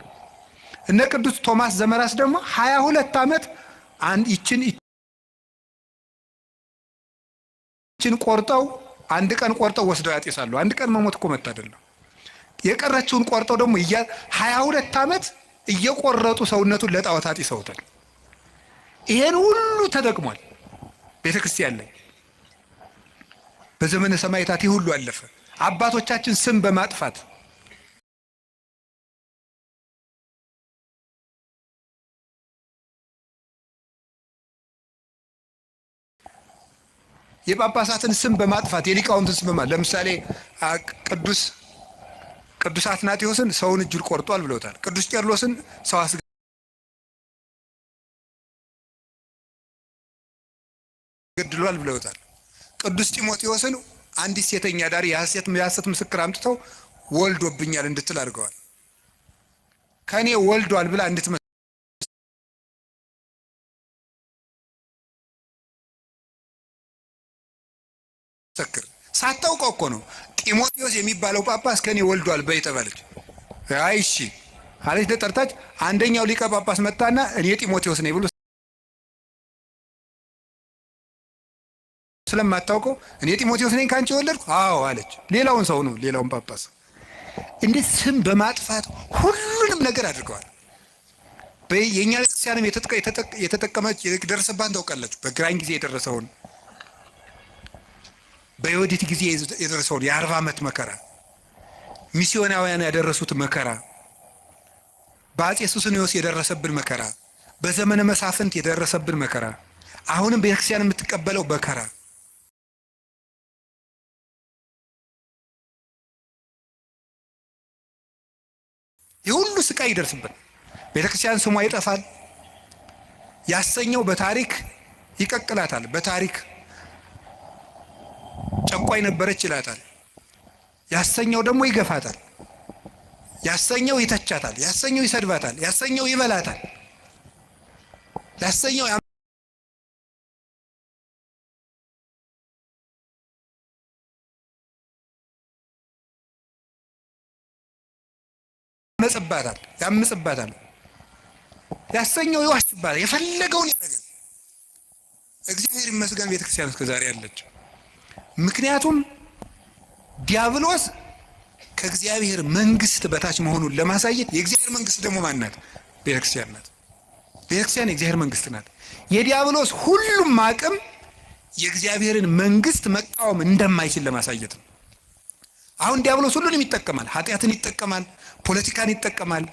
እነ ቅዱስ ቶማስ ዘመራስ ደግሞ 22 ዓመት ይችን ቆርጠው አንድ ቀን ቆርጠው ወስደው ያጤሳሉ። አንድ ቀን መሞት እኮ መታደል ነው። የቀረችውን ቆርጠው ደግሞ 22 ዓመት እየቆረጡ ሰውነቱን ለጣዖት አጢሰውታል። ይሄን ሁሉ ተደቅሟል ቤተክርስቲያን ላይ በዘመነ ሰማዕታት ሁሉ አለፈ። አባቶቻችን ስም በማጥፋት የጳጳሳትን ስም በማጥፋት የሊቃውንትን ስም በማጥፋት ለምሳሌ ቅዱስ አትናቴዎስን ሰውን እጁን ቆርጧል ብለውታል። ቅዱስ ቄርሎስን ሰው አስገድሏል ብለውታል። ቅዱስ ጢሞቴዎስን አንዲት ሴተኛ ዳሪ የሐሰት ምስክር አምጥተው ወልዶብኛል እንድትል አድርገዋል። ከኔ ወልዷል ብላ እንድትመሰክር ሳታውቀው እኮ ነው። ጢሞቴዎስ የሚባለው ጳጳስ ከኔ ወልዷል በይ ተባለች። አይ እሺ አለች። ተጠርታች። አንደኛው ሊቀ ጳጳስ መጣና እኔ ጢሞቴዎስ ነኝ ብሎ ስለማታውቀው እኔ ጢሞቴዎስ ነኝ ካንቺ ወለድኩ አዎ አለች። ሌላውን ሰው ነው ሌላውን ጳጳስ እንዴ ስም በማጥፋት ሁሉንም ነገር አድርገዋል። የኛ ክርስቲያንም የተጠቀመች የደረሰባን ታውቃላችሁ። በግራኝ ጊዜ የደረሰውን በዮዲት ጊዜ የደረሰውን የ40 ዓመት መከራ ሚስዮናውያን ያደረሱት መከራ በአፄ ሱስንዮስ የደረሰብን መከራ በዘመነ መሳፍንት የደረሰብን መከራ አሁንም ቤተክርስቲያን የምትቀበለው መከራ የሁሉ ስቃይ ይደርስብን። ቤተክርስቲያን ስሟ ይጠፋል። ያሰኘው በታሪክ ይቀቅላታል። በታሪክ ጨቋይ ነበረች ይላታል። ያሰኘው ደግሞ ይገፋታል። ያሰኘው ይተቻታል። ያሰኘው ይሰድባታል። ያሰኘው ይበላታል። ያሰኘው ያምጽባታል። ያሰኘው ይዋሽባታል። የፈለገውን ያደርጋል። እግዚአብሔር ይመስገን ቤተክርስቲያን እስከ ዛሬ አለች። ምክንያቱም ዲያብሎስ ከእግዚአብሔር መንግስት በታች መሆኑን ለማሳየት የእግዚአብሔር መንግስት ደግሞ ማን ናት? ቤተክርስቲያን ናት። ቤተክርስቲያን የእግዚአብሔር መንግስት ናት። የዲያብሎስ ሁሉም አቅም የእግዚአብሔርን መንግስት መቃወም እንደማይችል ለማሳየት ነው። አሁን ዲያብሎስ ሁሉንም ይጠቀማል። ኃጢአትን ይጠቀማል፣ ፖለቲካን ይጠቀማል፣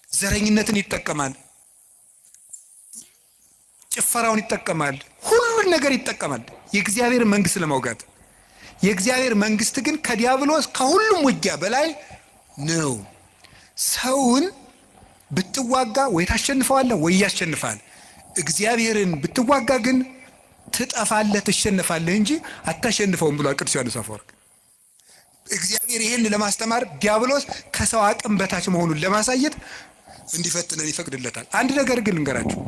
ዘረኝነትን ይጠቀማል፣ ጭፈራውን ይጠቀማል፣ ሁሉን ነገር ይጠቀማል የእግዚአብሔር መንግስት ለማውጋት። የእግዚአብሔር መንግስት ግን ከዲያብሎስ ከሁሉም ውጊያ በላይ ነው። ሰውን ብትዋጋ ወይ ታሸንፈዋለህ ወይ ያሸንፋል። እግዚአብሔርን ብትዋጋ ግን ትጠፋለህ፣ ትሸነፋለህ እንጂ አታሸንፈውም ብሏል ቅዱስ ዮሐንስ አፈወርቅ። እግዚአብሔር ይህን ለማስተማር ዲያብሎስ ከሰው አቅም በታች መሆኑን ለማሳየት እንዲፈትነን ይፈቅድለታል። አንድ ነገር ግን እንገራችሁ፣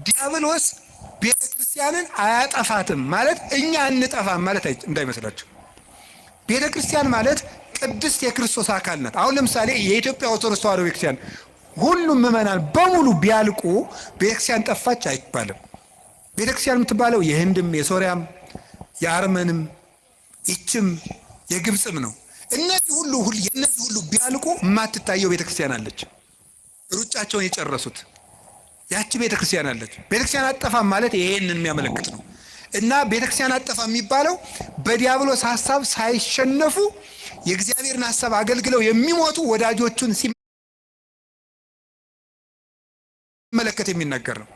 ዲያብሎስ ቤተ ክርስቲያንን አያጠፋትም ማለት እኛ እንጠፋም ማለት እንዳይመስላችሁ። ቤተ ክርስቲያን ማለት ቅድስት የክርስቶስ አካል ናት። አሁን ለምሳሌ የኢትዮጵያ ኦርቶዶክስ ተዋሕዶ ቤተክርስቲያን ሁሉም ምዕመናን በሙሉ ቢያልቁ ቤተክርስቲያን ጠፋች አይባልም። ቤተክርስቲያን የምትባለው የህንድም የሶሪያም የአርመንም ይችም የግብፅም ነው። እነዚህ ሁሉ ቢያልቁ የማትታየው ቤተክርስቲያን አለች። ሩጫቸውን የጨረሱት ያቺ ቤተክርስቲያን አለች። ቤተክርስቲያን አጠፋም ማለት ይሄንን የሚያመለክት ነው። እና ቤተክርስቲያን አጠፋ የሚባለው በዲያብሎስ ሐሳብ ሳይሸነፉ የእግዚአብሔርን ሐሳብ አገልግለው የሚሞቱ ወዳጆቹን ሲመለከት የሚነገር ነው።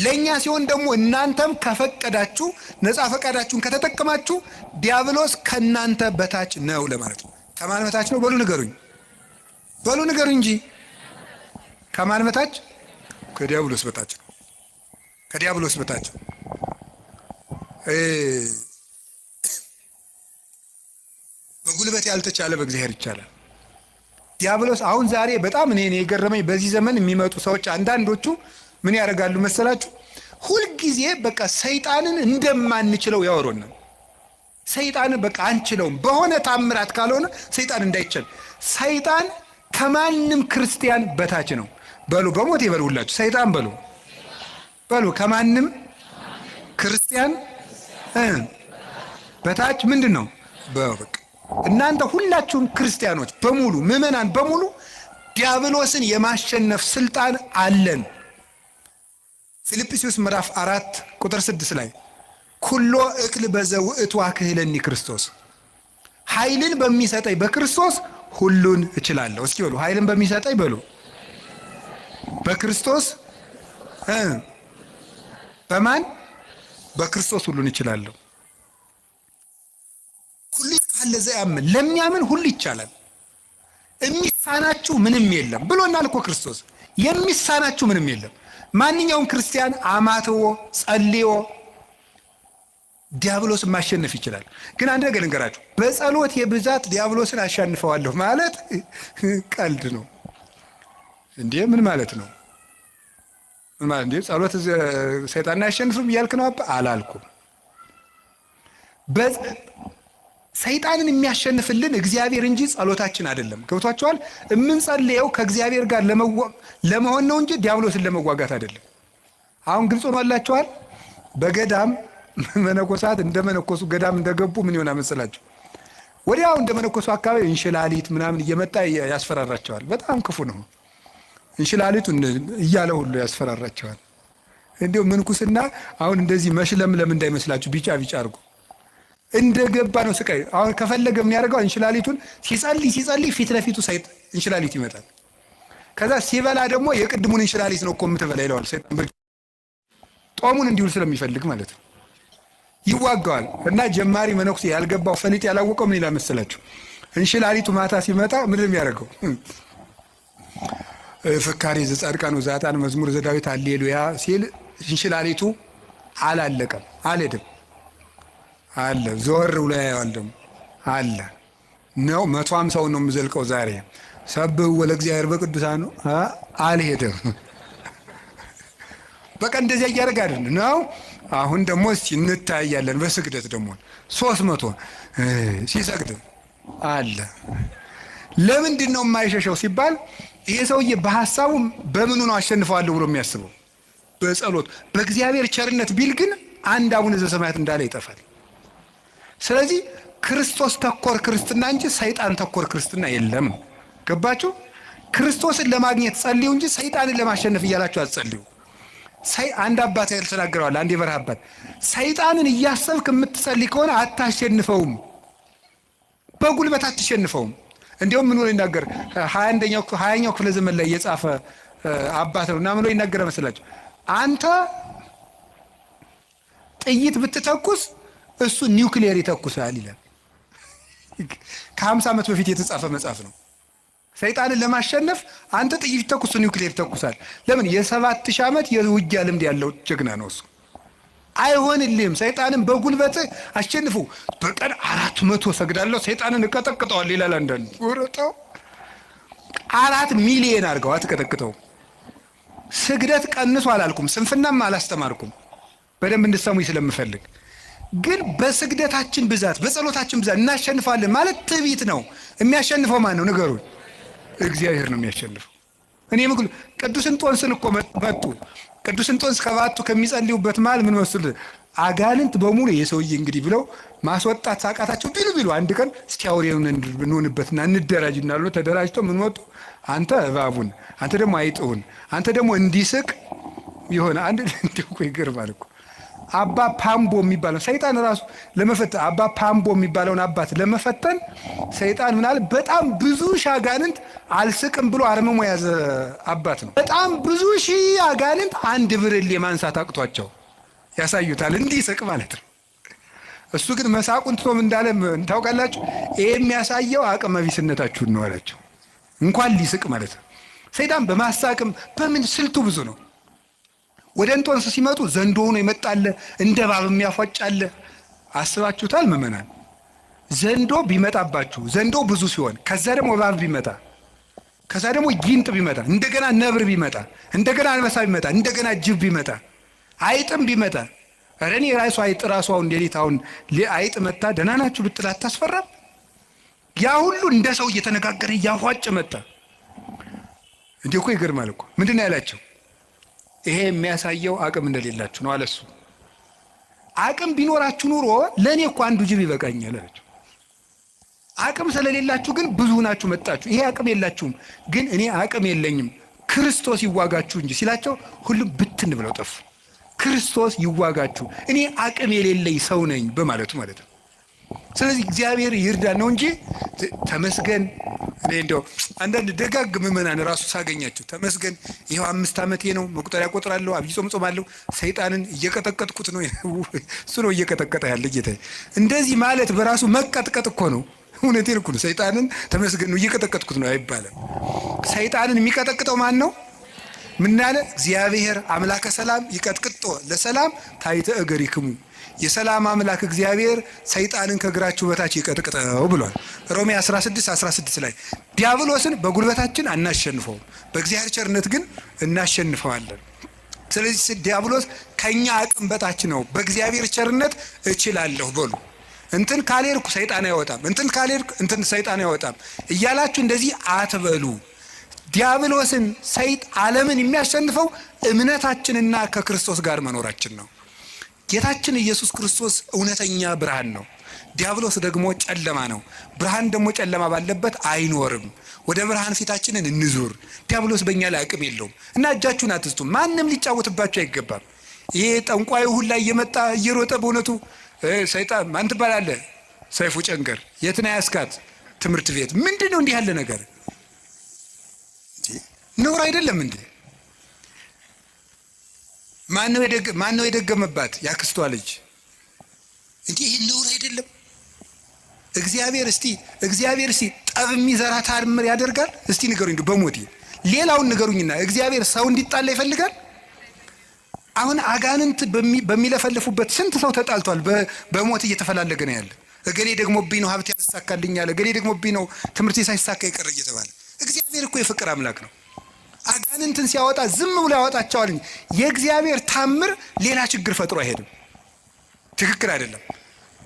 ለኛ ሲሆን ደግሞ እናንተም ከፈቀዳችሁ ነፃ ፈቃዳችሁን ከተጠቀማችሁ ዲያብሎስ ከናንተ በታች ነው ለማለት ነው። ከማን በታች ነው? በሉ ንገሩኝ እንጂ ከማን በታች? ከዲያብሎስ በታች ነው። ከዲያብሎስ በታች በጉልበት ያልተቻለ በእግዚአብሔር ይቻላል። ዲያብሎስ አሁን ዛሬ በጣም እኔ የገረመኝ በዚህ ዘመን የሚመጡ ሰዎች አንዳንዶቹ ምን ያደርጋሉ መሰላችሁ? ሁልጊዜ በቃ ሰይጣንን እንደማንችለው ያወሩናል። ሰይጣንን በቃ አንችለውም፣ በሆነ ታምራት ካልሆነ ሰይጣን እንዳይችል። ሰይጣን ከማንም ክርስቲያን በታች ነው። በሉ በሞት ይበሉላችሁ። ሰይጣን በሉ ከማንም ክርስቲያን በታች ምንድን ነው? በቃ እናንተ ሁላችሁም ክርስቲያኖች በሙሉ ምዕመናን በሙሉ ዲያብሎስን የማሸነፍ ስልጣን አለን። ፊልጵስዩስ ምዕራፍ 4 ቁጥር 6 ላይ ኩሎ እክል በዘውእቱ አክህለኒ ክርስቶስ፣ ኃይልን በሚሰጠኝ በክርስቶስ ሁሉን እችላለሁ። እስኪ በሉ ኃይልን በሚሰጠኝ በሉ በክርስቶስ በማን? በክርስቶስ ሁሉን እችላለሁ። ሁሉ ካለ ዘያምን ለሚያምን ሁሉ ይቻላል፣ የሚሳናችሁ ምንም የለም ብሎናል እኮ ክርስቶስ። የሚሳናችሁ ምንም የለም። ማንኛውም ክርስቲያን አማትቦ ጸልዮ ዲያብሎስን ማሸነፍ ይችላል። ግን አንድ ነገር ልንገራችሁ፣ በጸሎት የብዛት ዲያብሎስን አሸንፈዋለሁ ማለት ቀልድ ነው እንዴ? ምን ማለት ነው? ምን ማለት እንዴ? ጸሎት ሰይጣንን አያሸንፍም እያልክ ነው? አላልኩም። ሰይጣንን የሚያሸንፍልን እግዚአብሔር እንጂ ጸሎታችን አይደለም። ገብቷችኋል? የምንጸልየው ከእግዚአብሔር ጋር ለመሆን ነው እንጂ ዲያብሎስን ለመዋጋት አይደለም። አሁን ግልጽ ሆኖላችኋል? በገዳም መነኮሳት እንደመነኮሱ ገዳም እንደገቡ ምን ይሆናል መሰላችሁ? ወዲያው እንደመነኮሱ አካባቢ እንሽላሊት ምናምን እየመጣ ያስፈራራቸዋል። በጣም ክፉ ነው። እንሽላሊቱ እያለ ሁሉ ያስፈራራቸዋል። እንዲሁ ምንኩስና አሁን እንደዚህ መሽለምለም እንዳይመስላችሁ ቢጫ አድርጎ እንደገባ ነው ስቃይ። አሁን ከፈለገ ምን ያደርገው? እንሽላሊቱን ሲጸልይ ፊት ለፊቱ እንሽላሊት ይመጣል። ከዛ ሲበላ ደግሞ የቅድሙን እንሽላሊት ነው እኮ የምትበላ ይለዋል። ጦሙን እንዲውል ስለሚፈልግ ማለት ነው። ይዋጋዋል። እና ጀማሪ መነኩሴ ያልገባው ፈሊጥ ያላወቀው ምን ይላል መሰላችሁ? እንሽላሊቱ ማታ ሲመጣ ምንድን የሚያደርገው? ፍካሬ ዘጻድቃን ወዘኃጥአን መዝሙር ዘዳዊት ሃሌሉያ ሲል እንሽላሊቱ አላለቀም፣ አልሄድም አለ። ዞር ብሎ ያየዋል ደግሞ አለ ነው። 150 ነው የምዘልቀው ዛሬ። ሰብህ ወለእግዚአብሔር በቅዱሳኑ አልሄድም። በቃ እንደዚያ እያደረገ አይደል ነው። አሁን ደግሞ እስቲ እንታያለን። በስግደት ደግሞ 300 ሲሰግድ አለ። ለምንድን ነው የማይሸሸው ሲባል ይሄ ሰውዬ በሐሳቡ በምኑ ነው አሸንፈዋለሁ ብሎ የሚያስበው? በጸሎት በእግዚአብሔር ቸርነት ቢል ግን አንድ አቡነ ዘበሰማያት እንዳለ ይጠፋል። ስለዚህ ክርስቶስ ተኮር ክርስትና እንጂ ሰይጣን ተኮር ክርስትና የለም። ገባችሁ? ክርስቶስን ለማግኘት ጸልዩ እንጂ ሰይጣንን ለማሸነፍ እያላችሁ አትጸልዩ። አንድ አባት ያል ተናግረዋል። አንድ የበረሃ አባት ሰይጣንን እያሰብክ የምትጸልይ ከሆነ አታሸንፈውም፣ በጉልበት አትሸንፈውም። እንዲሁም ምን ብሎ ይናገር? 20ኛው ክፍለ ዘመን ላይ የጻፈ አባት ነው እና ምን ብሎ ይናገር መስላችሁ? አንተ ጥይት ብትተኩስ እሱ ኒውክሊየር ይተኩሳል ይላል። ከ50 ዓመት በፊት የተጻፈ መጽሐፍ ነው። ሰይጣንን ለማሸነፍ አንተ ጥይት ተኩስ ኒውክሊየር ተኩሳል። ለምን? የ7000 ዓመት የውጊያ ልምድ ያለው ጀግና ነው እሱ። አይሆንልህም። ሰይጣንን በጉልበት አሸንፉ። በቀን 400 ሰግዳለሁ ሰይጣንን እቀጠቅጠዋል ይላል አንዳንድ። ወረጣው 4 ሚሊዮን አድርገው አትቀጠቅጠው። ስግደት ቀንሱ አላልኩም፣ ስንፍናም አላስተማርኩም። በደንብ እንድትሰሙኝ ስለምፈልግ ግን በስግደታችን ብዛት በጸሎታችን ብዛት እናሸንፋለን ማለት ትዕቢት ነው። የሚያሸንፈው ማን ነው? ንገሩኝ። እግዚአብሔር ነው የሚያሸንፈው። እኔ ምክሉ ቅዱስ እንጦንስን እኮ መጡ። ቅዱስ እንጦንስ ከባቱ ከሚጸልዩበት መሃል ምን መስል አጋንንት በሙሉ የሰውዬ እንግዲህ ብለው ማስወጣት ሳቃታቸው ቢሉ አንድ ቀን እስኪ አውሬውን እንሆንበትና እንደራጅና ብሎ ተደራጅተው ምን ወጡ? አንተ እባቡን፣ አንተ ደግሞ አይጥውን፣ አንተ ደግሞ እንዲስቅ ይሆነ አንድ እንደው እኮ ይገርማል እኮ አባ ፓምቦ የሚባለው ሰይጣን ራሱ ለመፈተን አባ ፓምቦ የሚባለውን አባት ለመፈተን ሰይጣን ምናል በጣም ብዙ ሺህ አጋንንት አልስቅም ብሎ አርምሞ የያዘ አባት ነው። በጣም ብዙ ሺህ አጋንንት አንድ ብርሌ ማንሳት አቅቷቸው ያሳዩታል፣ እንዲስቅ ማለት ነው። እሱ ግን መሳቁን ትቶም እንዳለ ታውቃላችሁ። ይሄ የሚያሳየው አቅመ ቢስነታችሁን ነው አላቸው። እንኳን ሊስቅ ማለት ነው። ሰይጣን በማሳቅም በምን ስልቱ ብዙ ነው። ወደ እንጦንስ ሲመጡ ዘንዶ ሆኖ ይመጣል፣ እንደ እባብ የሚያፏጫል። አስባችሁታል ምዕመናን? ዘንዶ ቢመጣባችሁ፣ ዘንዶ ብዙ ሲሆን፣ ከዛ ደግሞ እባብ ቢመጣ፣ ከዛ ደግሞ ጊንጥ ቢመጣ፣ እንደገና ነብር ቢመጣ፣ እንደገና አንበሳ ቢመጣ፣ እንደገና ጅብ ቢመጣ፣ አይጥም ቢመጣ፣ ኧረ እኔ ራሱ አይጥ ራሱ አሁን ሌሊት አሁን አይጥ መጣ ደህና ናችሁ ብትል አታስፈራም? ያ ሁሉ እንደ ሰው እየተነጋገረ እያፏጭ መጣ። እንዴ እኮ ይገርማል እኮ። ምንድን ነው ያላቸው? ይሄ የሚያሳየው አቅም እንደሌላችሁ ነው አለሱ። አቅም ቢኖራችሁ ኑሮ ለእኔ እኮ አንዱ ጅብ ይበቃኛል አላቸው። አቅም ስለሌላችሁ ግን ብዙ ናችሁ መጣችሁ። ይሄ አቅም የላችሁም፣ ግን እኔ አቅም የለኝም ክርስቶስ ይዋጋችሁ እንጂ ሲላቸው ሁሉም ብትን ብለው ጠፉ። ክርስቶስ ይዋጋችሁ፣ እኔ አቅም የሌለኝ ሰው ነኝ በማለቱ ማለት ነው። ስለዚህ እግዚአብሔር ይርዳን ነው እንጂ ተመስገን። እኔ እንደው አንዳንድ ደጋግ ምዕመናን ራሱ ሳገኛቸው ተመስገን፣ ይኸው 5 ዓመቴ ነው፣ መቁጠሪያ ቆጥራለሁ፣ አብይ ጾም ጾማለሁ፣ ሰይጣንን እየቀጠቀጥኩት ነው። እሱ ነው እየቀጠቀጠ ያለ ጌታ። እንደዚህ ማለት በራሱ መቀጥቀጥ እኮ ነው። እውነቴን እኮ ነው። ሰይጣንን ተመስገን ነው እየቀጠቀጥኩት ነው አይባልም። ሰይጣንን የሚቀጠቅጠው ማን ነው? ምን አለ? እግዚአብሔር አምላከ ሰላም ይቀጥቅጦ ለሰላም ታይተ እገሪክሙ፣ የሰላም አምላክ እግዚአብሔር ሰይጣንን ከእግራችሁ በታች ይቀጥቅጠው ብሏል። ሮሜ 16:16 ላይ ዲያብሎስን በጉልበታችን አናሸንፈውም፣ በእግዚአብሔር ቸርነት ግን እናሸንፈዋለን። ስለዚህ ዲያብሎስ ከኛ አቅም በታች ነው፣ በእግዚአብሔር ቸርነት እችላለሁ በሉ። እንትን ካልሄድኩ ሰይጣን አይወጣም፣ እንትን ካልሄድኩ እንትን ሰይጣን አይወጣም እያላችሁ እንደዚህ አትበሉ። ዲያብሎስን ዓለምን የሚያሸንፈው እምነታችንና ከክርስቶስ ጋር መኖራችን ነው። ጌታችን ኢየሱስ ክርስቶስ እውነተኛ ብርሃን ነው። ዲያብሎስ ደግሞ ጨለማ ነው። ብርሃን ደግሞ ጨለማ ባለበት አይኖርም። ወደ ብርሃን ፊታችንን እንዙር። ዲያብሎስ በእኛ ላይ አቅም የለውም እና እጃችሁን አትስጡ። ማንም ሊጫወትባችሁ አይገባም። ይሄ ጠንቋዩ ሁላ እየመጣ እየሮጠ በእውነቱ ሰይጣን ማን ትባላለህ? ሰይፉ ጨንገር የት ነው ያስካት? ትምህርት ቤት ምንድን ነው እንዲህ ያለ ነገር? ነውር አይደለም እንዴ? ማን ነው የደገመባት? ያክስቷ ልጅ እንዴ! ይሄ ነውር አይደለም? እግዚአብሔር እስቲ ጠብ የሚዘራ ታምር ያደርጋል? እስቲ ንገሩኝ በሞቴ ሌላውን ንገሩኝና እግዚአብሔር ሰው እንዲጣላ ይፈልጋል? አሁን አጋንንት በሚለፈልፉበት ስንት ሰው ተጣልቷል። በሞት እየተፈላለገ ነው ያለ። እገሌ ደግሞ ብኝ ነው ሀብት ያሳካልኛል፣ እገሌ ደግሞ ብኝ ነው ትምህርት ሳይሳካ ይቀር እየተባለ። እግዚአብሔር እኮ የፍቅር አምላክ ነው። አጋንንትን ሲያወጣ ዝም ብሎ ያወጣቸዋል። የእግዚአብሔር ታምር ሌላ ችግር ፈጥሮ አይሄድም። ትክክል አይደለም።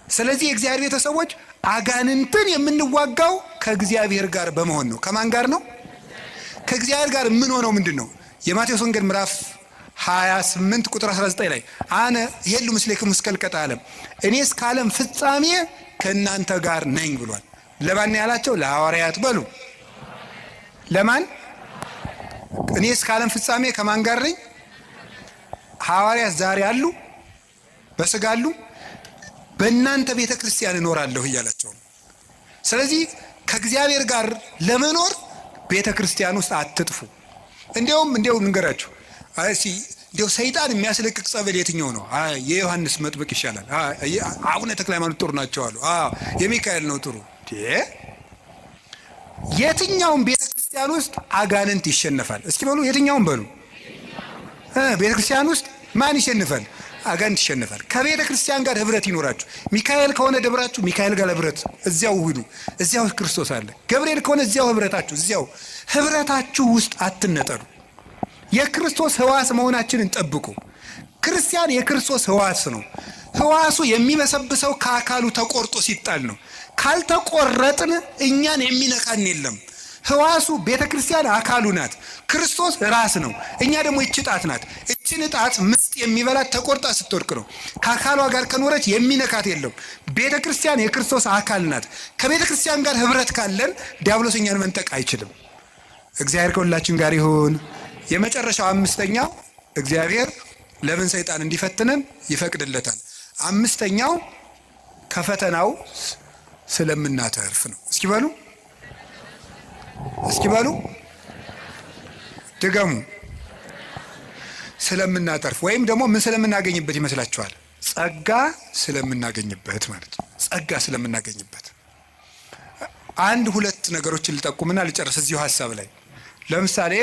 ስለዚህ የእግዚአብሔር ቤተሰቦች አጋንንትን የምንዋጋው ከእግዚአብሔር ጋር በመሆን ነው። ከማን ጋር ነው? ከእግዚአብሔር ጋር የምንሆነው ምንድን ነው? የማቴዎስ ወንጌል ምዕራፍ 28 ቁጥር 19 ላይ አነ ይሄሉ ምስሌክሙ እስከ ልቀት ዓለም፣ እኔ እስከ ዓለም ፍጻሜ ከእናንተ ጋር ነኝ ብሏል። ለማን ያላቸው? ለሐዋርያት በሉ። ለማን? እኔ እስከ ዓለም ፍጻሜ ከማን ጋር ነኝ? ሐዋርያት ዛሬ አሉ፣ በስጋ አሉ። በእናንተ ቤተ ክርስቲያን እኖራለሁ እያላቸው ነው። ስለዚህ ከእግዚአብሔር ጋር ለመኖር ቤተ ክርስቲያን ውስጥ አትጥፉ። እንዲያውም ንገራችሁ እንዲያው ሰይጣን የሚያስለቅቅ ጸበል የትኛው ነው? የዮሐንስ መጥምቅ ይሻላል። አቡነ ተክለ ሃይማኖት ጥሩ ናቸው አሉ። የሚካኤል ነው ጥሩ። የትኛውም ቤተ ክርስቲያን ውስጥ አጋንንት ይሸነፋል። እስኪ በሉ የትኛውም በሉ። ቤተ ክርስቲያን ውስጥ ማን ይሸነፋል? አጋንንት ይሸነፋል። ከቤተ ክርስቲያን ጋር ህብረት ይኖራችሁ። ሚካኤል ከሆነ ደብራችሁ ሚካኤል ጋር ህብረት፣ እዚያው ሁሉ፣ እዚያው ክርስቶስ አለ። ገብርኤል ከሆነ እዚያው ህብረታችሁ፣ እዚያው ህብረታችሁ ውስጥ አትነጠሉ። የክርስቶስ ህዋስ መሆናችንን ጠብቁ። ክርስቲያን የክርስቶስ ህዋስ ነው። ህዋሱ የሚበሰብሰው ከአካሉ ተቆርጦ ሲጣል ነው። ካልተቆረጥን እኛን የሚነካን የለም። ህዋሱ ቤተ ክርስቲያን አካሉ ናት። ክርስቶስ ራስ ነው። እኛ ደግሞ እቺ ጣት ናት። እቺን ጣት ምስጥ የሚበላት ተቆርጣ ስትወድቅ ነው። ከአካሏ ጋር ከኖረች የሚነካት የለም። ቤተ ክርስቲያን የክርስቶስ አካል ናት። ከቤተ ክርስቲያን ጋር ህብረት ካለን ዲያብሎስ እኛን መንጠቅ አይችልም። እግዚአብሔር ከሁላችን ጋር ይሁን። የመጨረሻው አምስተኛው እግዚአብሔር ለምን ሰይጣን እንዲፈትነን ይፈቅድለታል። አምስተኛው ከፈተናው ስለምናተርፍ ነው። እስኪ በሉ ድገሙ። ስለምናተርፍ ወይም ደግሞ ምን ስለምናገኝበት ይመስላችኋል? ጸጋ ስለምናገኝበት ማለት ነው። ጸጋ ስለምናገኝበት አንድ ሁለት ነገሮችን ልጠቁምና ልጨርስ እዚሁ ሀሳብ ላይ። ለምሳሌ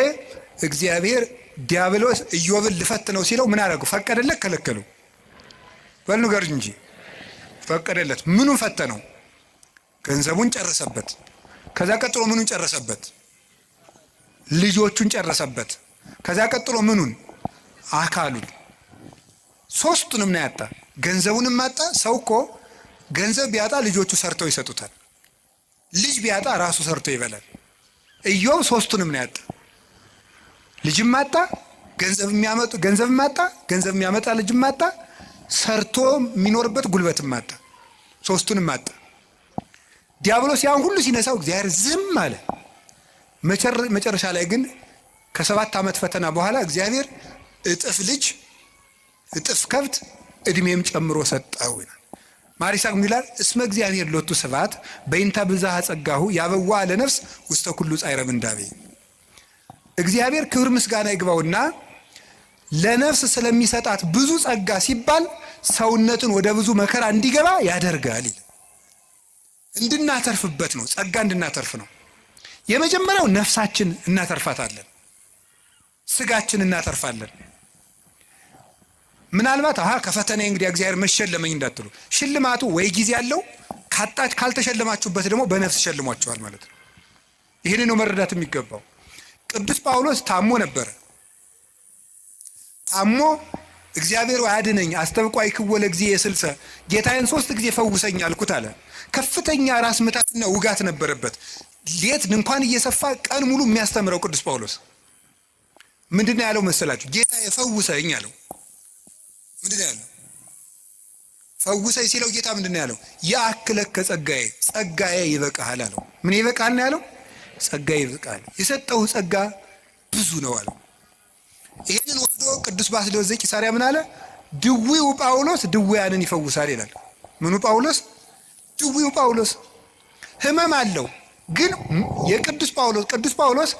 እግዚአብሔር ዲያብሎስ ኢዮብን ልፈትነው ሲለው ምን አደረጉ? ፈቀደለት? ከለከሉ? በል ንገሩኝ እንጂ። ፈቀደለት። ምኑን ፈተነው? ገንዘቡን ጨረሰበት። ከዛ ቀጥሎ ምኑን ጨረሰበት? ልጆቹን ጨረሰበት። ከዛ ቀጥሎ ምኑን? አካሉን። ሶስቱንም ነው ያጣ። ገንዘቡንም አጣ። ሰው እኮ ገንዘብ ቢያጣ ልጆቹ ሰርተው ይሰጡታል። ልጅ ቢያጣ ራሱ ሰርቶ ይበላል። ኢዮብ ሶስቱንም ነው ያጣ። ልጅም አጣ፣ ገንዘብ የሚያመጣ ልጅም አጣ፣ ሰርቶ የሚኖርበት ጉልበትም አጣ። ሶስቱንም አጣ። ዲያብሎስ ያን ሁሉ ሲነሳው እግዚአብሔር ዝም አለ። መጨረሻ ላይ ግን ከ7 ዓመት ፈተና በኋላ እግዚአብሔር እጥፍ ልጅ፣ እጥፍ ከብት፣ እድሜም ጨምሮ ሰጠው ይላል። ማሪሳቅ ይላል እስመ እግዚአብሔር ሎቱ ስብሐት በእንተ ብዝኃ ጸጋሁ ያበዋ ለነፍስ ውስተ ኩሉ ጻዕረ ምንዳቤ። እግዚአብሔር ክብር ምስጋና ይግባውና ለነፍስ ስለሚሰጣት ብዙ ጸጋ ሲባል ሰውነትን ወደ ብዙ መከራ እንዲገባ ያደርጋል ይላል። እንድናተርፍበት ነው። ጸጋ እንድናተርፍ ነው። የመጀመሪያው ነፍሳችን እናተርፋታለን፣ ስጋችን እናተርፋለን። ምናልባት ከፈተና እንግዲህ እግዚአብሔር መሸለመኝ እንዳትሉ፣ ሽልማቱ ወይ ጊዜ ያለው ካልተሸለማችሁበት ደግሞ በነፍስ ሸልሟቸዋል ማለት ነው። ይህን ነው መረዳት የሚገባው። ቅዱስ ጳውሎስ ታሞ ነበረ። ታሞ እግዚአብሔር አድነኝ አስተብቋይ ክወለ ጊዜ የስልሰ ጌታዬን 3 ጊዜ ፈውሰኝ አልኩት አለ። ከፍተኛ ራስ ምታትና ውጋት ነበረበት። ሌት እንኳን እየሰፋ ቀን ሙሉ የሚያስተምረው ቅዱስ ጳውሎስ ምንድነው ያለው መሰላችሁ? ጌታዬ ፈውሰኝ አለው። ምንድነው ያለው? ፈውሰኝ ሲለው ጌታ ምንድነው ያለው? ያክለከ ጸጋዬ ይበቃሃል አለው። ምን ይበቃሃል ነው ያለው? ጸጋዬ ይበቃሃል። የሰጠው ጸጋ ብዙ ነው አለው። ይህንን ወስዶ ቅዱስ ባስልዮስ ዘቂሳርያ ምን አለ? ድዊው ጳውሎስ ድውያንን ይፈውሳል ይላል። ምኑ ጳውሎስ? ድዊው ጳውሎስ ህመም አለው። ግን የቅዱስ ጳውሎስ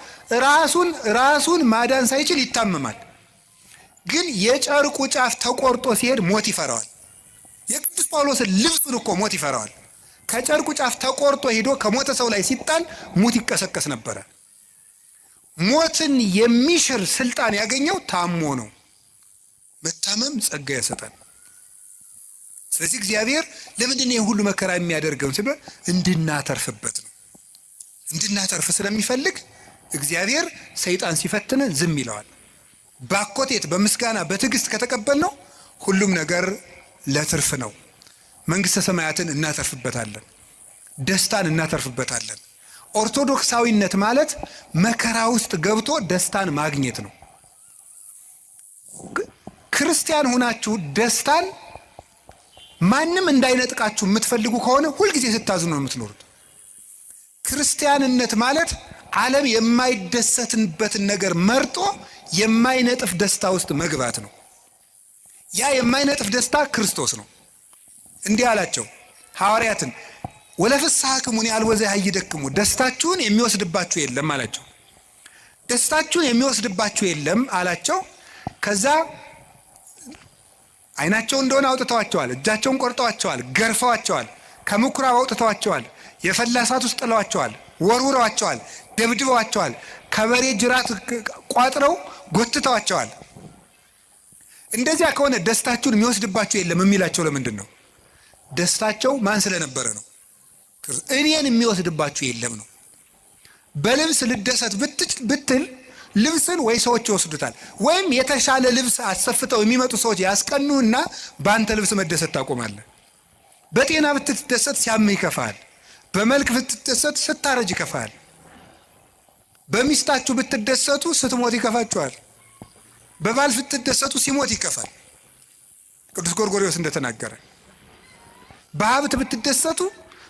ራሱን ማዳን ሳይችል ይታመማል። ግን የጨርቁ ጫፍ ተቆርጦ ሲሄድ ሞት ይፈራዋል። የቅዱስ ጳውሎስን ልብሱን እኮ ሞት ይፈራዋል። ከጨርቁ ጫፍ ተቆርጦ ሄዶ ከሞተ ሰው ላይ ሲጣል ሙት ይቀሰቀስ ነበረ። ሞትን የሚሽር ስልጣን ያገኘው ታሞ ነው። መታመም ጸጋ ያሰጣል። ስለዚህ እግዚአብሔር ለምንድን ነው ሁሉ መከራ የሚያደርገው ሲባል እንድናተርፍበት ነው። እንድናተርፍ ስለሚፈልግ እግዚአብሔር ሰይጣን ሲፈትን ዝም ይለዋል። ባኮቴት በምስጋና በትዕግስት ከተቀበልነው ሁሉም ነገር ለትርፍ ነው። መንግስተ ሰማያትን እናተርፍበታለን። ደስታን እናተርፍበታለን። ኦርቶዶክሳዊነት ማለት መከራ ውስጥ ገብቶ ደስታን ማግኘት ነው። ክርስቲያን ሆናችሁ ደስታን ማንም እንዳይነጥቃችሁ የምትፈልጉ ከሆነ ሁልጊዜ ስታዝኑ ነው የምትኖሩት። ክርስቲያንነት ማለት ዓለም የማይደሰትበትን ነገር መርጦ የማይነጥፍ ደስታ ውስጥ መግባት ነው። ያ የማይነጥፍ ደስታ ክርስቶስ ነው። እንዲህ አላቸው ሐዋርያትን፣ ወለፍስሐክሙ አልወዘ ያይደክሙ፣ ደስታችሁን የሚወስድባችሁ የለም አላቸው። ደስታችሁን የሚወስድባችሁ የለም አላቸው። ከዛ አይናቸው እንደሆነ አውጥተዋቸዋል፣ እጃቸውን ቆርጠዋቸዋል፣ ገርፈዋቸዋል፣ ከምኩራብ አውጥተዋቸዋል፣ የፈላ እሳት ውስጥ ጥለዋቸዋል፣ ወርውረዋቸዋል፣ ደብድበዋቸዋል፣ ከበሬ ጅራት ቋጥረው ጎትተዋቸዋል። እንደዚያ ከሆነ ደስታችሁን የሚወስድባችሁ የለም የሚላቸው ለምንድን ነው? ደስታቸው ማን ስለነበረ ነው? እኔን የሚወስድባችሁ የለም ነው። በልብስ ልደሰት ብትል ልብስን ወይ ሰዎች ይወስዱታል፣ ወይም የተሻለ ልብስ አሰፍተው የሚመጡ ሰዎች ያስቀኑና በአንተ ልብስ መደሰት ታቆማለህ። በጤና ብትደሰት ሲያምህ ይከፋል። በመልክ ብትደሰት ስታረጅ ይከፋል። በሚስታችሁ ብትደሰቱ ስትሞት ይከፋችኋል። በባል ብትደሰቱ ሲሞት ይከፋል። ቅዱስ ጎርጎርዮስ እንደተናገረ በሀብት ብትደሰቱ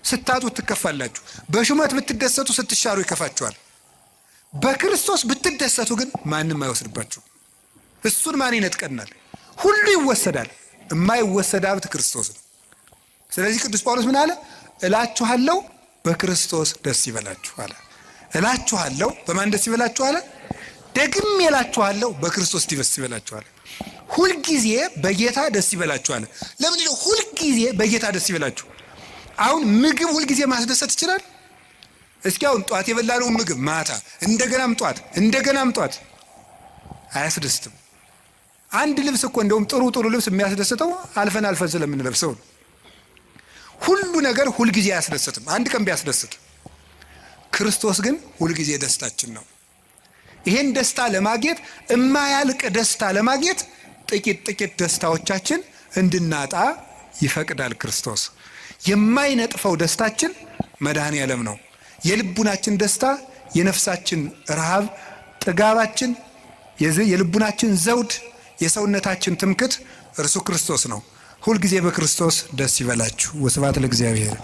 ስታጡ ትከፋላችሁ። በሹመት ብትደሰቱ ስትሻሩ ይከፋችኋል። በክርስቶስ ብትደሰቱ ግን ማንም አይወስድባችሁ። እሱን ማን ይነጥቀናል? ሁሉ ይወሰዳል። የማይወሰድ ሀብት ክርስቶስ ነው። ስለዚህ ቅዱስ ጳውሎስ ምን አለ? እላችኋለሁ በክርስቶስ ደስ ይበላችሁ አለ። እላችኋለሁ በማን ደስ ይበላችሁ አለ? ደግሜ እላችኋለሁ በክርስቶስ ደስ ይበላችሁ አለ። ሁልጊዜ በጌታ ደስ ይበላችሁ አለ። ለምን ነው ሁልጊዜ በጌታ ደስ ይበላችሁ? አሁን ምግብ ሁልጊዜ ማስደሰት ይችላል? እስኪ አሁን ጧት የበላነውን ምግብ ማታ እንደገናም ጧት አያስደስትም። አንድ ልብስ እኮ እንደውም ጥሩ ልብስ የሚያስደስተው አልፈን ስለምንለብሰው ነው። ሁሉ ነገር ሁልጊዜ አያስደስትም። አንድ ቀን ቢያስደስት፣ ክርስቶስ ግን ሁልጊዜ ደስታችን ነው። ይሄን ደስታ ለማግኘት የማያልቅ ደስታ ለማግኘት ጥቂት ደስታዎቻችን እንድናጣ ይፈቅዳል ክርስቶስ። የማይነጥፈው ደስታችን መድኃኔ ዓለም ነው። የልቡናችን ደስታ፣ የነፍሳችን ረሃብ፣ ጥጋባችን፣ የልቡናችን ዘውድ፣ የሰውነታችን ትምክት እርሱ ክርስቶስ ነው። ሁልጊዜ በክርስቶስ ደስ ይበላችሁ። ወስብሐት ለእግዚአብሔር።